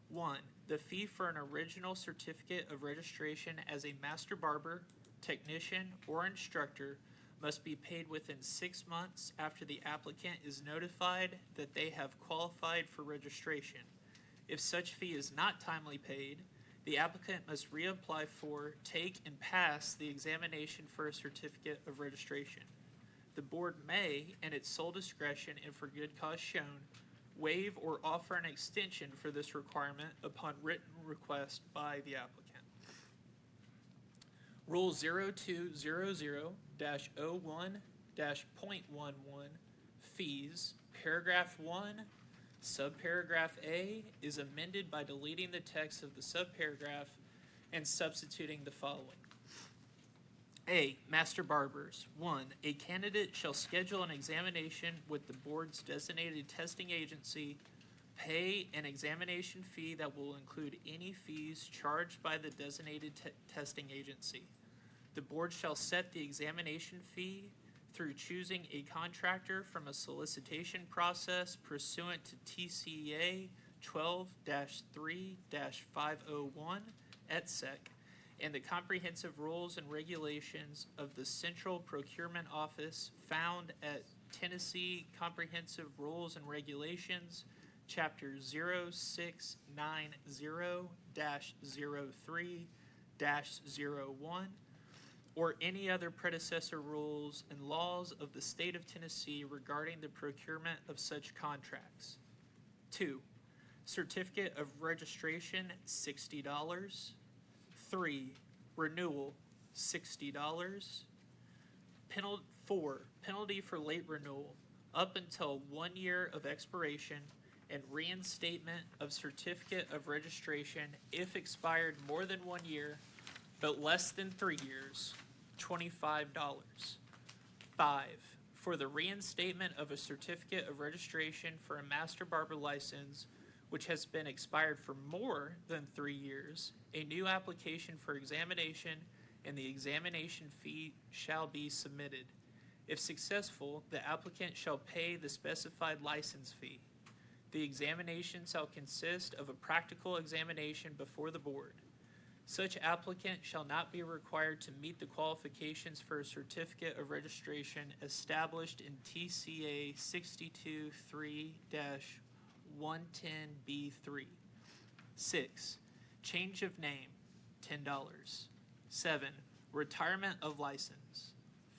1. The fee for an original certificate of registration as a master barber, technician, or instructor must be paid within 6 months after the applicant is notified that they have qualified for registration. If such fee is not timely paid, the applicant must reapply for, take, and pass the examination for a certificate of registration. The board may, in its sole discretion and for good cause shown, waive or offer an extension for this requirement upon written request by the applicant. Rule 0200-01-.11, fees, paragraph 1, subparagraph A, is amended by deleting the text of the subparagraph and substituting the following. A, master barbers. 1, a candidate shall schedule an examination with the board's designated testing agency, pay an examination fee that will include any fees charged by the designated testing agency. The board shall set the examination fee through choosing a contractor from a solicitation process pursuant to TCEA 12-3-501 et sec, and the comprehensive rules and regulations of the Central Procurement Office found at Tennessee Comprehensive Rules and Regulations, Chapter 0690-03-01, or any other predecessor rules and laws of the state of Tennessee regarding the procurement of such contracts. 2. Certificate of registration, $60. 3. Renewal, $60. 4. Penalty for late renewal, up until 1 year of expiration, and reinstatement of certificate of registration if expired more than 1 year, but less than 3 years, $25. 5. For the reinstatement of a certificate of registration for a master barber license which has been expired for more than 3 years, a new application for examination and the examination fee shall be submitted. If successful, the applicant shall pay the specified license fee. The examination shall consist of a practical examination before the board. Such applicant shall not be required to meet the qualifications for a certificate of registration established in TCA 62-3-110B3. 6. Change of name, $10. 7. Retirement of license,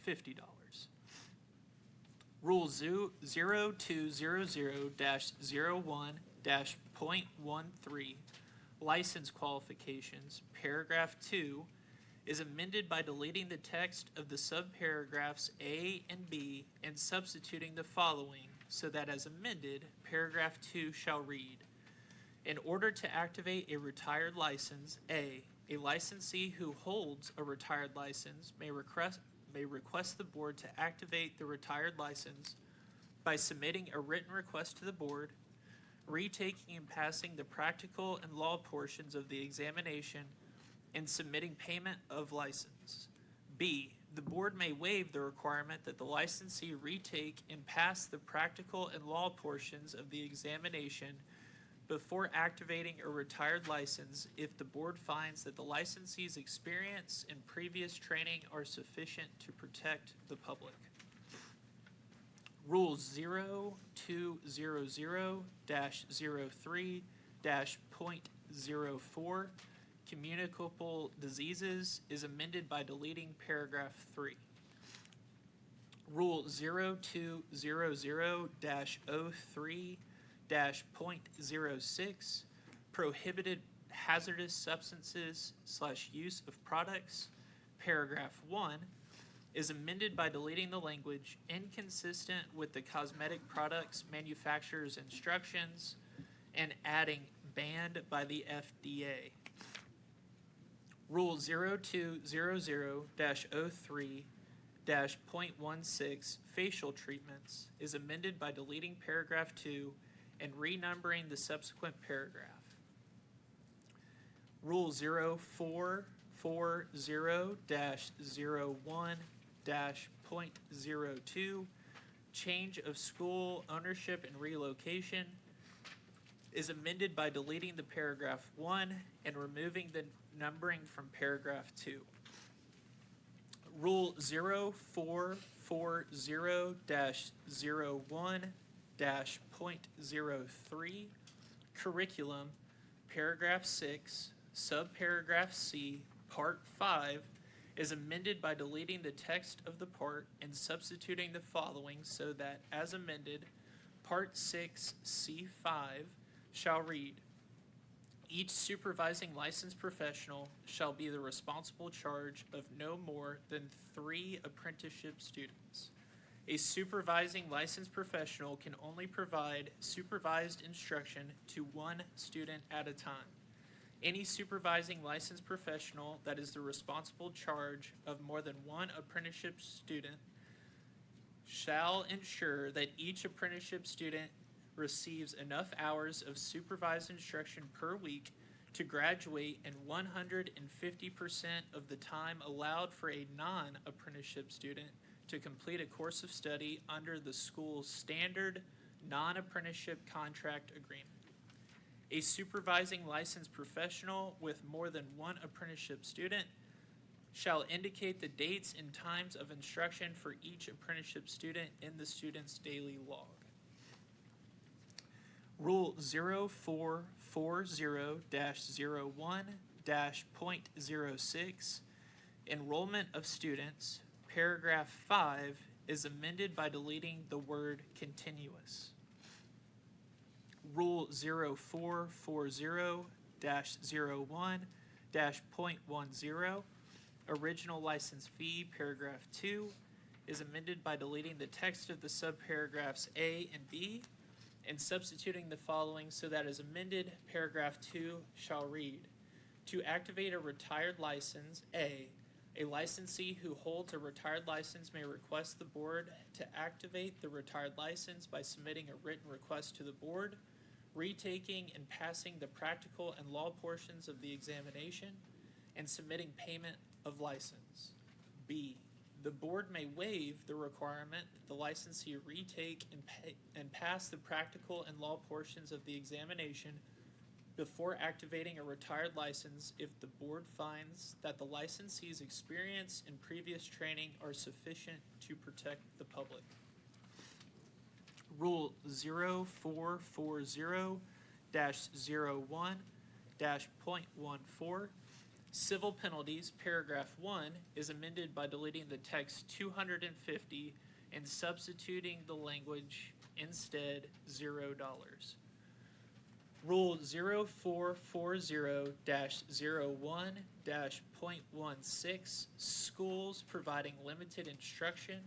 $50. Rule 0200-01-.13, license qualifications, paragraph 2, is amended by deleting the text of the subparagraphs A and B and substituting the following so that as amended, paragraph 2 shall read, in order to activate a retired license, A licensee who holds a retired license may request the board to activate the retired license by submitting a written request to the board, retaking and passing the practical and law portions of the examination, and submitting payment of license. B, the board may waive the requirement that the licensee retake and pass the practical and law portions of the examination before activating a retired license if the board finds that the licensee's experience and previous training are sufficient to protect the public. Rule 0200-03-.04, communicable diseases, is amended by deleting paragraph 3. Rule 0200-03-.06, prohibited hazardous substances / use of products, paragraph 1, is amended by deleting the language inconsistent with the cosmetic products manufacturer's instructions and adding banned by the FDA. Rule 0200-03-.16, facial treatments, is amended by deleting paragraph 2 and renumbering the subsequent paragraph. Rule 0440-01-.02, change of school ownership and relocation, is amended by deleting the paragraph 1 and removing the numbering from paragraph 2. Rule 0440-01-.03, curriculum, paragraph 6, subparagraph C, part 5, is amended by deleting the text of the part and substituting the following so that, as amended, part 6, C5, shall read, each supervising licensed professional shall be the responsible charge of no more than 3 apprenticeship students. A supervising licensed professional can only provide supervised instruction to 1 student at a time. Any supervising licensed professional that is the responsible charge of more than 1 apprenticeship student shall ensure that each apprenticeship student receives enough hours of supervised instruction per week to graduate in 150% of the time allowed for a non-apprenticeship student to complete a course of study under the school's standard non-apprenticeship contract agreement. A supervising licensed professional with more than one apprenticeship student shall indicate the dates and times of instruction for each apprenticeship student in the student's daily log. Rule 0440-01-.06, enrollment of students, paragraph 5 is amended by deleting the word continuous. Rule 0440-01-.10, original license fee, paragraph 2, is amended by deleting the text of the subparagraphs A and B and substituting the following so that as amended, paragraph 2 shall read, to activate a retired license, A licensee who holds a retired license may request the board to activate the retired license by submitting a written request to the board, retaking and passing the practical and law portions of the examination, and submitting payment of license. B, the board may waive the requirement that the licensee retake and pass the practical and law portions of the examination before activating a retired license if the board finds that the licensee's experience and previous training are sufficient to protect the public. Rule 0440-01-.14, civil penalties, paragraph 1 is amended by deleting the text 250 and substituting the language instead $0. Rule 0440-01-.16, schools providing limited instruction,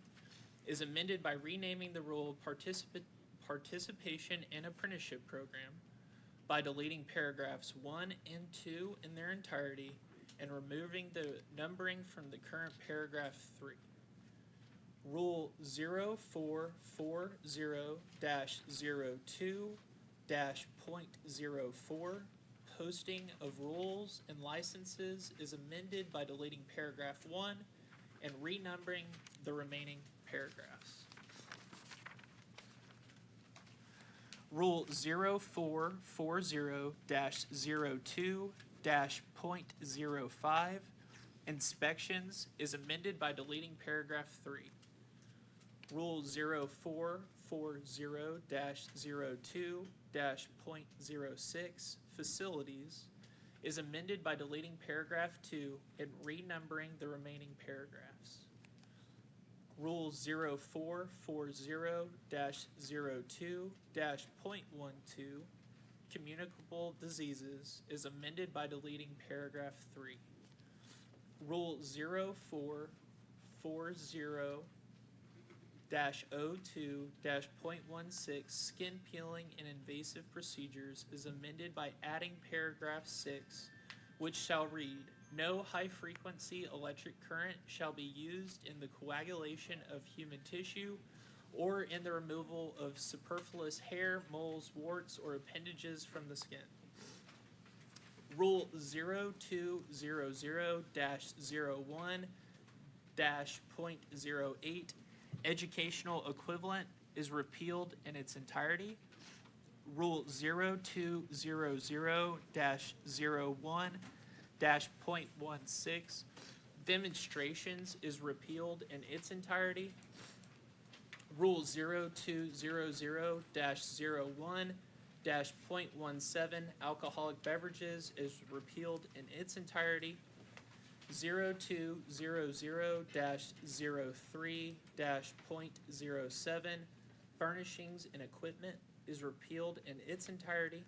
is amended by renaming the rule participation in apprenticeship program by deleting paragraphs 1 and 2 in their entirety and removing the numbering from the current paragraph 3. Rule 0440-02-.04, posting of rules and licenses, is amended by deleting paragraph 1 and renumbering the remaining paragraphs. Rule 0440-02-.05, inspections, is amended by deleting paragraph 3. Rule 0440-02-.06, facilities, is amended by deleting paragraph 2 and renumbering the remaining paragraphs. Rule 0440-02-.12, communicable diseases, is amended by deleting paragraph 3. Rule 0440-02-.16, skin peeling and invasive procedures, is amended by adding paragraph 6, which shall read, no high-frequency electric current shall be used in the coagulation of human tissue or in the removal of superfluous hair, moles, warts, or appendages from the skin. Rule 0200-01-.08, educational equivalent, is repealed in its entirety. Rule 0200-01-.16, demonstrations, is repealed in its entirety. Rule 0200-01-.17, alcoholic beverages, is repealed in its entirety. 0200-03-.07, furnishings and equipment, is repealed in its entirety.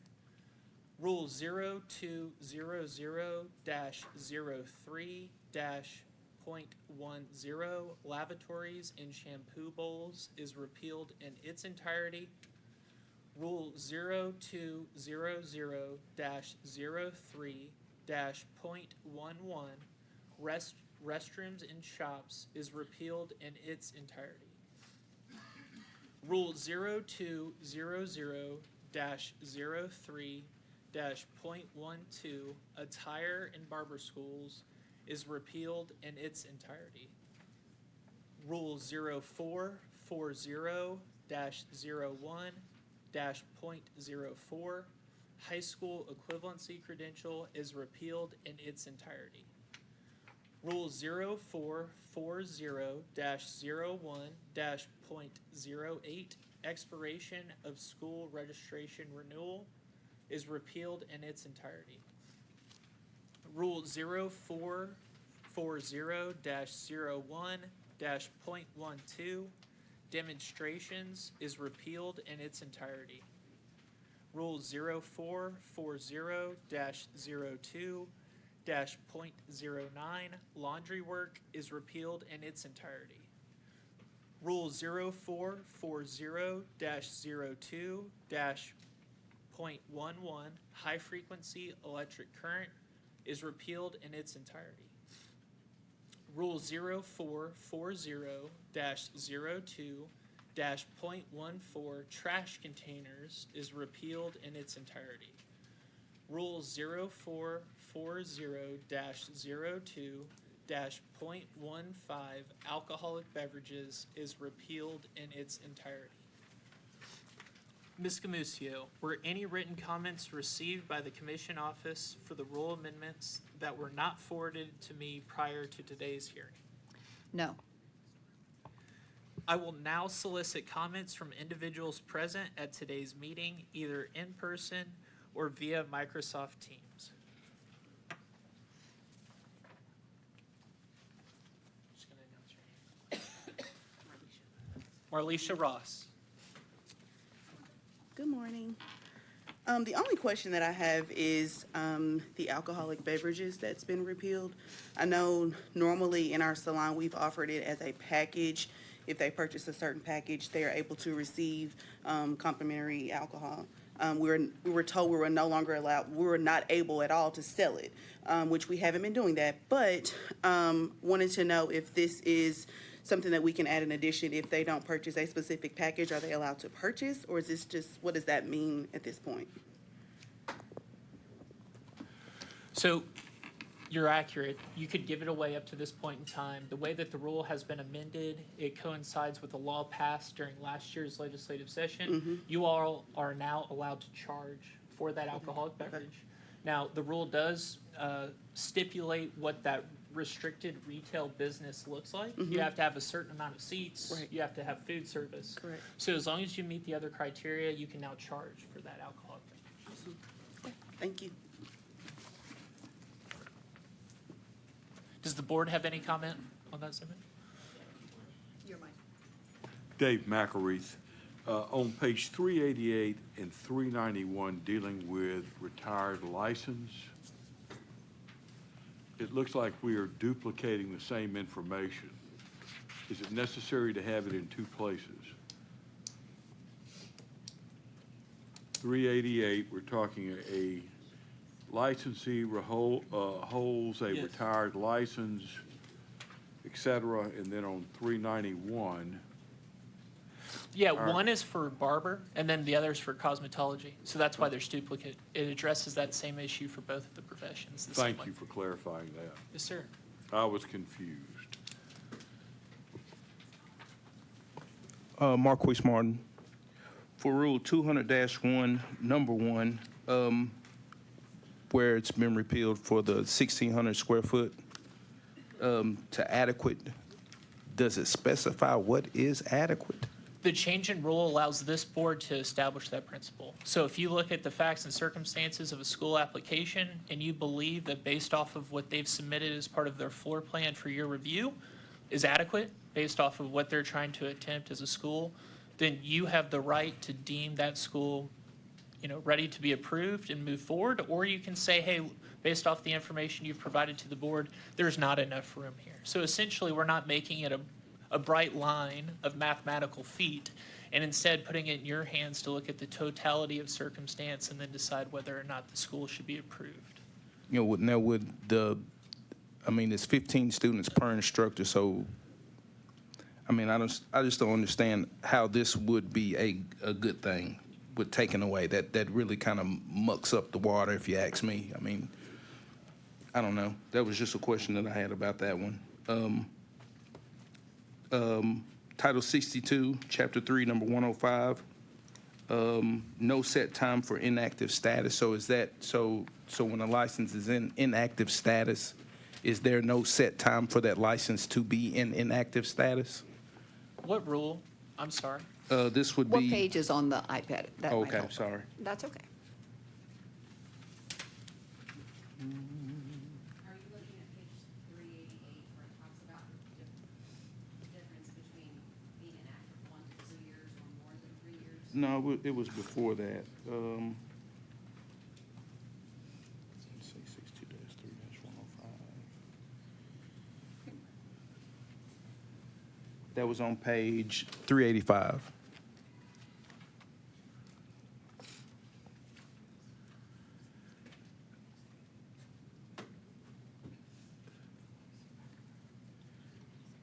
Rule 0200-03-.10, lavatories and shampoo bowls, is repealed in its entirety. Rule 0200-03-.11, restrooms and shops, is repealed in its entirety. Rule 0200-03 040-040-.12 attire in barber schools is repealed in its entirety. Rule 0440-01-.04 high school equivalency credential is repealed in its entirety. Rule 0440-01-.08 expiration of school registration renewal is repealed in its entirety. Rule 0440-01-.12 demonstrations is repealed in its entirety. Rule 0440-02-0.09 laundry work is repealed in its entirety. Rule 0440-02-0.11 high frequency electric current is repealed in its entirety. Rule 0440-02-0.14 trash containers is repealed in its entirety. Rule 0440-02-0.15 alcoholic beverages is repealed in its entirety. Ms. Gamusio, were any written comments received by the Commission Office for the rule amendments that were not forwarded to me prior to today's hearing? No. I will now solicit comments from individuals present at today's meeting, either in person or via Microsoft Teams. Just gonna announce your name. Marlisha Ross. Good morning. The only question that I have is the alcoholic beverages that's been repealed. I know normally in our salon, we've offered it as a package. If they purchase a certain package, they are able to receive complimentary alcohol. We were told we were no longer allowed, we were not able at all to sell it, which we haven't been doing that. But wanted to know if this is something that we can add in addition if they don't purchase a specific package. Are they allowed to purchase, or is this just, what does that mean at this point? So you're accurate. You could give it away up to this point in time. The way that the rule has been amended, it coincides with a law passed during last year's legislative session. You all are now allowed to charge for that alcoholic beverage. Now, the rule does stipulate what that restricted retail business looks like. You have to have a certain amount of seats. Right. You have to have food service. Correct. So as long as you meet the other criteria, you can now charge for that alcoholic beverage. Okay, thank you. Does the board have any comment on that subject? You're mine. Dave McElreath, on page 388 and 391, dealing with retired license, it looks like we are duplicating the same information. Is it necessary to have it in two places? 388, we're talking a licensee holds a Yes. retired license, et cetera, and then on 391, Yeah, All right. one is for Barber, and then the other is for cosmetology. So that's why there's duplicate. It addresses that same issue for both of the professions. the same thank way. you for clarifying that. Yes, sir. I was confused. Marquise Martin, for Rule 200-1, number 1, where it's been repealed for the 1,600 square foot to adequate, does it specify what is adequate? The change in rule allows this board to establish that principle. So if you look at the facts and circumstances of a school application and you believe that based off of what they've submitted as part of their floor plan for your review is adequate, based off of what they're trying to attempt as a school, then you have the right to deem that school, ready to be approved and move forward. Or you can say, hey, based off the information you've provided to the board, there's not enough room here. So essentially, we're not making it a bright line of mathematical feet, and instead putting it in your hands to look at the totality of circumstance and then decide whether or not the school should be approved. Now with it's 15 students per instructor, so, I just don't understand how this would be a good thing. with taking away. That really kind of mucks up the water, if you ask me. I mean, I don't know. That was just a question that I had about that one. Title 62, Chapter 3, Number 105. No set time for inactive status. So is that so when a license is in inactive status, is there no set time for that license to be in inactive status? What rule? I'm sorry. This would What be. page is on the iPad? That might Okay, help. sorry. That's okay. Are you looking at page 388 where it talks about the difference between being inactive 1 to 2 years or more than 3 years? No, it was before that. Let's see, 62-3-105. That was on page 385.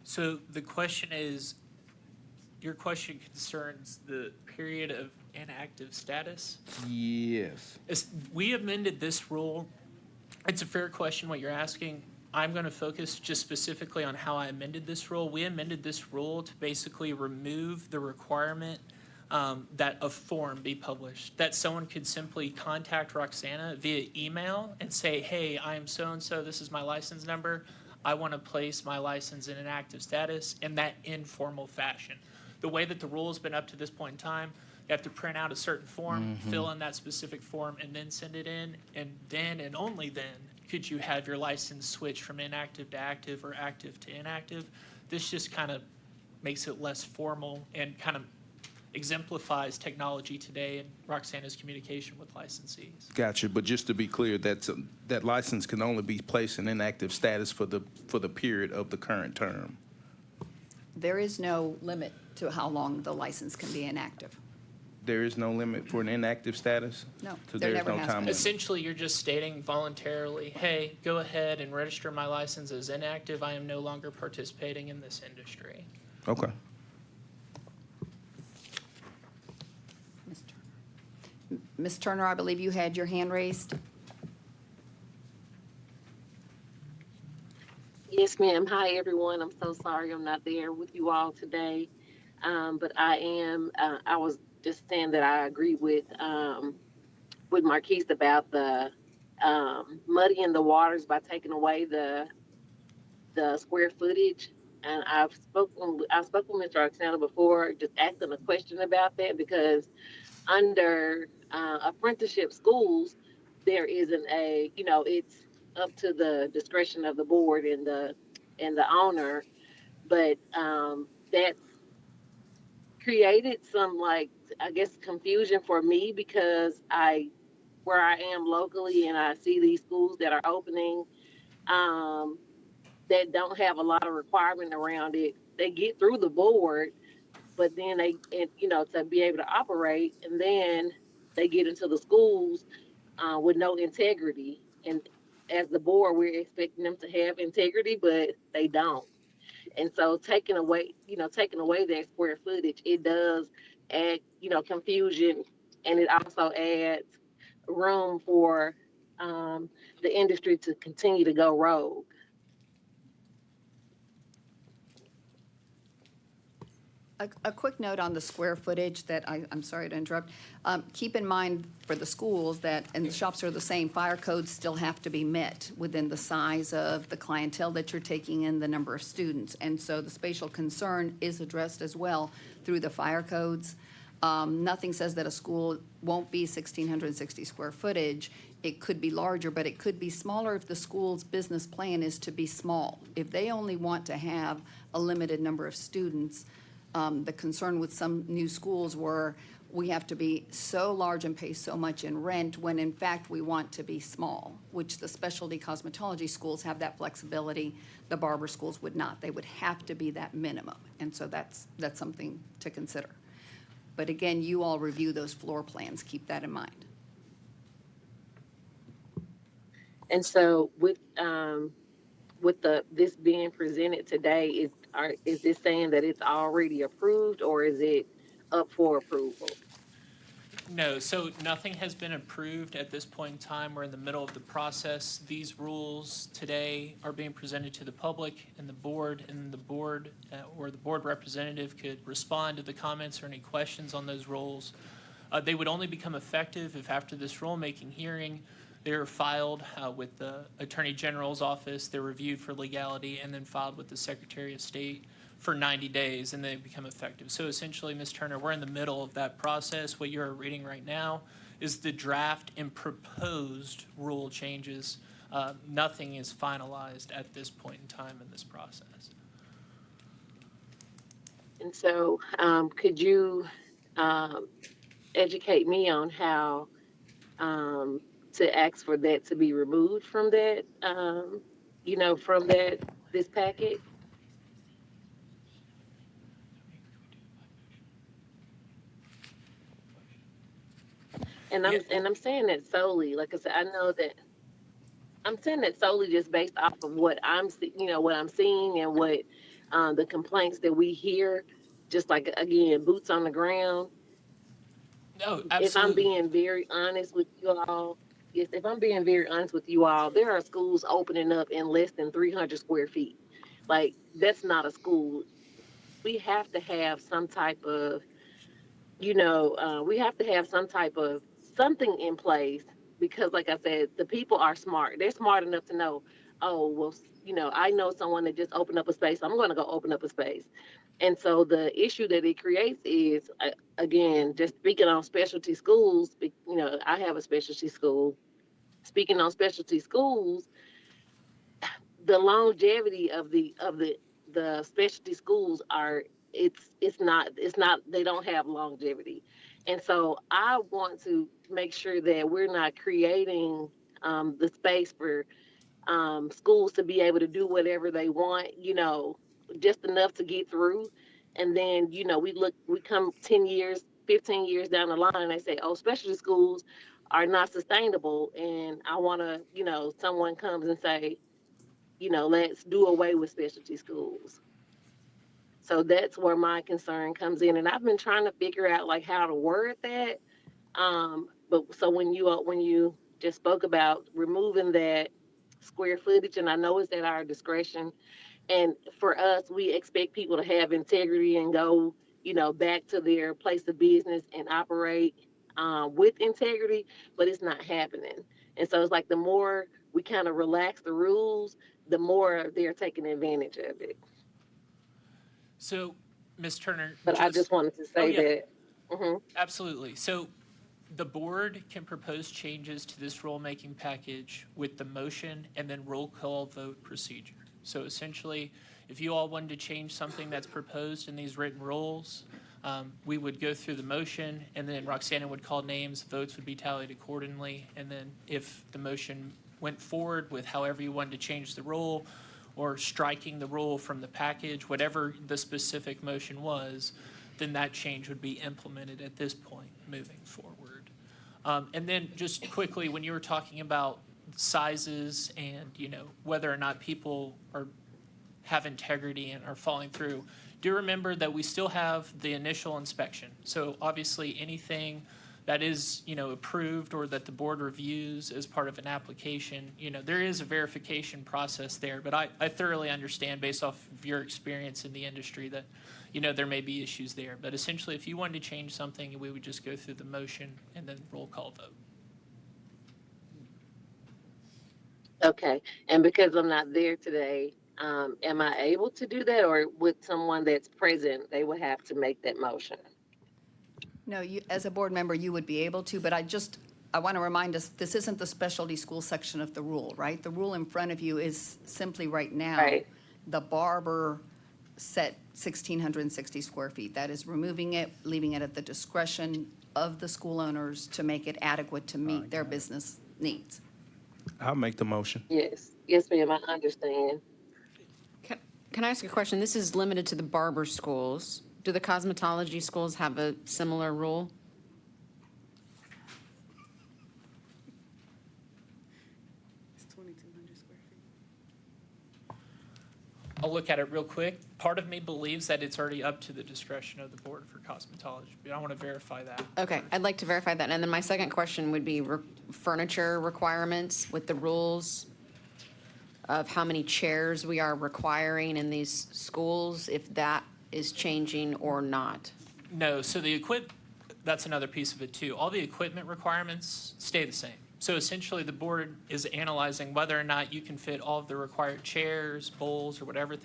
So the question is, your question concerns the period of inactive status? Yes. We amended this rule. It's a fair question what you're asking. I'm going to focus just specifically on how I amended this rule. We amended this rule to basically remove the requirement that a form be published, that someone could simply contact Roxana via email and say, hey, I am so-and-so, this is my license number. I want to place my license in an active status in that informal fashion. The way that the rule has been up to this point in time, you have to print out a certain form, fill in that specific form, and then send it in. And then and only then could you have your license switch from inactive to active or active to inactive. This just kind of makes it less formal and kind of exemplifies technology today and Roxana's communication with licensees. Gotcha. But just to be clear, that license can only be placed in inactive status for the period of the current term. There is no limit to how long the license can be inactive. There is no limit for an inactive status? No, So there there is never no has time been. limit? Essentially, you're just stating voluntarily, hey, go ahead and register my license as inactive. I am no longer participating in this industry. Okay. Ms. Turner. Ms. Turner, I believe you had your hand raised. Yes, ma'am. Hi, everyone. I'm so sorry I'm not there with you all today. But I am, I was just saying that I agree with Marquise about the muddying the waters by taking away the square footage. And I've spoken with Mr. Alexander before, just asking a question about that, because under apprenticeship schools, there isn't it's up to the discretion of the board and the owner, but that's created some, like, I guess, confusion for me, because where I am locally, and I see these schools that are opening that don't have a lot of requirement around it. They get through the board, but then to be able to operate, and then they get into the schools with no integrity. And as the board, we're expecting them to have integrity, but they don't. And so taking away that square footage, it does add, confusion, and it also adds room for the industry to continue to go rogue. A quick note on the square footage that I'm sorry to interrupt. Keep in mind for the schools that, and the shops are the same, fire codes still have to be met within the size of the clientele that you're taking in, the number of students. And so the spatial concern is addressed as well through the fire codes. Nothing says that a school won't be 1,660 square footage. It could be larger, but it could be smaller if the school's business plan is to be small. If they only want to have a limited number of students, the concern with some new schools were we have to be so large and pay so much in rent when in fact we want to be small, which the specialty cosmetology schools have that flexibility. The barber schools would not. They would have to be that minimum. And so that's something to consider. But again, you all review those floor plans. Keep that in mind. And so with this being presented today, is this saying that it's already approved, or is it up for approval? No, so nothing has been approved at this point in time. We're in the middle of the process. These rules today are being presented to the public and the board, or the board representative could respond to the comments or any questions on those rules. They would only become effective if after this rulemaking hearing, they're filed with the Attorney General's office, they're reviewed for legality, and then filed with the Secretary of State for 90 days, and they become effective. So essentially, Ms. Turner, we're in the middle of that process. What you're reading right now is the draft and proposed rule changes. Nothing is finalized at this point in time in this process. And so, could you educate me on how to ask for that to be removed from that, from this packet? And I'm saying that solely, like I said, I know that I'm saying that solely just based off of what what I'm seeing and what the complaints that we hear, just like again, boots on the ground. No, If I'm absolutely. being very honest with you all, yes, if I'm being very honest with you all, there are schools opening up in less than 300 square feet. Like that's not a school. We have to have some type of we have to have some type of something in place because, like I said, the people are smart. They're smart enough to know, oh, well, I know someone that just opened up a space. I'm going to go open up a space. And so the issue that it creates is, again, just speaking on specialty schools, I have a specialty school. Speaking on specialty schools, the longevity of the specialty schools are it's not they don't have longevity, and so I want to make sure that we're not creating the space for schools to be able to do whatever they want, just enough to get through, and then we come 10 years 15 years down the line and they say, oh, specialty schools are not sustainable, and I want to someone comes and say, let's do away with specialty schools. So that's where my concern comes in. And I've been trying to figure out like how to word that. But so when you just spoke about removing that square footage, and I know it's at our discretion, and for us, we expect people to have integrity and go, back to their place of business and operate with integrity, but it's not happening. And so it's like the more we kind of relax the rules, the more they're taking advantage of it. So, Ms. Turner, But I just wanted to say that. Mhm. absolutely. So the board can propose changes to this rulemaking package with the motion and then roll call vote procedure. So essentially, if you all wanted to change something that's proposed in these written rules, we would go through the motion, and then Roxana would call names, votes would be tallied accordingly, and then if the motion went forward with however you wanted to change the rule, or striking the rule from the package, whatever the specific motion was, then that change would be implemented at this point moving forward. And then just quickly, when you were talking about sizes and, whether or not people have integrity and are following through, do remember that we still have the initial inspection. So obviously anything that is, approved or that the board reviews as part of an application, there is a verification process there. But I thoroughly understand based off of your experience in the industry that, there may be issues there. But essentially, if you wanted to change something, we would just go through the motion and then roll call vote. Okay. And because I'm not there today, am I able to do that, or with someone that's present, they would have to make that motion? No, you, as a board member, you would be able to, but I want to remind us, this isn't the specialty school section of the rule, right? The rule in front of you is simply right now, Right. the Barber set 1,660 square feet. That is removing it, leaving it at the discretion of the school owners to make it adequate to meet their business needs. I'll make the motion. Yes. Yes, ma'am. I understand. Can I ask a question? This is limited to the Barber schools. Do the cosmetology schools have a similar rule? It's 2,200 square feet. I'll look at it real quick. Part of me believes that it's already up to the discretion of the board for cosmetology, but I want to verify that. Okay, I'd like to verify that. And then my second question would be furniture requirements with the rules of how many chairs we are requiring in these schools, if that is changing or not. No, so that's another piece of it too. All the equipment requirements stay the same. So essentially, the board is analyzing whether or not you can fit all of the required chairs, bowls, or whatever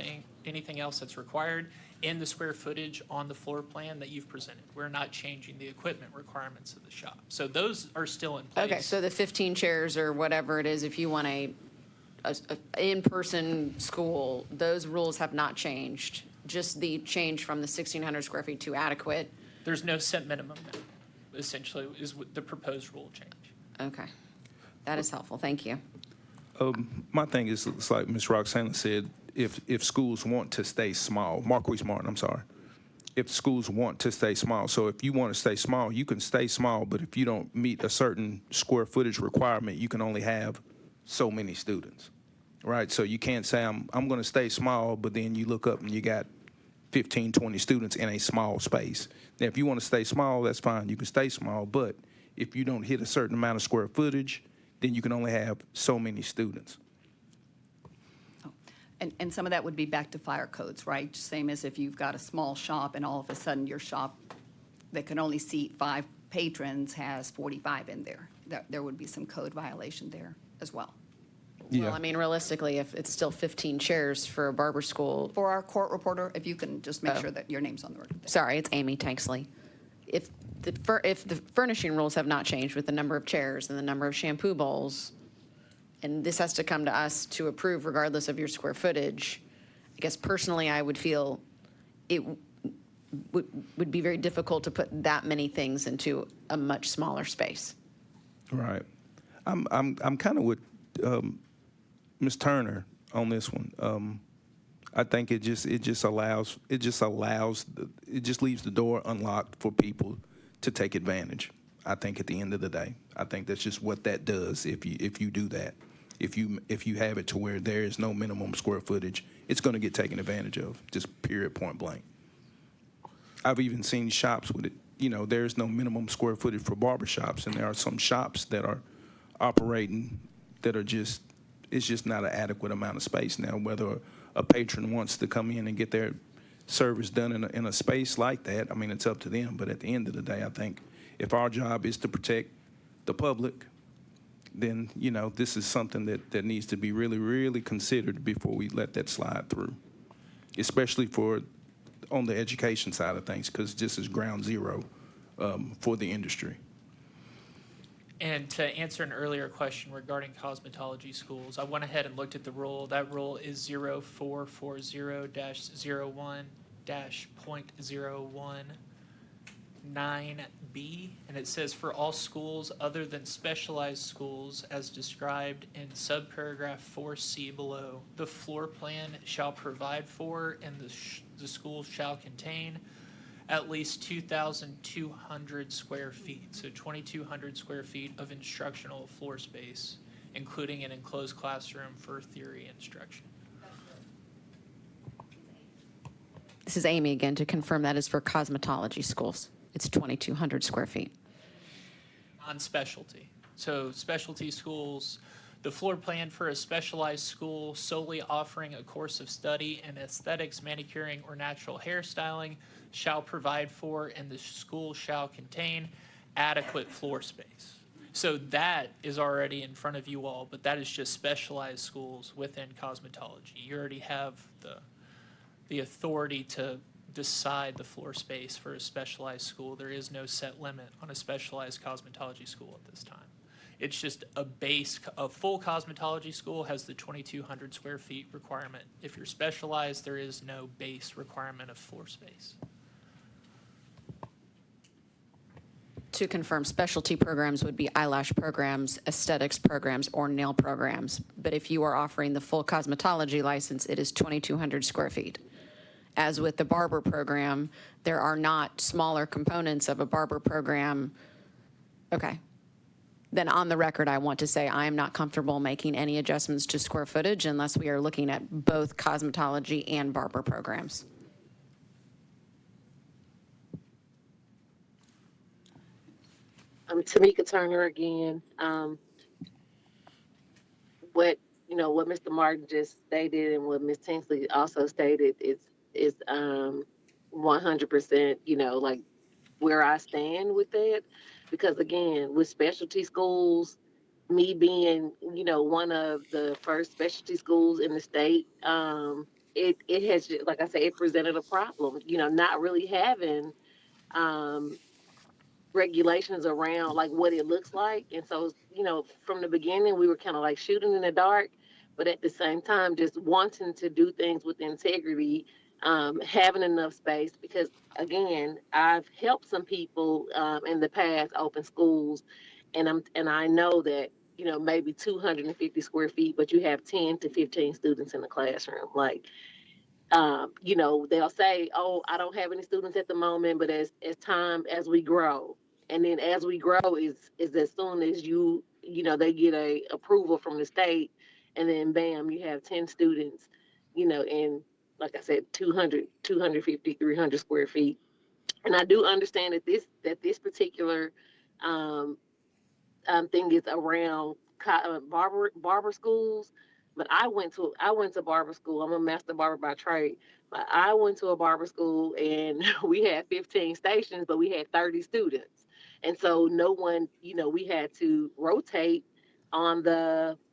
anything else that's required in the square footage on the floor plan that you've presented. We're not changing the equipment requirements of the shop. So those are still in place. Okay, so the 15 chairs or whatever it is, if you want a in-person school, those rules have not changed. Just the change from the 1,600 square feet to adequate. There's no set minimum now, essentially, is what the proposed rule change. Okay, that is helpful. Thank you. My thing is, it's like Ms. Roxana said, if schools want to stay small, Marquise Martin, I'm sorry. If schools want to stay small, so if you want to stay small, you can stay small, but if you don't meet a certain square footage requirement, you can only have so many students, right? So you can't say, I'm going to stay small, but then you look up and you got 15, 20 students in a small space. Now, if you want to stay small, that's fine. You can stay small, but if you don't hit a certain amount of square footage, then you can only have so many students. And some of that would be back to fire codes, right? Same as if you've got a small shop and all of a sudden your shop that can only seat 5 patrons has 45 in there. There would be some code violation there as well. Well, I mean, realistically, if it's still 15 chairs for a barber school. For our court reporter, if you can just make sure that your name's on the record. Sorry, it's Amy Tanksley. If the furnishing rules have not changed with the number of chairs and the number of shampoo bowls, and this has to come to us to approve regardless of your square footage, I guess personally I would feel it would be very difficult to put that many things into a much smaller space. Right. I'm kind of with Ms. Turner on this one. I think it just leaves the door unlocked for people to take advantage. I think at the end of the day, I think that's just what that does. If you do that, if you have it to where there is no minimum square footage, it's going to get taken advantage of. Just period, point blank. I've even seen shops with it. There's no minimum square footage for barbershops, and there are some shops that are operating that are it's just not an adequate amount of space. Now, whether a patron wants to come in and get their service done in a space like that, I mean, it's up to them. But at the end of the day, I think if our job is to protect the public, then, this is something that needs to be really, really considered before we let that slide through, especially on the education side of things, because this is ground zero for the industry. And to answer an earlier question regarding cosmetology schools, I went ahead and looked at the rule. That rule is 0440-01-.019B, and it says for all schools other than specialized schools as described in subparagraph 4C below, the floor plan shall provide for and the school shall contain at least 2,200 square feet, so 2,200 square feet of instructional floor space, including an enclosed classroom for theory instruction. This is Amy again to confirm that is for cosmetology schools. It's 2,200 square feet. Non-specialty. So specialty schools, the floor plan for a specialized school solely offering a course of study in aesthetics, manicuring, or natural hairstyling shall provide for and the school shall contain adequate floor space. So that is already in front of you all, but that is just specialized schools within cosmetology. You already have the authority to decide the floor space for a specialized school. There is no set limit on a specialized cosmetology school at this time. It's just a full cosmetology school has the 2,200 square feet requirement. If you're specialized, there is no base requirement of floor space. To confirm, specialty programs would be eyelash programs, aesthetics programs, or nail programs. But if you are offering the full cosmetology license, it is 2,200 square feet. As with the barber program, there are not smaller components of a barber program. Okay. then on the record, I want to say I am not comfortable making any adjustments to square footage unless we are looking at both cosmetology and barber programs. Tamika Turner again. What what Mr. Martin just stated and what Ms. Tinsley also stated is 100%, like where I stand with that. Because again, with specialty schools, me being, one of the first specialty schools in the state, it has, like I said, it presented a problem, not really having um regulations around like what it looks like. And so, from the beginning, we were kind of like shooting in the dark, but at the same time, just wanting to do things with integrity, having enough space. Because again, I've helped some people in the past open schools, and I know that maybe 250 square feet, but you have 10 to 15 students in the classroom. Like they'll say, "Oh, I don't have any students at the moment," but as we grow, and then as we grow is as soon as they get a approval from the state, and then bam, you have 10 students, in like I said, 200, 250, 300 square feet. And I do understand that this particular um, thing is around barber schools. But I went to barber school. I'm a master barber by trade. But I went to a barber school and we had 15 stations, but we had 30 students. And so no one, we had to rotate on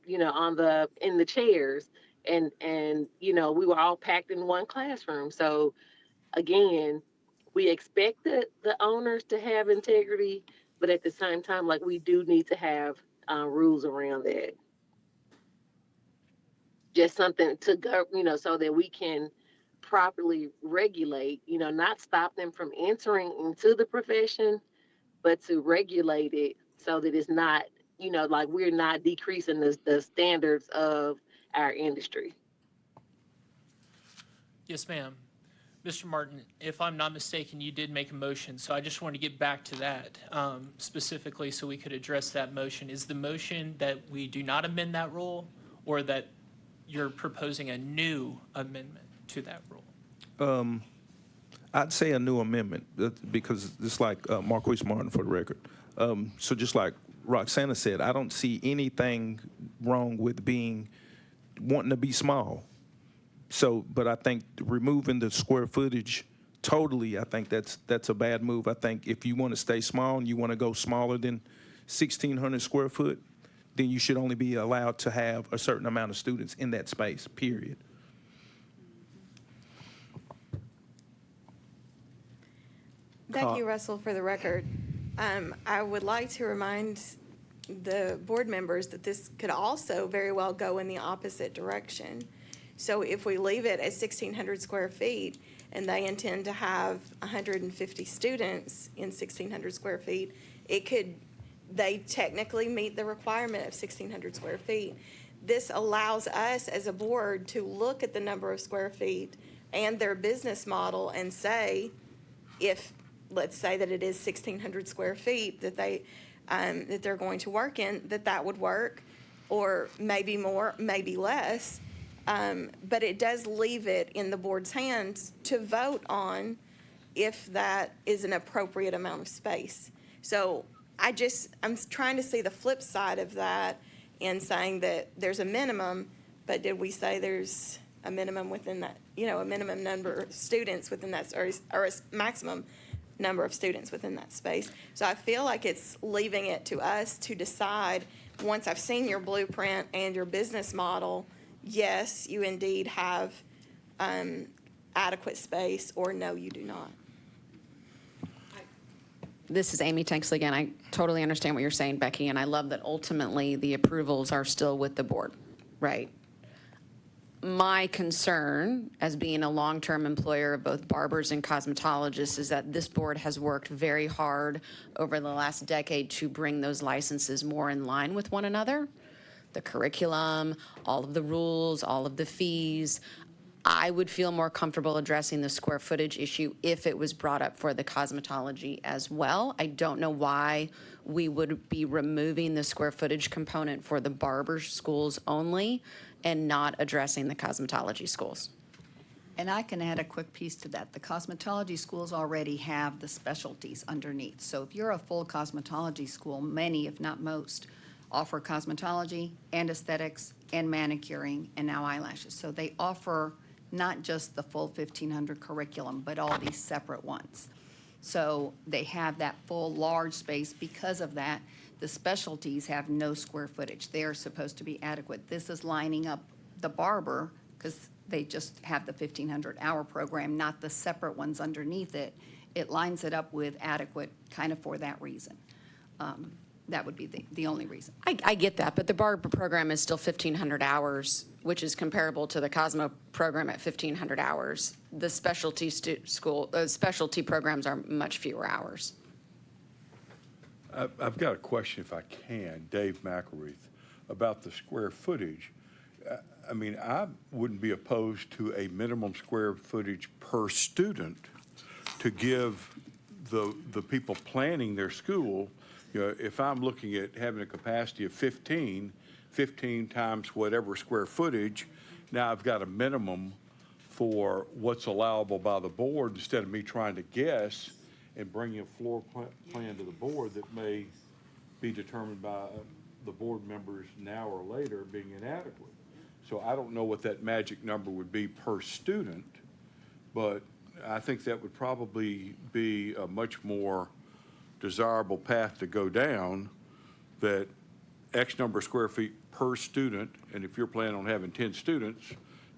in the chairs, and we were all packed in one classroom. So again, we expect the owners to have integrity, but at the same time, like we do need to have rules around that. Just something to go, so that we can properly regulate, not stop them from entering into the profession, but to regulate it so that it's not, like we're not decreasing the standards of our industry. Yes, ma'am. Mr. Martin, if I'm not mistaken, you did make a motion, so I just want to get back to that specifically so we could address that motion. Is the motion that we do not amend that rule, or that you're proposing a new amendment to that rule? I'd say a new amendment because it's like Marquise Martin for the record. So just like Roxana said, I don't see anything wrong with wanting to be small. So, but I think removing the square footage totally, I think that's a bad move. I think if you want to stay small and you want to go smaller than 1,600 square foot, then you should only be allowed to have a certain amount of students in that space, period. Becky Russell for the record. I would like to remind the board members that this could also very well go in the opposite direction. So if we leave it at 1,600 square feet and they intend to have 150 students in 1,600 square feet, they technically meet the requirement of 1,600 square feet. This allows us as a board to look at the number of square feet and their business model and say, if, let's say that it is 1,600 square feet that they're going to work in, that would work, or maybe more, maybe less. But it does leave it in the board's hands to vote on if that is an appropriate amount of space. So I'm trying to see the flip side of that in saying that there's a minimum, but did we say there's a minimum within that, a minimum number of students within that, or a maximum number of students within that space? So I feel like it's leaving it to us to decide, once I've seen your blueprint and your business model, yes, you indeed have adequate space, or no, you do not. This is Amy Tanksel again. I totally understand what you're saying, Becky, and I love that ultimately the approvals are still with the board, right? My concern as being a long-term employer of both barbers and cosmetologists is that this board has worked very hard over the last decade to bring those licenses more in line with one another. The curriculum, all of the rules, all of the fees. I would feel more comfortable addressing the square footage issue if it was brought up for the cosmetology as well. I don't know why we would be removing the square footage component for the barber schools only and not addressing the cosmetology schools. And I can add a quick piece to that. The cosmetology schools already have the specialties underneath. So if you're a full cosmetology school, many, if not most, offer cosmetology and aesthetics and manicuring and now eyelashes. So they offer not just the full 1,500 curriculum, but all these separate ones. So they have that full large space. Because of that, the specialties have no square footage. They're supposed to be adequate. This is lining up the barber because they just have the 1,500-hour program, not the separate ones underneath it. It lines it up with adequate kind of for that reason. That would be the only reason. I get that, but the barber program is still 1,500 hours, which is comparable to the Cosmo program at 1,500 hours. The specialty specialty programs are much fewer hours. I've got a question, if I can, Dave McElreath, about the square footage. I mean, I wouldn't be opposed to a minimum square footage per student to give the people planning their school. You know, if I'm looking at having a capacity of 15 times whatever square footage, now I've got a minimum for what's allowable by the board instead of me trying to guess and bringing a floor plan to the board that may be determined by the board members now or later being inadequate. So I don't know what that magic number would be per student, but I think that would probably be a much more desirable path to go down, that X number of square feet per student, and if you're planning on having 10 students,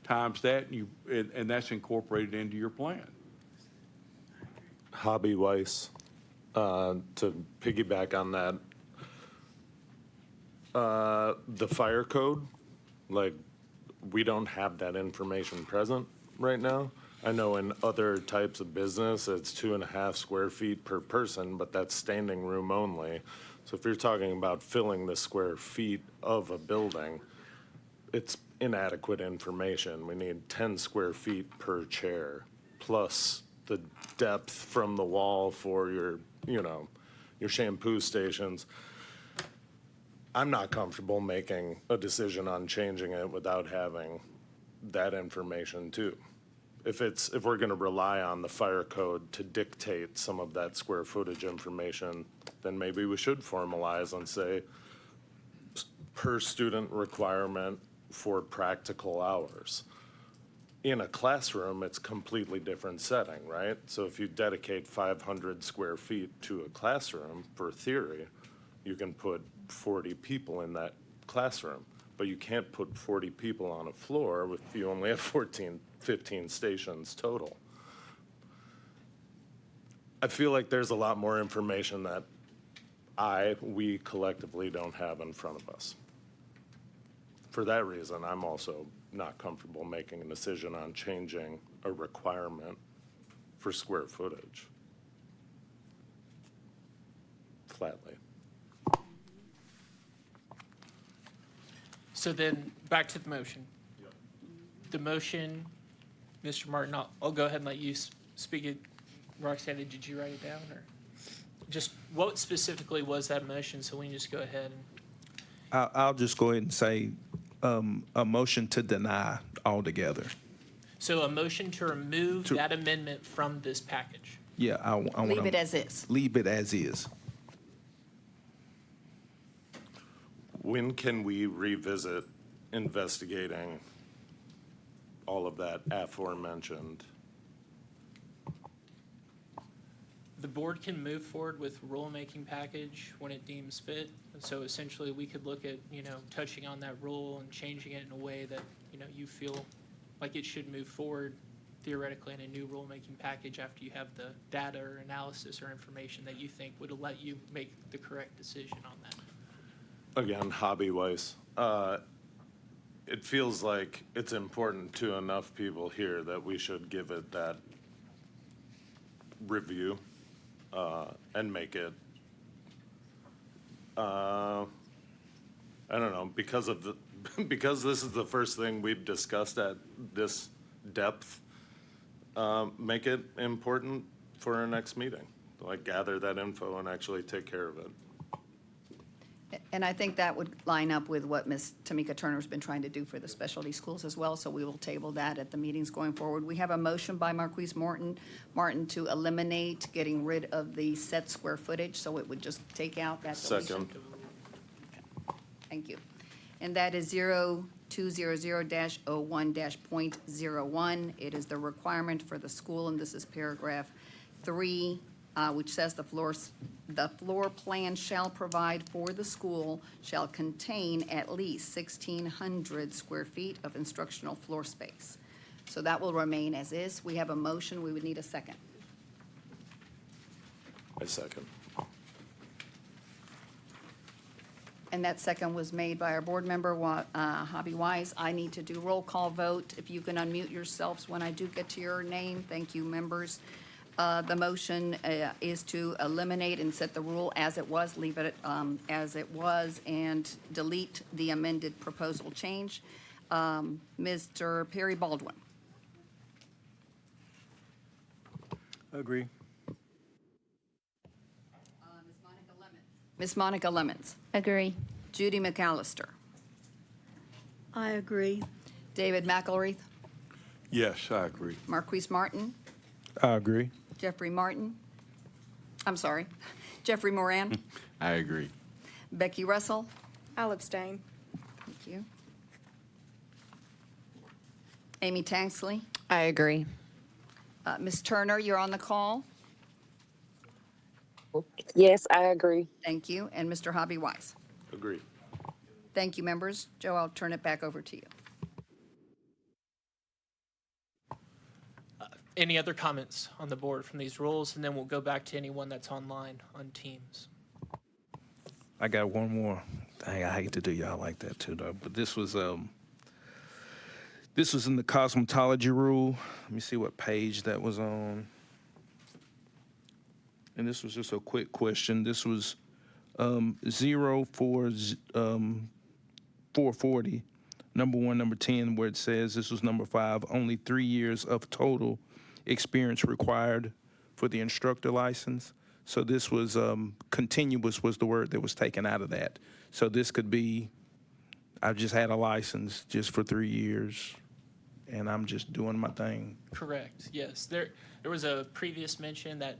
times that, and that's incorporated into your plan. Hobby-wise, to piggyback on that, the fire code, like, we don't have that information present right now. I know in other types of business, it's 2.5 square feet per person, but that's standing room only. So if you're talking about filling the square feet of a building, it's inadequate information. We need 10 square feet per chair, plus the depth from the wall for your, your shampoo stations. I'm not comfortable making a decision on changing it without having that information too. If we're gonna rely on the fire code to dictate some of that square footage information, then maybe we should formalize and say per student requirement for practical hours. In a classroom, it's completely different setting, right? So if you dedicate 500 square feet to a classroom for theory, you can put 40 people in that classroom, but you can't put 40 people on a floor if you only have 15 stations total. I feel like there's a lot more information that we collectively don't have in front of us. For that reason, I'm also not comfortable making a decision on changing a requirement for square footage. Flatly. So then, back to the motion. The motion, Mr. Martin, I'll go ahead and let you speak it. Roxanne, did you write it down, or just what specifically was that motion, so we can just go ahead and. I'll just go ahead and say a motion to deny altogether. So a motion to remove that amendment from this package. Yeah, I want to. Leave it as is. Leave it as is. When can we revisit investigating all of that aforementioned? The board can move forward with rulemaking package when it deems fit. So essentially, we could look at, touching on that rule and changing it in a way that, you feel like it should move forward theoretically in a new rulemaking package after you have the data or analysis or information that you think would let you make the correct decision on that. Again, hobby-wise, it feels like it's important to enough people here that we should give it that review and make it, I don't know, because this is the first thing we've discussed at this depth, make it important for our next meeting. Like gather that info and actually take care of it. And I think that would line up with what Ms. Tamika Turner's been trying to do for the specialty schools as well, so we will table that at the meetings going forward. We have a motion by Marquise Martin to eliminate getting rid of the set square footage, so it would just take out that deletion. Second. Thank you. And that is 0200-01-.01. It is the requirement for the school, and this is paragraph 3, which says the floor plan shall provide for the school shall contain at least 1,600 square feet of instructional floor space. So that will remain as is. We have a motion. We would need a second. I second. And that second was made by our board member, Hobby Wise. I need to do roll call vote. If you can unmute yourselves when I do get to your name. Thank you, members. The motion is to eliminate and set the rule as it was, leave it as it was, and delete the amended proposal change. Mr. Perry Baldwin. Agree. Ms. Monica Lemons. Agree. Judy McAllister. I agree. David McElreath. Yes, I agree. Marquise Martin. I agree. Jeffrey Martin. I'm sorry. Jeffrey Moran. I agree. Becky Russell. I'll abstain. Thank you. Amy Tanksley. I agree. Ms. Turner, you're on the call. Yes, I agree. Thank you. And Mr. Hobby Wise. Agree. Thank you, members. Joe, I'll turn it back over to you. Any other comments on the board from these rules? And then we'll go back to anyone that's online on Teams. I got one more. Dang, I hate to do y'all like that too, though. But this was in the cosmetology rule. Let me see what page that was on. And this was just a quick question. This was 440, number 1, number 10, where it says this was number 5. Only 3 years of total experience required for the instructor license. So this was continuous was the word that was taken out of that. So this could be, I've just had a license just for 3 years, and I'm just doing my thing. Correct, yes. There was a previous mention that,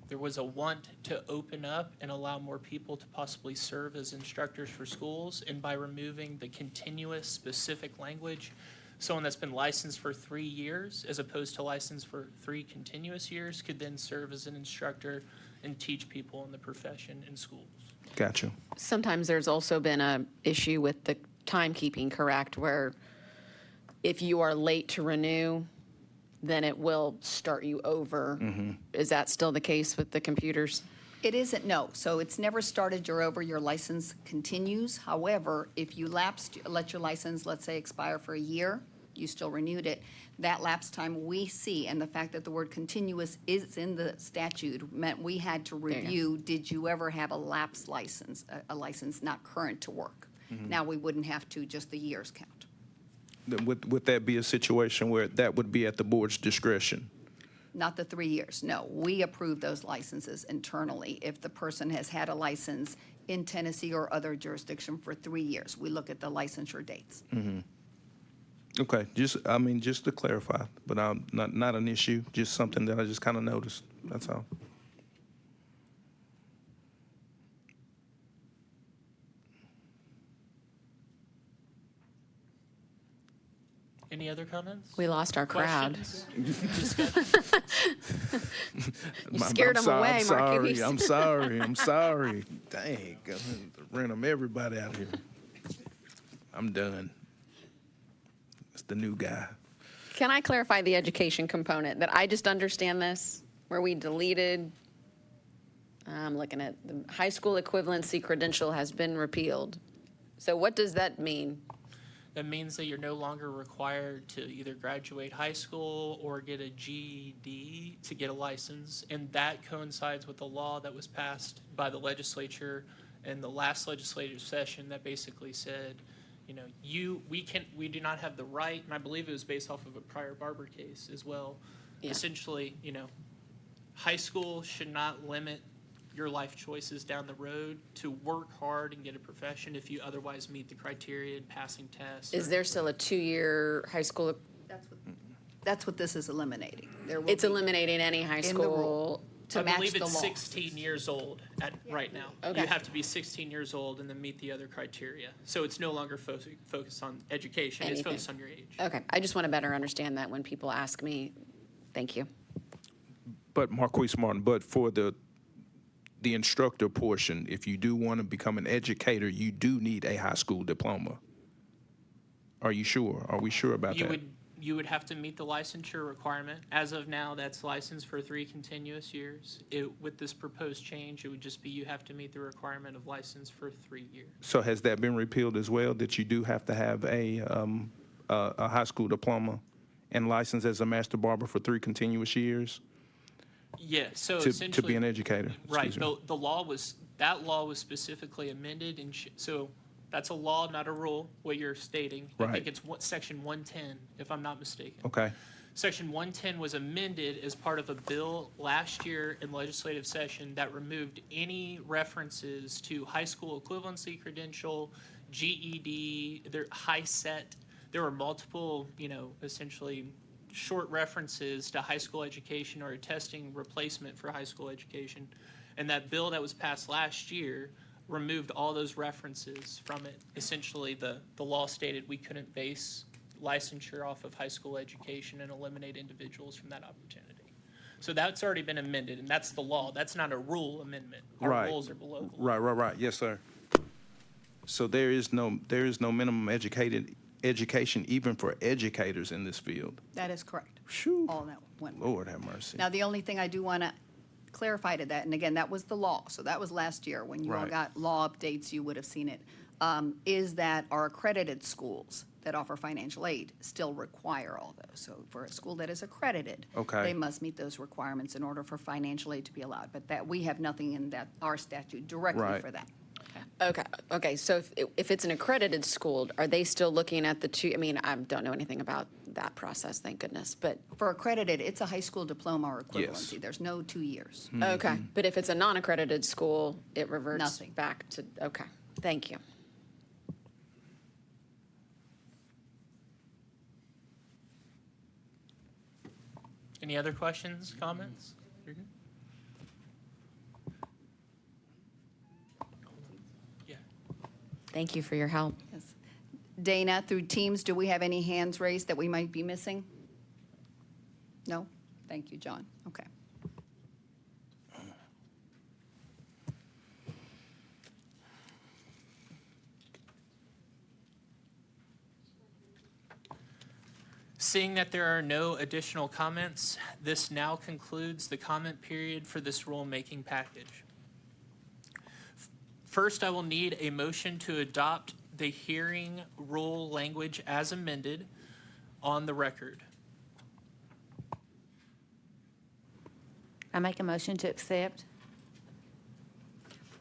there was a want to open up and allow more people to possibly serve as instructors for schools. And by removing the continuous specific language, someone that's been licensed for 3 years as opposed to licensed for 3 continuous years could then serve as an instructor and teach people in the profession in schools. Gotcha. Sometimes there's also been a issue with the timekeeping, correct, where if you are late to renew, then it will start you over. Is that still the case with the computers? It isn't, no. So it's never started your over, your license continues. However, if you let your license, let's say, expire for a year, you still renewed it, that lapse time we see, and the fact that the word continuous is in the statute meant we had to review, did you ever have a lapsed license, a license not current to work? Now we wouldn't have to, just the years count. Would that be a situation where that would be at the board's discretion? Not the 3 years, no. We approve those licenses internally. If the person has had a license in Tennessee or other jurisdiction for 3 years, we look at the licensure dates. Okay, just to clarify, but not an issue, just something that I just kind of noticed, that's all. Any other comments? We lost our crowd. Questions? You scared them away, Marquise. I'm sorry. Dang, I'm gonna random everybody out here. I'm done. It's the new guy. Can I clarify the education component, that I just understand this, where we deleted, I'm looking at the high school equivalency credential has been repealed. So what does that mean? That means that you're no longer required to either graduate high school or get a GED to get a license. And that coincides with the law that was passed by the legislature in the last legislative session that basically said, you know, we do not have the right, and I believe it was based off of a prior Barber case as well. Yeah. Essentially, you know, high school should not limit your life choices down the road to work hard and get a profession if you otherwise meet the criteria in passing tests. Is there still a 2-year high school? That's what this is eliminating. There will It's be eliminating any high in the rule school. to I match believe the it's law. 16 years old right now. Okay. You have to be 16 years old and then meet the other criteria. So it's no longer focused on education, it's Anything. focused on your age. Okay, I just want to better understand that when people ask me. Thank you. But Marquise Martin, but for the instructor portion, if you do want to become an educator, you do need a high school diploma. Are you sure? Are we sure about that? You would have to meet the licensure requirement. As of now, that's licensed for 3 continuous years. With this proposed change, it would just be you have to meet the requirement of license for 3 years. So has that been repealed as well, that you do have to have a high school diploma and license as a master barber for 3 continuous years Yeah, so to essentially. be an educator? Right, Excuse me. that law was specifically amended, and so that's a law, not a rule, what you're stating. I Right. think it's section 110, if I'm not mistaken. Okay, Section 110 was amended as part of a bill last year in legislative session that removed any references to high school equivalency credential, GED, their high set. There were multiple, you know, essentially short references to high school education or a testing replacement for high school education. And that bill that was passed last year removed all those references from it. Essentially, the law stated we couldn't base licensure off of high school education and eliminate individuals from that opportunity. So that's already been amended, and that's the law. That's not a rule amendment. Our right. rules are below the law. Right. Yes, sir. So there is no minimum education even for educators in this field. That is correct. Shoo. All that went. Lord have mercy. Now, the only thing I do want to clarify to that, and again, that was the law, so that was last year. When you all Right. got law updates, you would have seen it. Is that our accredited schools that offer financial aid still require all those. So for a school that is accredited, Okay. they must meet those requirements in order for financial aid to be allowed. But that, we have nothing in that, our statute directly Right. for that. Okay, so if it's an accredited school, are they still looking at the 2, I mean, I don't know anything about that process, thank goodness, but, For accredited, it's a high school diploma or Yes. equivalency. There's no 2 years. okay. But if it's a non-accredited school, it reverts Nothing. back to, okay, thank you. Any other questions, comments? You're good? Yeah. Thank you for your help. Yes. Dana, through Teams, do we have any hands raised that we might be missing? No? Thank you, John. Okay. Seeing that there are no additional comments, this now concludes the comment period for this rulemaking package. First, I will need a motion to adopt the hearing rule language as amended on the record. I make a motion to accept.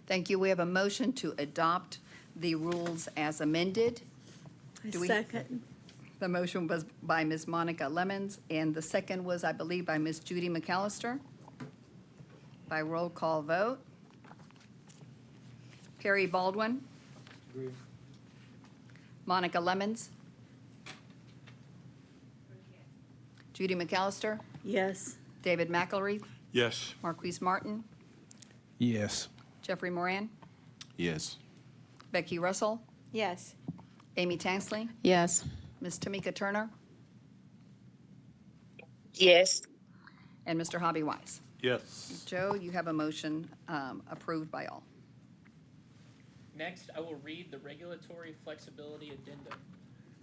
Thank you. We have a motion to adopt the rules as amended. Do we- Second. The motion was by Ms. Monica Lemons, and the second was, I believe, by Ms. Judy McAllister. By roll call vote. Perry Baldwin. Monica Lemons. Judy McAllister. Yes. David McElreath. Yes. Marquise Martin. Yes. Jeffrey Moran. Yes. Becky Russell. Yes. Amy Tansley. Yes. Ms. Tamika Turner. Yes. And Mr. Hobby Wise. Yes. Joe, you have a motion approved by all. Next, I will read the regulatory flexibility addendum.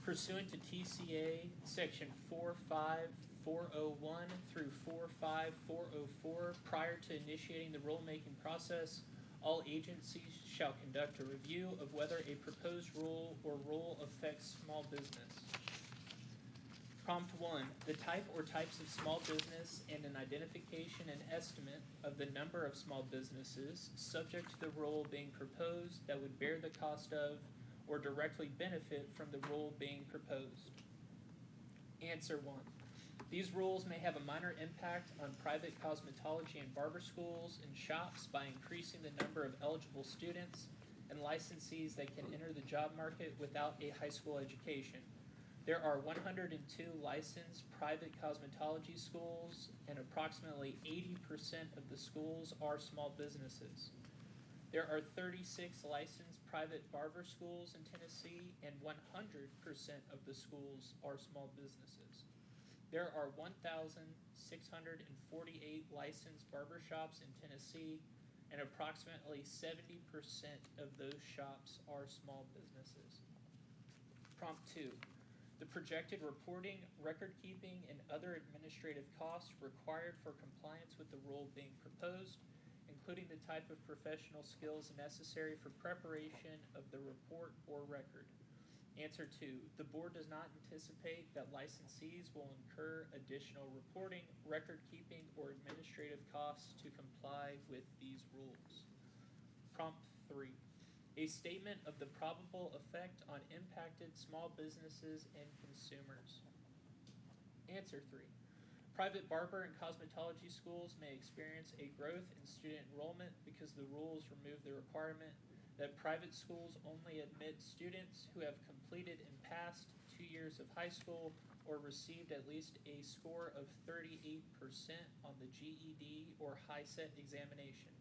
Pursuant to TCA Section 45401 through 45404, prior to initiating the rulemaking process, all agencies shall conduct a review of whether a proposed rule or rule affects small business. Prompt 1, the type or types of small business and an identification and estimate of the number of small businesses subject to the rule being proposed that would bear the cost of or directly benefit from the rule being proposed? Answer 1. These rules may have a minor impact on private cosmetology and barber schools and shops by increasing the number of eligible students and licensees that can enter the job market without a high school education. There are 102 licensed private cosmetology schools, and approximately 80% of the schools are small businesses. There are 36 licensed private barber schools in Tennessee, and 100% of the schools are small businesses. There are 1,648 licensed barber shops in Tennessee, and approximately 70% of those shops are small businesses. Prompt 2. The projected reporting, record keeping, and other administrative costs required for compliance with the rule being proposed, including the type of professional skills necessary for preparation of the report or record. Answer 2. The board does not anticipate that licensees will incur additional reporting, record keeping, or administrative costs to comply with these rules. Prompt 3. A statement of the probable effect on impacted small businesses and consumers. Answer 3. Private barber and cosmetology schools may experience a growth in student enrollment because the rules remove the requirement that private schools only admit students who have completed and passed 2 years of high school or received at least a score of 38% on the GED or HiSET examination.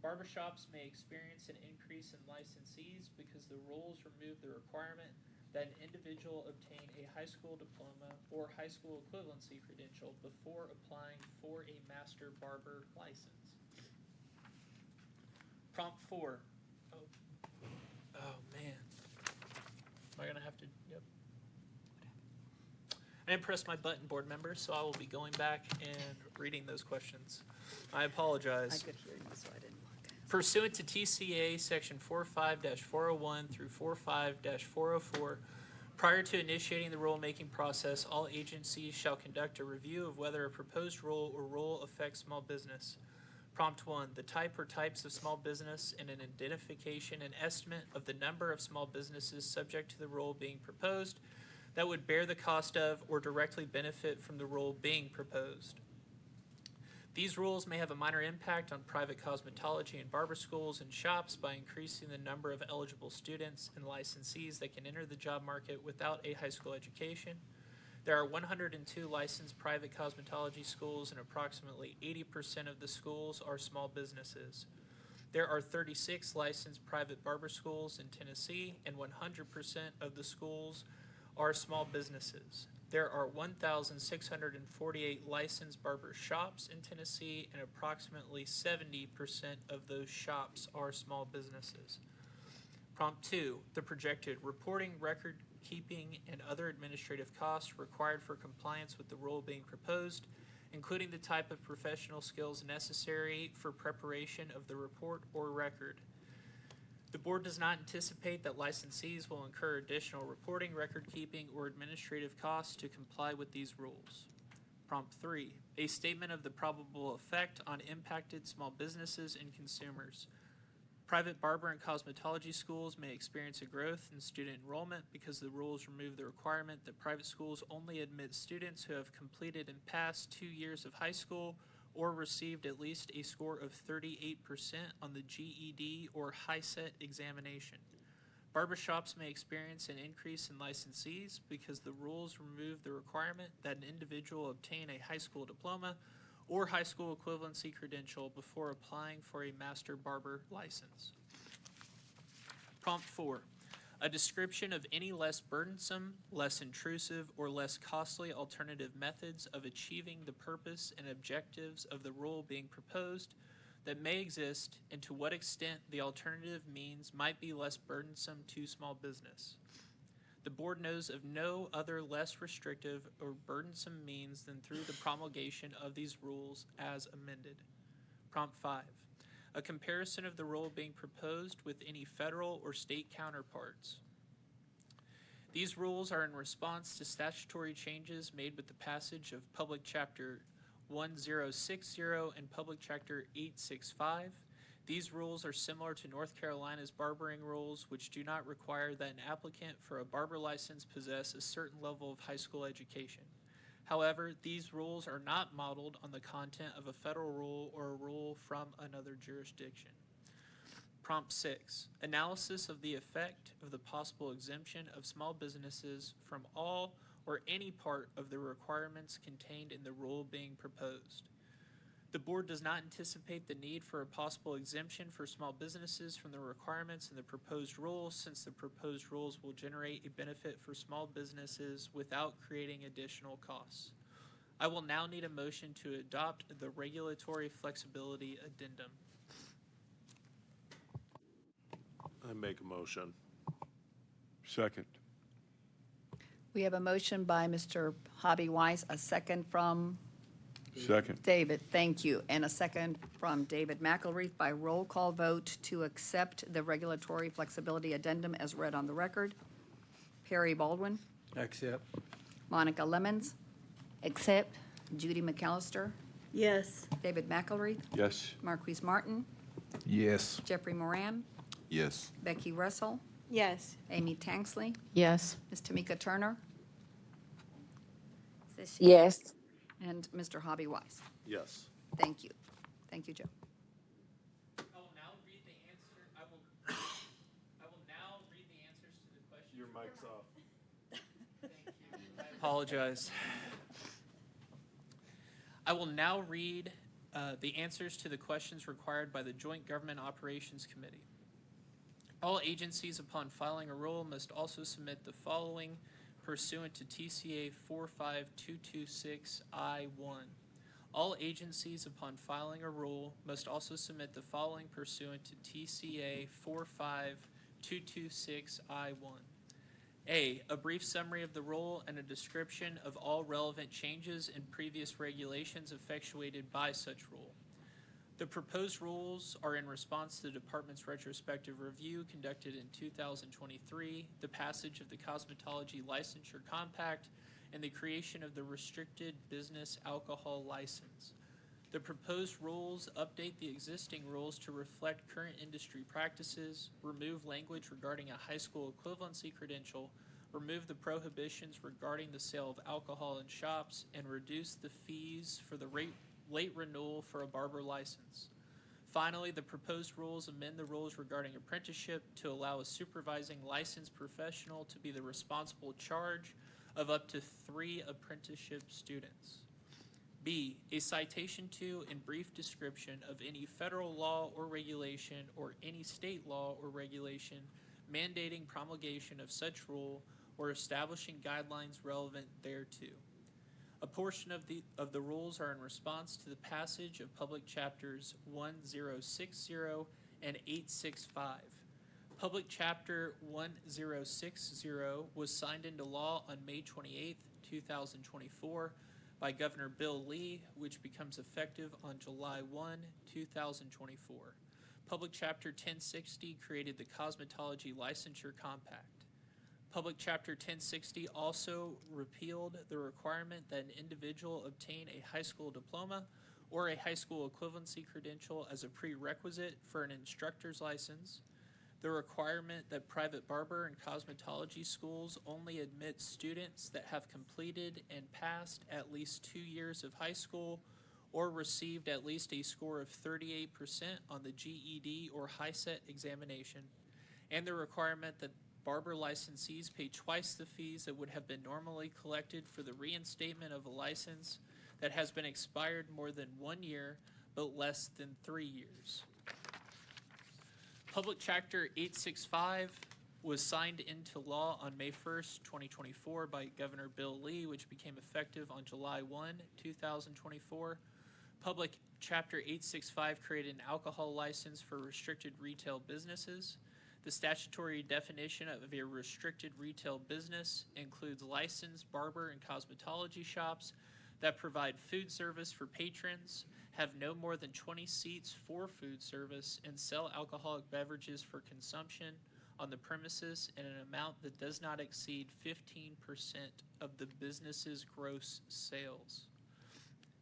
Barbershops may experience an increase in licensees because the rules remove the requirement that an individual obtain a high school diploma or high school equivalency credential before applying for a master barber license. Prompt 4. Oh man. Am I gonna have to, yep. I didn't press my button, board members, so I will be going back and reading those questions. I apologize. I could hear you, so I didn't look. Pursuant to TCA Section 45-401 through 45-404, prior to initiating the rulemaking process, all agencies shall conduct a review of whether a proposed rule or rule affects small business. Prompt 1, the type or types of small business and an identification and estimate of the number of small businesses subject to the rule being proposed that would bear the cost of or directly benefit from the rule being proposed. These rules may have a minor impact on private cosmetology and barber schools and shops by increasing the number of eligible students and licensees that can enter the job market without a high school education. There are 102 licensed private cosmetology schools, and approximately 80% of the schools are small businesses. There are 36 licensed private barber schools in Tennessee, and 100% of the schools are small businesses. There are 1,648 licensed barber shops in Tennessee, and approximately 70% of those shops are small businesses. Prompt 2, the projected reporting, record keeping, and other administrative costs required for compliance with the rule being proposed, including the type of professional skills necessary for preparation of the report or record. The board does not anticipate that licensees will incur additional reporting, record keeping, or administrative costs to comply with these rules. Prompt 3, a statement of the probable effect on impacted small businesses and consumers. Private barber and cosmetology schools may experience a growth in student enrollment because the rules remove the requirement that private schools only admit students who have completed and passed 2 years of high school or received at least a score of 38% on the GED or HiSET examination. Barbershops may experience an increase in licensees because the rules remove the requirement that an individual obtain a high school diploma or high school equivalency credential before applying for a master barber license. Prompt 4, a description of any less burdensome, less intrusive, or less costly alternative methods of achieving the purpose and objectives of the rule being proposed that may exist, and to what extent the alternative means might be less burdensome to small business. The board knows of no other less restrictive or burdensome means than through the promulgation of these rules as amended. Prompt 5, a comparison of the rule being proposed with any federal or state counterparts. These rules are in response to statutory changes made with the passage of Public Chapter 1060 and Public Chapter 865. These rules are similar to North Carolina's barbering rules, which do not require that an applicant for a barber license possess a certain level of high school education. However, these rules are not modeled on the content of a federal rule or a rule from another jurisdiction. Prompt 6, analysis of the effect of the possible exemption of small businesses from all or any part of the requirements contained in the rule being proposed. The board does not anticipate the need for a possible exemption for small businesses from the requirements in the proposed rules, since the proposed rules will generate a benefit for small businesses without creating additional costs. I will now need a motion to adopt the regulatory flexibility addendum. I make a motion. Second. We have a motion by Mr. Hobby Weiss, a second from Second. David, thank you, and a second from David McElreath by roll call vote to accept the regulatory flexibility addendum as read on the record. Perry Baldwin, Accept. Monica Lemons, Accept. Judy McAllister, Yes. David McElreath, Yes. Marquise Martin, Yes. Jeffrey Moran, Yes. Becky Russell, Yes. Amy Tanksley, Yes. Ms. Tamika Turner, Yes. and Mr. Hobby Weiss. Yes. Thank you. Thank you, Joe. I will now read the answer, I will now read the answers to the questions. Your mic's off. Thank you. I apologize. I will now read the answers to the questions required by the Joint Government Operations Committee. All agencies upon filing a rule must also submit the following pursuant to TCA 45226I1. All agencies upon filing a rule must also submit the following pursuant to TCA 45226I1. A brief summary of the rule and a description of all relevant changes in previous regulations effectuated by such rule. The proposed rules are in response to the department's retrospective review conducted in 2023, the passage of the Cosmetology Licensure Compact, and the creation of the Restricted Business Alcohol License. The proposed rules update the existing rules to reflect current industry practices, remove language regarding a high school equivalency credential, remove the prohibitions regarding the sale of alcohol in shops, and reduce the fees for the late renewal for a barber license. Finally, the proposed rules amend the rules regarding apprenticeship to allow a supervising licensed professional to be the responsible charge of up to 3 apprenticeship students. B, a citation to and brief description of any federal law or regulation or any state law or regulation mandating promulgation of such rule or establishing guidelines relevant thereto. A portion of the rules are in response to the passage of Public Chapters 1060 and 865. Public Chapter 1060 was signed into law on May 28, 2024 by Governor Bill Lee, which becomes effective on July 1, 2024. Public Chapter 1060 created the Cosmetology Licensure Compact. Public Chapter 1060 also repealed the requirement that an individual obtain a high school diploma or a high school equivalency credential as a prerequisite for an instructor's license, the requirement that private barber and cosmetology schools only admit students that have completed and passed at least 2 years of high school or received at least a score of 38% on the GED or HiSET examination, and the requirement that barber licensees pay twice the fees that would have been normally collected for the reinstatement of a license that has been expired more than 1 year but less than 3 years. Public Chapter 865 was signed into law on May 1st, 2024 by Governor Bill Lee, which became effective on July 1, 2024. Public Chapter 865 created an alcohol license for restricted retail businesses. The statutory definition of a restricted retail business includes licensed barber and cosmetology shops that provide food service for patrons, have no more than 20 seats for food service, and sell alcoholic beverages for consumption on the premises in an amount that does not exceed 15% of the business's gross sales.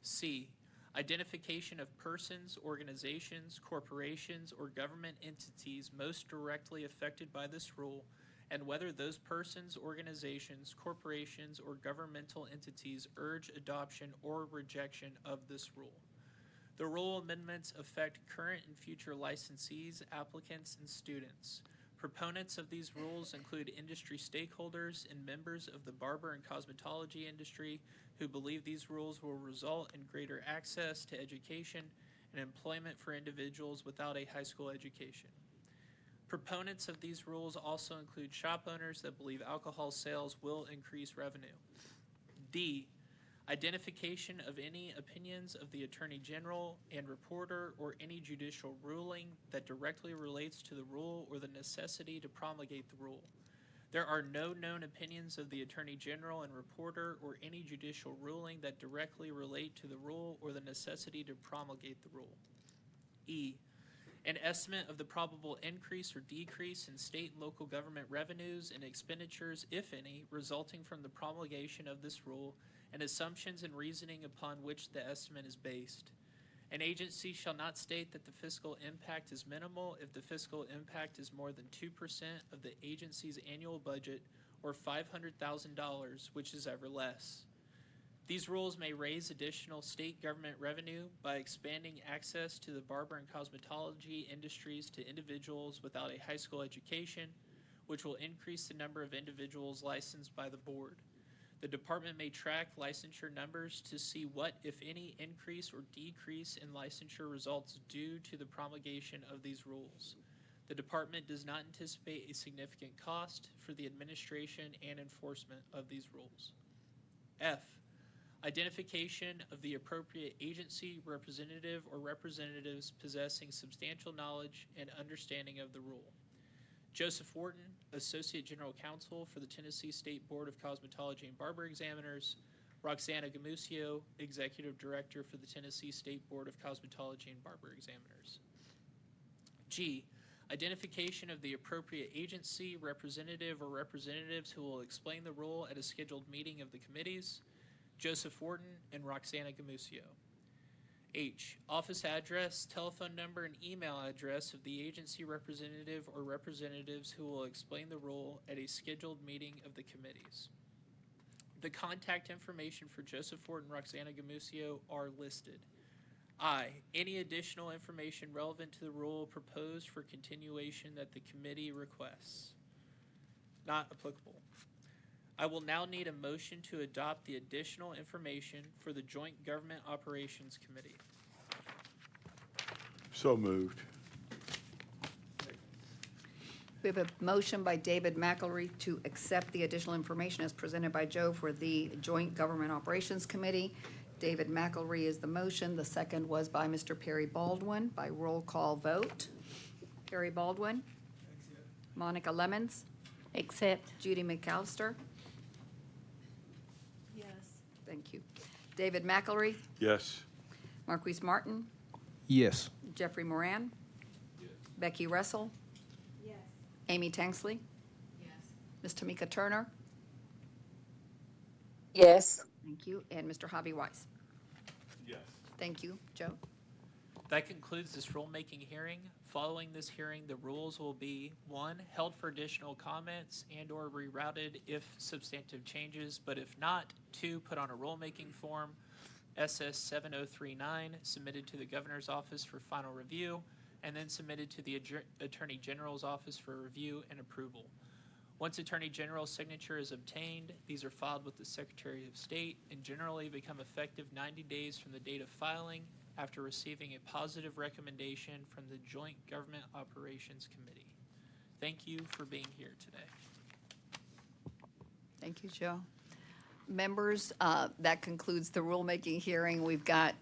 C, identification of persons, organizations, corporations, or government entities most directly affected by this rule, and whether those persons, organizations, corporations, or governmental entities urge adoption or rejection of this rule. The rule amendments affect current and future licensees, applicants, and students. Proponents of these rules include industry stakeholders and members of the barber and cosmetology industry who believe these rules will result in greater access to education and employment for individuals without a high school education. Proponents of these rules also include shop owners that believe alcohol sales will increase revenue. D, identification of any opinions of the Attorney General and reporter or any judicial ruling that directly relates to the rule or the necessity to promulgate the rule. There are no known opinions of the Attorney General and reporter or any judicial ruling that directly relate to the rule or the necessity to promulgate the rule. E, an estimate of the probable increase or decrease in state and local government revenues and expenditures, if any, resulting from the promulgation of this rule, and assumptions and reasoning upon which the estimate is based. An agency shall not state that the fiscal impact is minimal if the fiscal impact is more than 2% of the agency's annual budget or $500,000, which is ever less. These rules may raise additional state government revenue by expanding access to the barber and cosmetology industries to individuals without a high school education, which will increase the number of individuals licensed by the board. The department may track licensure numbers to see what, if any, increase or decrease in licensure results due to the promulgation of these rules. The department does not anticipate a significant cost for the administration and enforcement of these rules. F, identification of the appropriate agency, representative, or representatives possessing substantial knowledge and understanding of the rule. Joseph Wharton, Associate General Counsel for the Tennessee State Board of Cosmetology and Barber Examiners. Roxana Gamusio, Executive Director for the Tennessee State Board of Cosmetology and Barber Examiners. G, identification of the appropriate agency, representative, or representatives who will explain the rule at a scheduled meeting of the committees. Joseph Wharton and Roxana Gamusio. H, office address, telephone number, and email address of the agency representative or representatives who will explain the rule at a scheduled meeting of the committees. The contact information for Joseph Wharton and Roxana Gamusio are listed. I, any additional information relevant to the rule proposed for continuation that the committee requests. Not applicable. I will now need a motion to adopt the additional information for the Joint Government Operations Committee. So moved. We have a motion by David McElroy to accept the additional information as presented by Joe for the Joint Government Operations Committee. David McElroy is the motion. The second was by Mr. Perry Baldwin by roll call vote. Perry Baldwin. Monica Lemons. Accept. Judy McAllister. Yes. Thank you. David McElroy. Yes. Marquise Martin. Yes. Jeffrey Moran. Becky Russell. Yes. Amy Tanksley. Yes. Ms. Tamika Turner. Yes. Thank you. And Mr. Javi Weiss. Yes. Thank you. Joe? That concludes this rulemaking hearing. Following this hearing, the rules will be, 1, held for additional comments and/or rerouted if substantive changes, but if not, 2, put on a rulemaking form, SS 7039, submitted to the Governor's Office for final review, and then submitted to the Attorney General's Office for review and approval. Once Attorney General's signature is obtained, these are filed with the Secretary of State and generally become effective 90 days from the date of filing after receiving a positive recommendation from the Joint Government Operations Committee. Thank you for being here today. Thank you, Joe. Members, that concludes the rulemaking hearing. We've got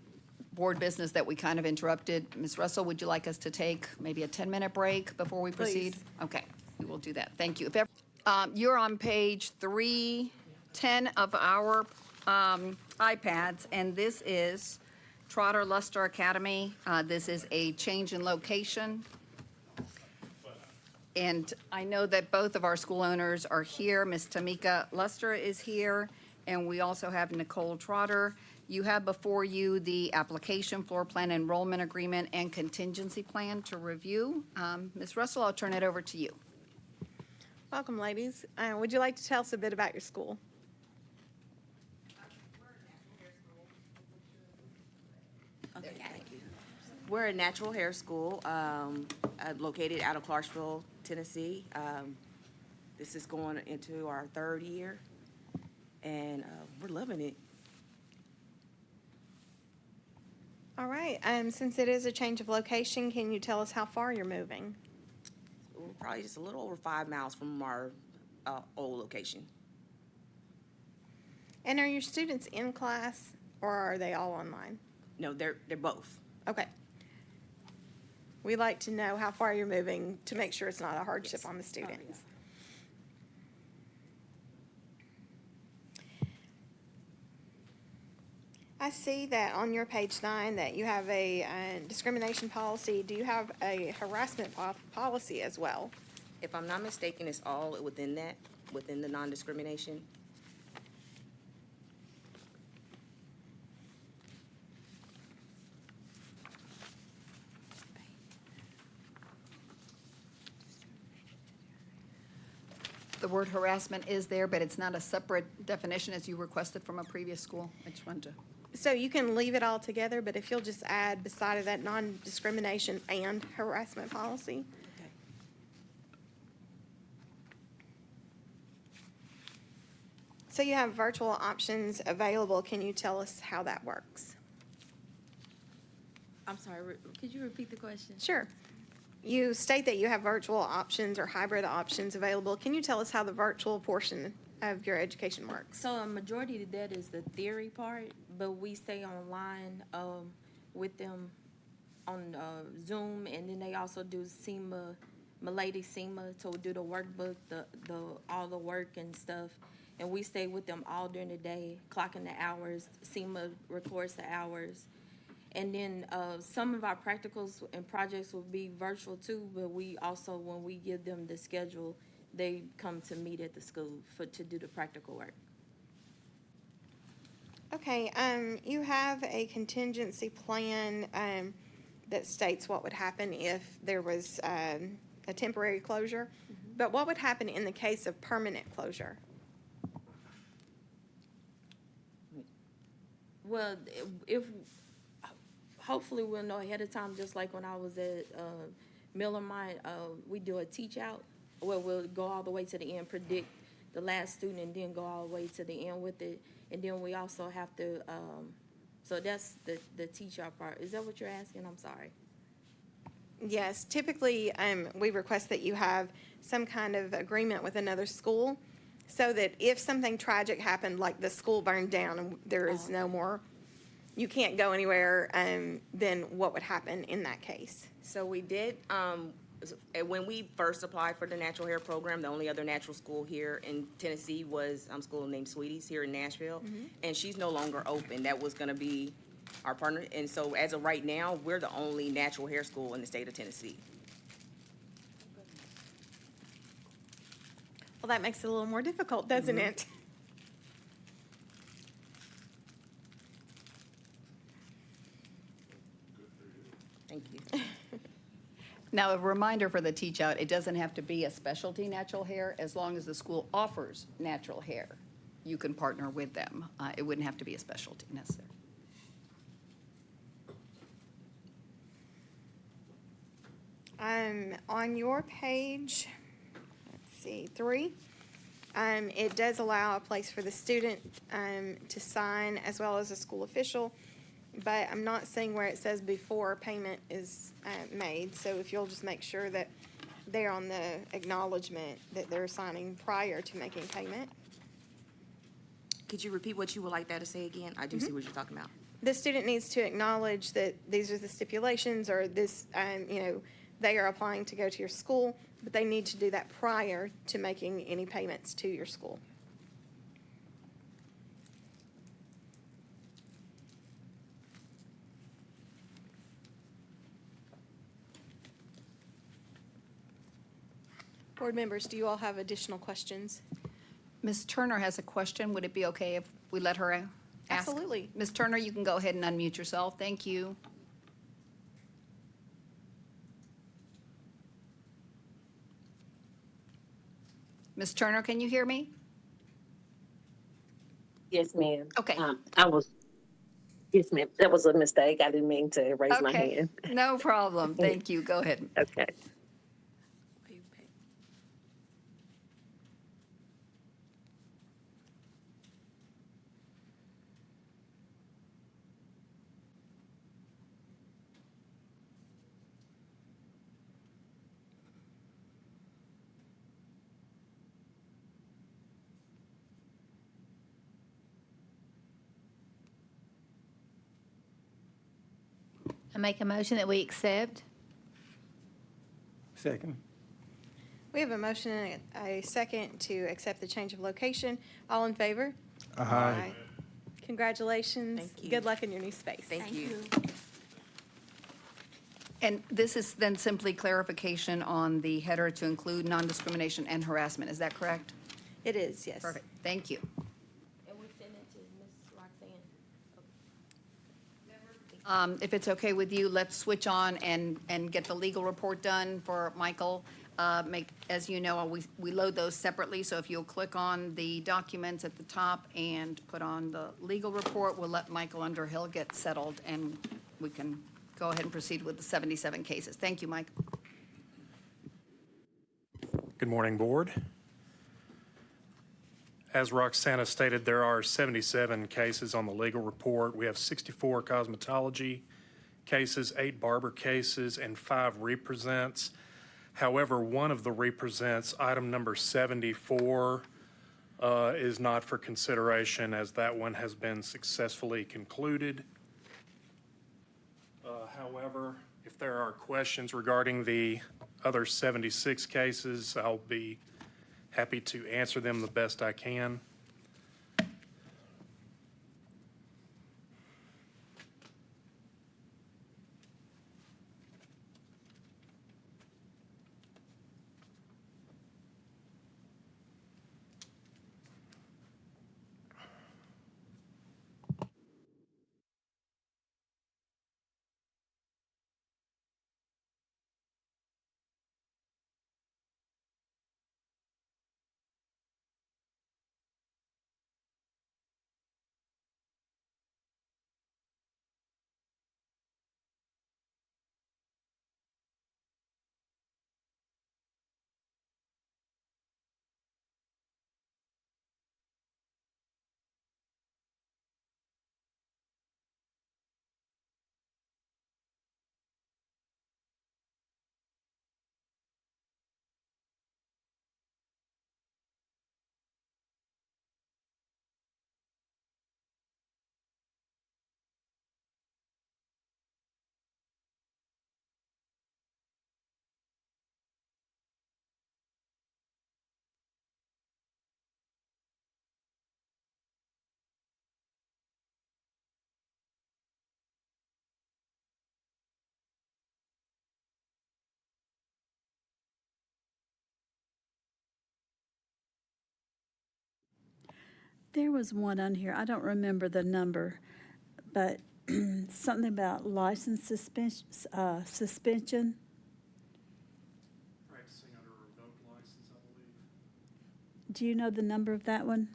board business that we kind of interrupted. Ms. Russell, would you like us to take maybe a 10-minute break before we proceed? Please. Okay, we will do that. Thank you. You're on page 310 of our iPads, and this is Trotter Luster Academy. This is a change in location. And I know that both of our school owners are here. Ms. Tamika Luster is here, and we also have Nicole Trotter. You have before you the application, floor plan, enrollment agreement, and contingency plan to review. Ms. Russell, I'll turn it over to you. Welcome, ladies. Would you like to tell us a bit about your school? Okay, thank you. We're a natural hair school located out of Clarksville, Tennessee. This is going into our 3rd year, and we're loving it. All right, since it is a change of location, can you tell us how far you're moving? We're probably just a little over 5 miles from our old location. And are your students in class, or are they all online? No, they're both. Okay. We like to know how far you're moving to make sure it's not a hardship on the students. I see that on your page 9 that you have a discrimination policy. Do you have a harassment policy as well? If I'm not mistaken, it's all within that, within the non-discrimination. The word harassment is there, but it's not a separate definition as you requested from a previous school. I just wanted to. So you can leave it all together, but if you'll just add beside of that non-discrimination and harassment policy. Okay. So you have virtual options available. Can you tell us how that works? I'm sorry, could you repeat the question? Sure. You state that you have virtual options or hybrid options available. Can you tell us how the virtual portion of your education works? So a majority of that is the theory part, but we stay online with them on Zoom, and then they also do SEMA, Milady SEMA, to do the workbook, the all the work and stuff. And we stay with them all during the day, clocking the hours. SEMA records the hours. And then some of our practicals and projects will be virtual too, but we also, when we give them the schedule, they come to meet at the school to do the practical work. Okay, you have a contingency plan that states what would happen if there was a temporary closure. But what would happen in the case of permanent closure? Well, if hopefully we'll know ahead of time, just like when I was at Miller Mine, we do a teach out where we'll go all the way to the end, predict the last student, and then go all the way to the end with it. And then we also have to, so that's the teach out part. Is that what you're asking? I'm sorry. Yes, typically we request that you have some kind of agreement with another school so that if something tragic happened, like the school burned down and there is no more, you can't go anywhere, then what would happen in that case? So we did, when we first applied for the natural hair program, the only other natural school here in Tennessee was a school named Sweeties here in Nashville, and she's no longer open. That was gonna be our partner, and so as of right now, we're the only natural hair school in the state of Tennessee. Well, that makes it a little more difficult, doesn't it? Thank you. Now, a reminder for the teach out, it doesn't have to be a specialty natural hair. As long as the school offers natural hair, you can partner with them. It wouldn't have to be a specialty necessarily. On your page, let's see, 3, it does allow a place for the student to sign as well as a school official, but I'm not seeing where it says before payment is made. So if you'll just make sure that they're on the acknowledgement that they're signing prior to making payment. Could you repeat what you would like that to say again? I do see what you're talking about. The student needs to acknowledge that these are the stipulations, or this, they are applying to go to your school, but they need to do that prior to making any payments to your school. Board members, do you all have additional questions? Ms. Turner has a question. Would it be okay if we let her ask? Absolutely. Ms. Turner, you can go ahead and unmute yourself. Thank you. Ms. Turner, can you hear me? Yes, ma'am. Okay. Yes, ma'am. That was a mistake. I didn't mean to raise my Okay, hand. no problem. Thank you. Go ahead. Okay. I make a motion that we accept. Second. We have a motion and a second to accept the change of location. All in favor? Aye. Congratulations. Thank you. Good luck in your new space. Thank you. And this is then simply clarification on the header to include non-discrimination and harassment. Is that correct? It is, yes. Perfect. Thank you. And we send it to Ms. Roxanne. If it's okay with you, let's switch on and get the legal report done for Michael. As you know, we load those separately, so if you'll click on the documents at the top and put on the legal report, we'll let Michael Underhill get settled, and we can go ahead and proceed with the 77 cases. Thank you, Mike. Good morning, Board. As Roxana stated, there are 77 cases on the legal report. We have 64 cosmetology cases, 8 barber cases, and 5 represents. However, one of the represents, item number 74, is not for consideration as that one has been successfully concluded. However, if there are questions regarding the other 76 cases, I'll be happy to answer them the best I can. There was one on here, I don't remember the number, but something about license suspension. Practicing under a revoked license, I believe. Do you know the number of that one?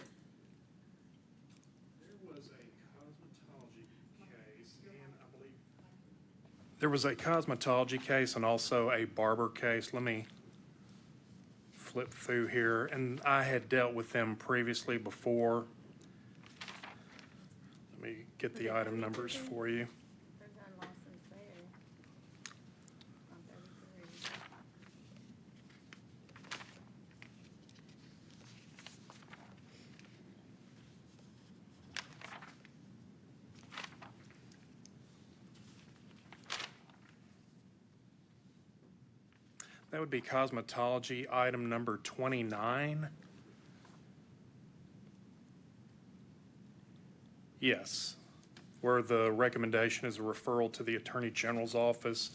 There was a cosmetology case, and I believe there was a cosmetology case and also a barber case. Let me flip through here, and I had dealt with them previously before. Let me get the item numbers for you. That would be cosmetology item number 29. Yes, where the recommendation is a referral to the Attorney General's office.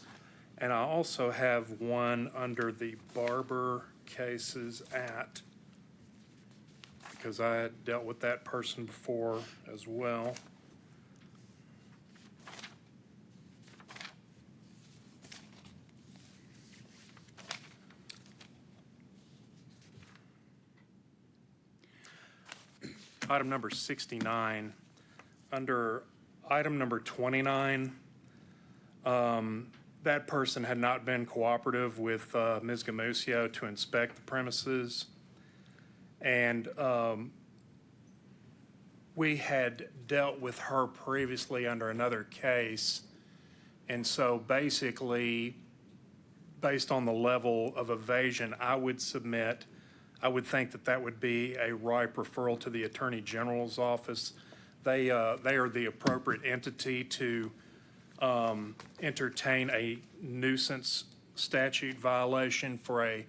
And I also have one under the Barber cases at because I had dealt with that person before as well. Item number 69, under item number 29, that person had not been cooperative with Ms. Gamusio to inspect the premises. And we had dealt with her previously under another case. And so basically, based on the level of evasion, I would think that that would be a ripe referral to the Attorney General's office. They are the appropriate entity to entertain a nuisance statute violation for a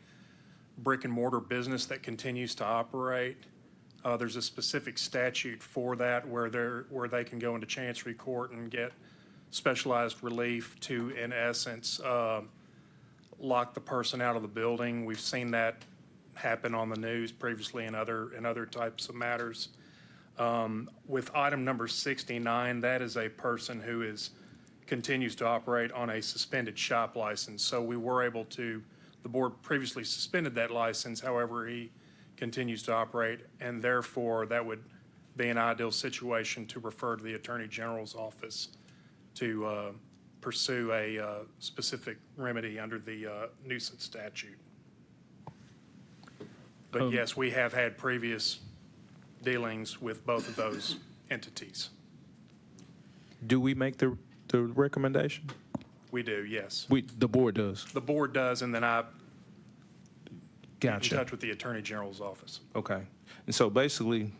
brick and mortar business that continues to operate. There's a specific statute for that where they can go into Chancery Court and get specialized relief to, in essence, lock the person out of the building. We've seen that happen on the news previously in other types of matters. With item number 69, that is a person who continues to operate on a suspended shop license. So we were able to, the board previously suspended that license, however, he continues to operate, and therefore that would be an ideal situation to refer to the Attorney General's office to pursue a specific remedy under the nuisance statute. But yes, we have had previous dealings with both of those entities. Do we make the recommendation? We do, yes. The board does? The board does, and then I get in Gotcha. touch with the Attorney General's office. Okay. And so basically,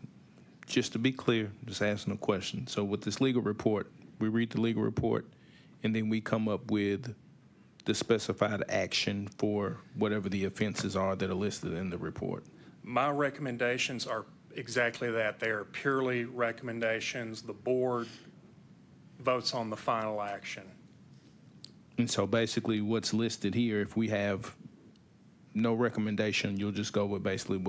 just to be clear, just asking a question. So with this legal report, we read the legal report, and then we come up with the specified action for whatever the offenses are that are listed in the report. My recommendations are exactly that. They are purely recommendations. The board votes on the final action. And so basically what's listed here, if we have no recommendation, you'll just go with basically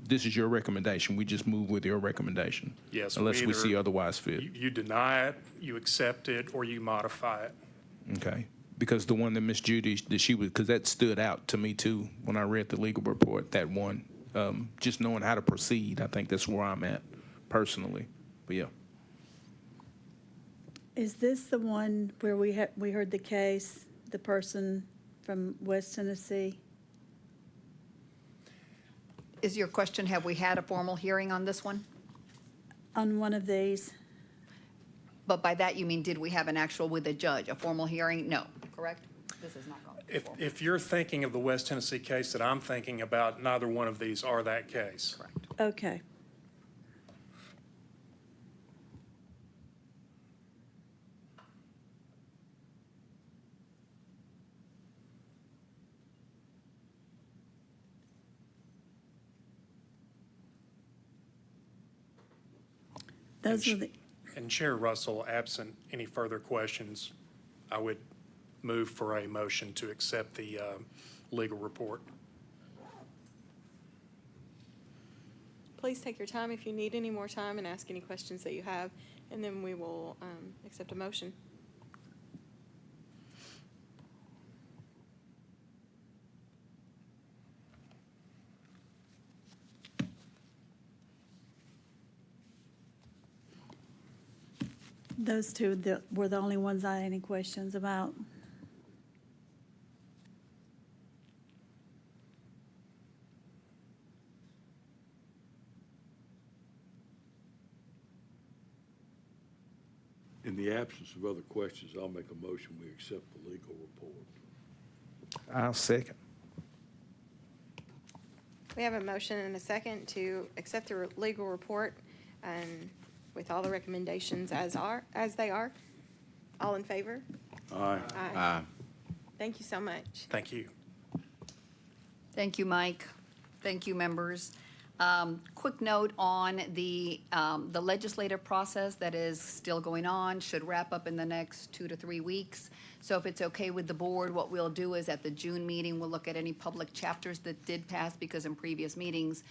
this is your recommendation. We just move with your recommendation. Yes. Unless we see otherwise fit. You deny it, you accept it, or you modify it. Okay. Because the one that Miss Judy, because that stood out to me too when I read the legal report, that one. Just knowing how to proceed, I think that's where I'm at personally. But yeah. Is this the one where we heard the case, the person from West Tennessee? Is your question, have we had a formal hearing on this one? On one of these? But by that, you mean, did we have an actual with a judge, a formal hearing? No, correct? This is not going to be formal. If you're thinking of the West Tennessee case that I'm thinking about, neither one of these are that case. Correct. Okay. Those are the, And Chair Russell, absent any further questions, I would move for a motion to accept the legal report. Please take your time if you need any more time and ask any questions that you have, and then we will accept a motion. those two were the only ones I had any questions about. In the absence of other questions, I'll make a motion, we accept the legal report. I'll second. We have a motion and a second to accept the legal report and with all the recommendations as they are. All in favor? Aye. Aye. Thank you so much. Thank you. Thank you, Mike. Thank you, members. Quick note on the legislative process that is still going on, should wrap up in the next 2 to 3 weeks. So if it's okay with the board, what we'll do is at the June meeting, we'll look at any public chapters that did pass, because in previous meetings,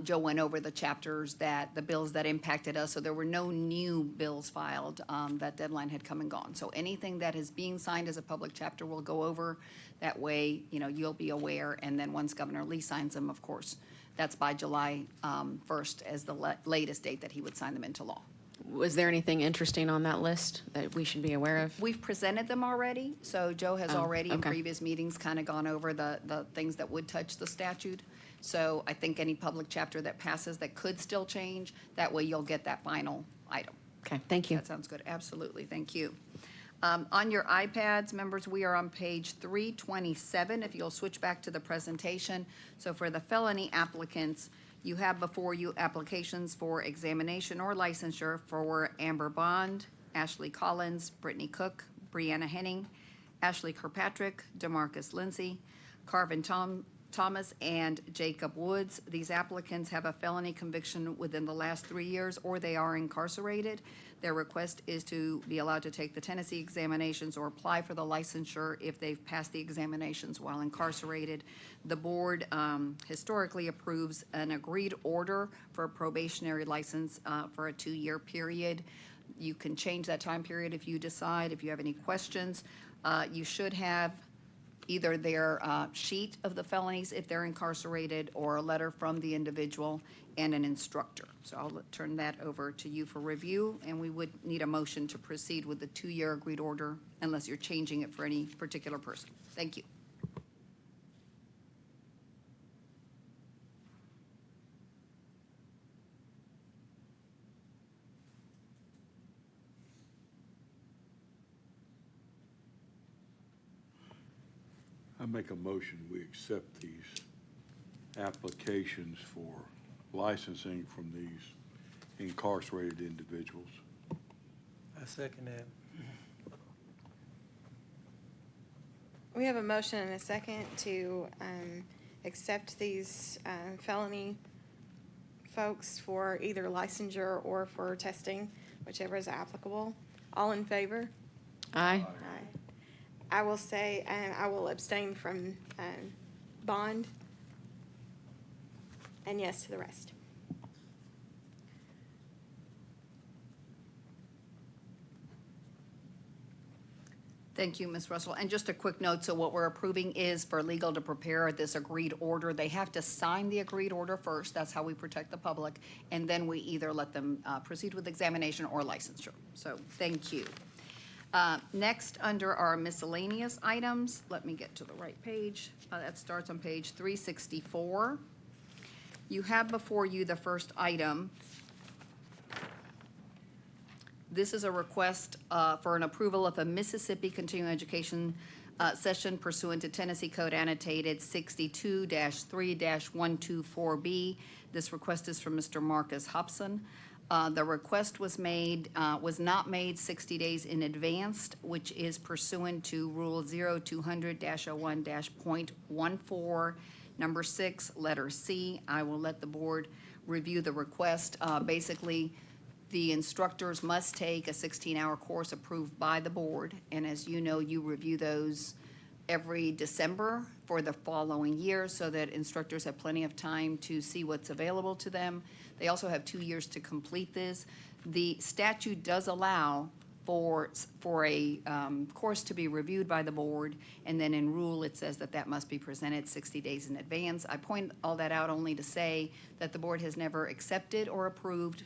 Joe went over the chapters the bills that impacted us, so there were no new bills filed. That deadline had come and gone. So anything that is being signed as a public chapter, we'll go over. That way, you'll be aware, and then once Governor Lee signs them, of course, that's by July 1st as the latest date that he would sign them into law. Was there anything interesting on that list that we should be aware of? We've presented them already, so Joe has Oh, already in okay. previous meetings kind of gone over the things that would touch the statute. So I think any public chapter that passes that could still change, that way you'll get that final item. Okay, thank you. That sounds good, absolutely, thank you. On your iPads, members, we are on page 327, if you'll switch back to the presentation. So for the felony applicants, you have before you applications for examination or licensure for Amber Bond, Ashley Collins, Brittany Cook, Brianna Henning, Ashley Kirkpatrick, DeMarcus Lindsay, Carvin Thomas, and Jacob Woods. These applicants have a felony conviction within the last 3 years, or they are incarcerated. Their request is to be allowed to take the Tennessee examinations or apply for the licensure if they've passed the examinations while incarcerated. The board historically approves an agreed order for a probationary license for a 2-year period. You can change that time period if you decide. If you have any questions, you should have either their sheet of the felonies if they're incarcerated, or a letter from the individual and an instructor. So I'll turn that over to you for review, and we would need a motion to proceed with the 2-year agreed order unless you're changing it for any particular person. Thank you. I make a motion, we accept these applications for licensing from these incarcerated individuals. I second that. We have a motion and a second to accept these felony folks for either licensure or for testing, whichever is applicable. All in favor? Aye. Aye. I will say, I will abstain from bond, and yes to the rest. Thank you, Ms. Russell. And just a quick note, so what we're approving is for legal to prepare this agreed order. They have to sign the agreed order first. That's how we protect the public. And then we either let them proceed with examination or licensure. So thank you. Next, under our miscellaneous items, let me get to the right page. That starts on page 364. You have before you the first item. This is a request for an approval of a Mississippi continuing education session pursuant to Tennessee Code annotated 62-3-124B. This request is from Mr. Marcus Hobson. The request was not made 60 days in advance, which is pursuant to Rule 0200-01-.14, number 6, letter C. I will let the board review the request. Basically, the instructors must take a 16-hour course approved by the board, and as you know, you review those every December for the following year so that instructors have plenty of time to see what's available to them. They also have 2 years to complete this. The statute does allow for a course to be reviewed by the board, and then in rule it says that that must be presented 60 days in advance. I point all that out only to say that the board has never accepted or approved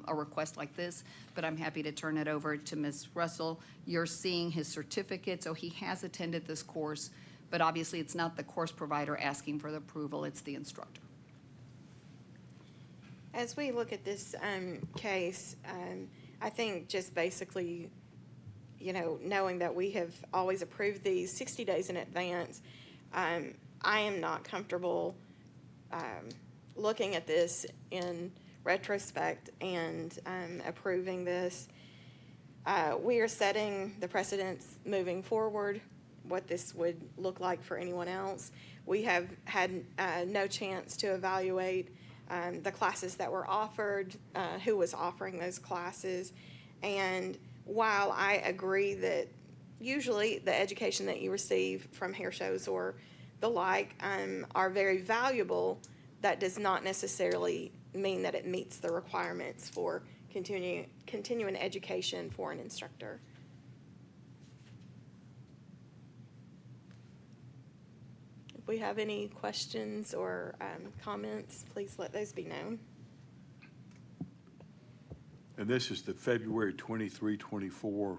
a request like this, but I'm happy to turn it over to Ms. Russell. You're seeing his certificate, so he has attended this course, but obviously it's not the course provider asking for the approval, it's the instructor. As we look at this case, I think just basically, knowing that we have always approved these 60 days in advance, I am not comfortable looking at this in retrospect and approving this. We are setting the precedents moving forward, what this would look like for anyone else. We have had no chance to evaluate the classes that were offered, who was offering those classes. And while I agree that usually the education that you receive from hair shows or the like are very valuable. That does not necessarily mean that it meets the requirements for continuing education for an instructor. If we have any questions or comments, please let those be known. And this is the February 23, 24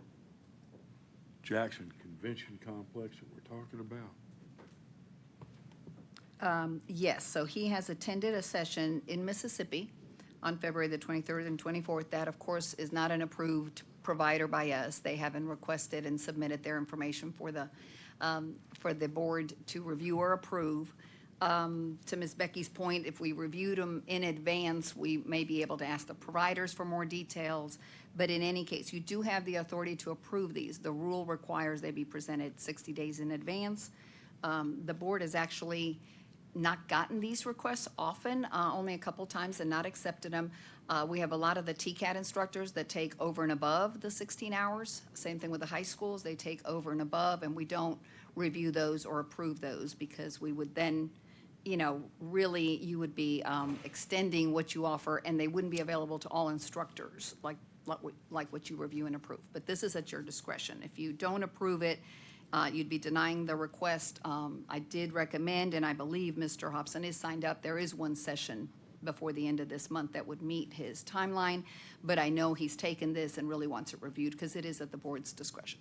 Jackson Convention Complex that we're talking about? Yes, so he has attended a session in Mississippi on February the 23rd and 24th. That, of course, is not an approved provider by us. They haven't requested and submitted their information for the board to review or approve. To Ms. Becky's point, if we reviewed them in advance, we may be able to ask the providers for more details. But in any case, you do have the authority to approve these. The rule requires they be presented 60 days in advance. The board has actually not gotten these requests often, only a couple times, and not accepted them. We have a lot of the TCAT instructors that take over and above the 16 hours. Same thing with the high schools. They take over and above, and we don't review those or approve those because we would then, really, you would be extending what you offer, and they wouldn't be available to all instructors like what you review and approve. But this is at your discretion. If you don't approve it, you'd be denying the request. I did recommend, and I believe Mr. Hobson is signed up. There is one session before the end of this month that would meet his timeline, but I know he's taken this and really wants it reviewed because it is at the board's discretion.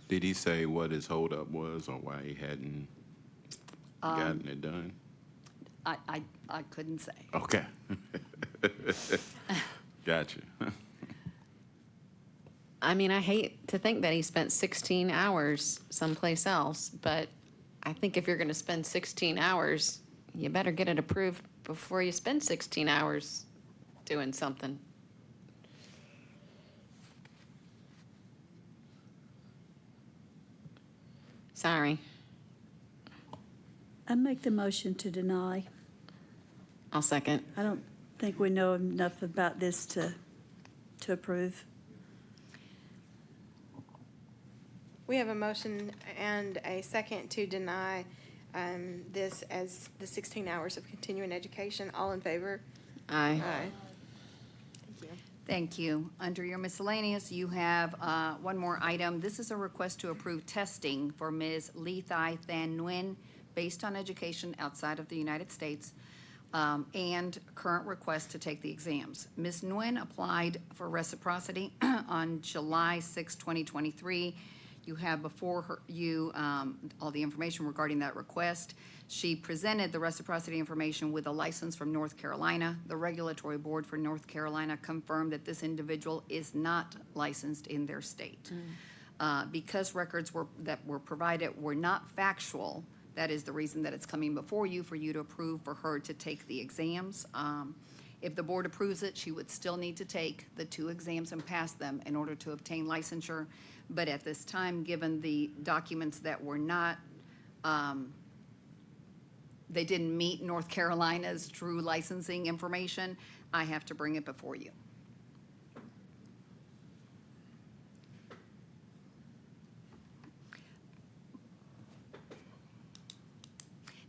Did he say what his holdup was or why he hadn't gotten it done? I couldn't say. Okay. Gotcha. I mean, I hate to think that he spent 16 hours someplace else, but I think if you're going to spend 16 hours, you better get it approved before you spend 16 hours doing something. Sorry. I make the motion to deny. I'll second. I don't think we know enough about this to approve. We have a motion and a second to deny this as the 16 hours of continuing education. All in favor? Aye. Aye. Thank you. Under your miscellaneous, you have one more item. This is a request to approve testing for Ms. Lee Thai Than Nguyen based on education outside of the United States and current request to take the exams. Ms. Nguyen applied for reciprocity on July 6, 2023. You have before you all the information regarding that request. She presented the reciprocity information with a license from North Carolina. The regulatory board for North Carolina confirmed that this individual is not licensed in their state. Because records that were provided were not factual, that is the reason that it's coming before you for you to approve for her to take the exams. If the board approves it, she would still need to take the 2 exams and pass them in order to obtain licensure. But at this time, given the documents that were not, they didn't meet North Carolina's true licensing information, I have to bring it before you.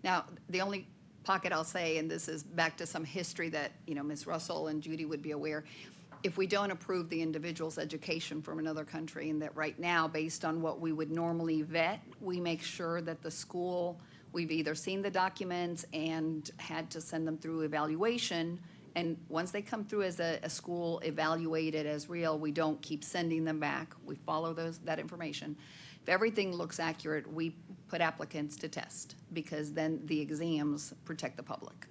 Now, the only pocket I'll say, and this is back to some history that, Ms. Russell and Judy would be aware, if we don't approve the individual's education from another country, and that right now, based on what we would normally vet, we make sure that the school, we've either seen the documents and had to send them through evaluation, and once they come through as a school evaluated as real, we don't keep sending them back. We follow that information. If everything looks accurate, we put applicants to test, because then the exams protect the public.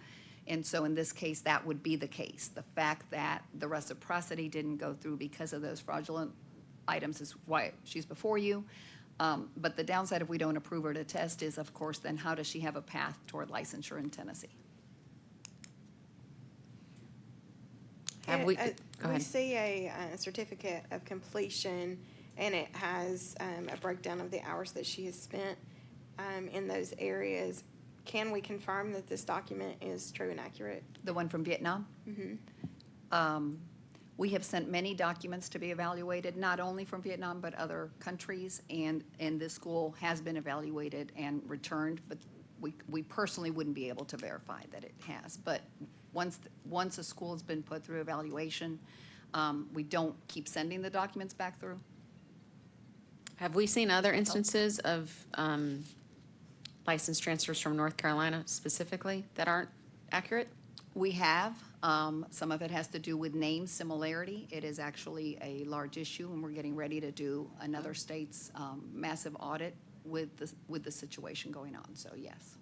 And so in this case, that would be the case. The fact that the reciprocity didn't go through because of those fraudulent items is why she's before you. But the downside if we don't approve her to test is, of course, then how does she have a path toward licensure in Tennessee? Have we, go We ahead. see a certificate of completion, and it has a breakdown of the hours that she has spent in those areas. Can we confirm that this document is true and accurate? The one from Vietnam? Mm-hmm. We have sent many documents to be evaluated, not only from Vietnam, but other countries, and this school has been evaluated and returned, but we personally wouldn't be able to verify that it has. But once a school has been put through evaluation, we don't keep sending the documents back through. Have we seen other instances of license transfers from North Carolina specifically that aren't accurate? We have. Some of it has to do with name similarity. It is actually a large issue, and we're getting ready to do another state's massive audit with the situation going on, so yes.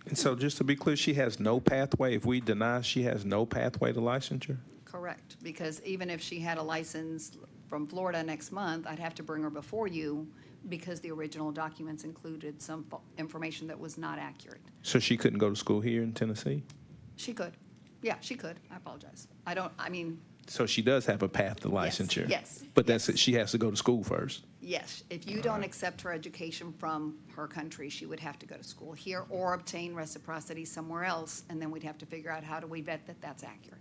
And so just to be clear, she has no pathway. If we deny, she has no pathway to licensure? Correct, because even if she had a license from Florida next month, I'd have to bring her before you because the original documents included some information that was not accurate. So she couldn't go to school here in Tennessee? She could. Yeah, she could. I apologize. So she does have a path to licensure? yes, But she has to go to school first? Yes, if you don't accept her education from her country, she would have to go to school here or obtain reciprocity somewhere else, and then we'd have to figure out how do we vet that that's accurate.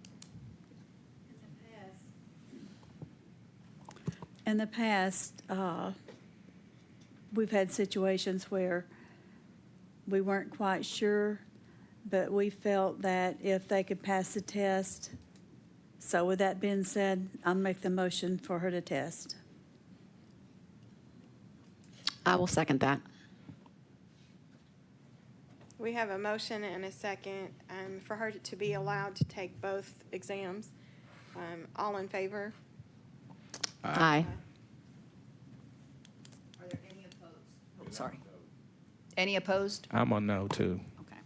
In the past, we've had situations where we weren't quite sure, but we felt that if they could pass the test. So with that being said, I'll make the motion for her to test. I will second that. We have a motion and a second for her to be allowed to take both exams. All in favor? Aye. Are there any opposed? Oh, sorry. Any opposed? I'm a no, too. Okay.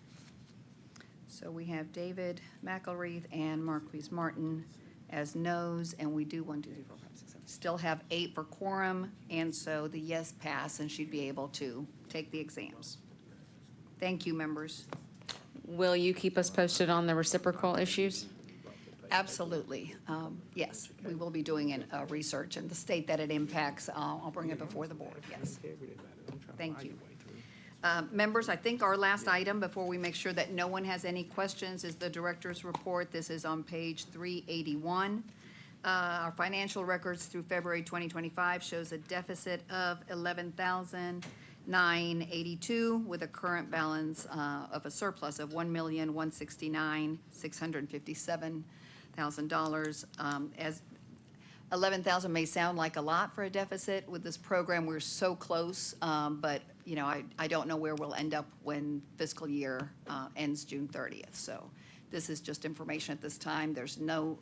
So we have David McElreath and Marquise Martin as no's, and we do 1, 2, 3, 4, 5, 6, 7. Still have 8 for quorum, and so the yes pass, and she'd be able to take the exams. Thank you, members. Will you keep us posted on the reciprocal issues? Absolutely. Yes, we will be doing research, and the state that it impacts, I'll bring it before the board, yes. Thank you. Members, I think our last item, before we make sure that no one has any questions, is the director's report. This is on page 381. Our financial records through February 2025 shows a deficit of $11,982 with a current balance of a surplus of $1,169,657,000. As 11,000 may sound like a lot for a deficit. With this program, we're so close, but I don't know where we'll end up when fiscal year ends June 30th. So this is just information at this time. There's no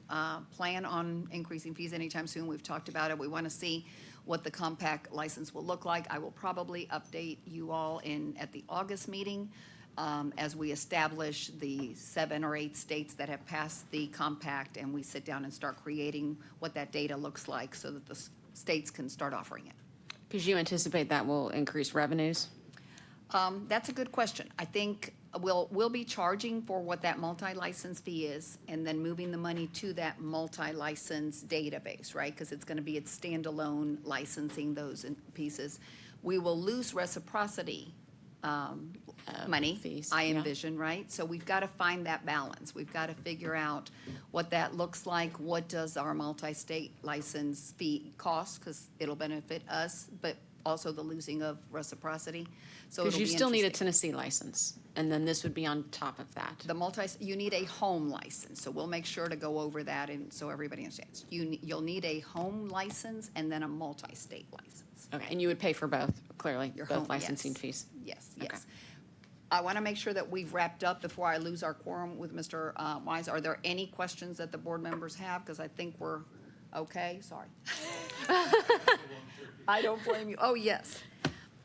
plan on increasing fees anytime soon. We've talked about it. We want to see what the compact license will look like. I will probably update you all at the August meeting as we establish the 7 or 8 states that have passed the compact, and we sit down and start creating what that data looks like so that the states can start offering it. Because you anticipate that will increase revenues? That's a good question. I think we'll be charging for what that multi-license fee is, and then moving the money to that multi-license database, right? Because it's going to be its standalone licensing those pieces. We will lose reciprocity money, fees, I yeah. envision, right? So we've got to find that balance. We've got to figure out what that looks like. What does our multi-state license fee cost? Because it'll benefit us, but also the losing of reciprocity. So Because it'll you be still need a interesting. Tennessee license, and then this would be on top of that. You need a home license, so we'll make sure to go over that, and so everybody understands. You'll need a home license and then a multi-state license. Okay, and you would pay for both, clearly, Your both home, licensing yes. fees? Yes, Okay. yes. I want to make sure that we've wrapped up before I lose our quorum with Mr. Wise. Are there any questions that the board members have? Because I think we're okay. Sorry. I don't blame you. Oh, yes.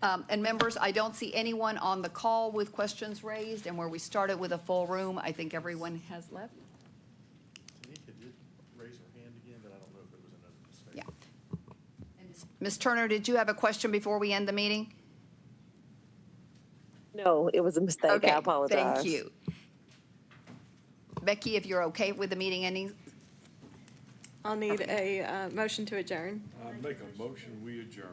And members, I don't see anyone on the call with questions raised, and where we started with a full room, I think everyone has left. Tanika did raise her hand again, but I don't know if it was another mistake. Yeah. Ms. Turner, did you have a question before we end the meeting? No, it was a mistake. Okay, I apologize. thank you. Becky, if you're okay with the meeting ending? I'll need a motion to adjourn. I make a motion, we adjourn.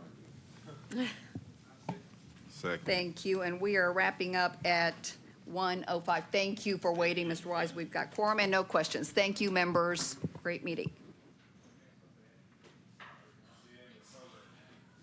Second. Thank you, and we are wrapping up at 1:05. Thank you for waiting, Mr. Wise. We've got quorum and no questions. Thank you, members. Great meeting.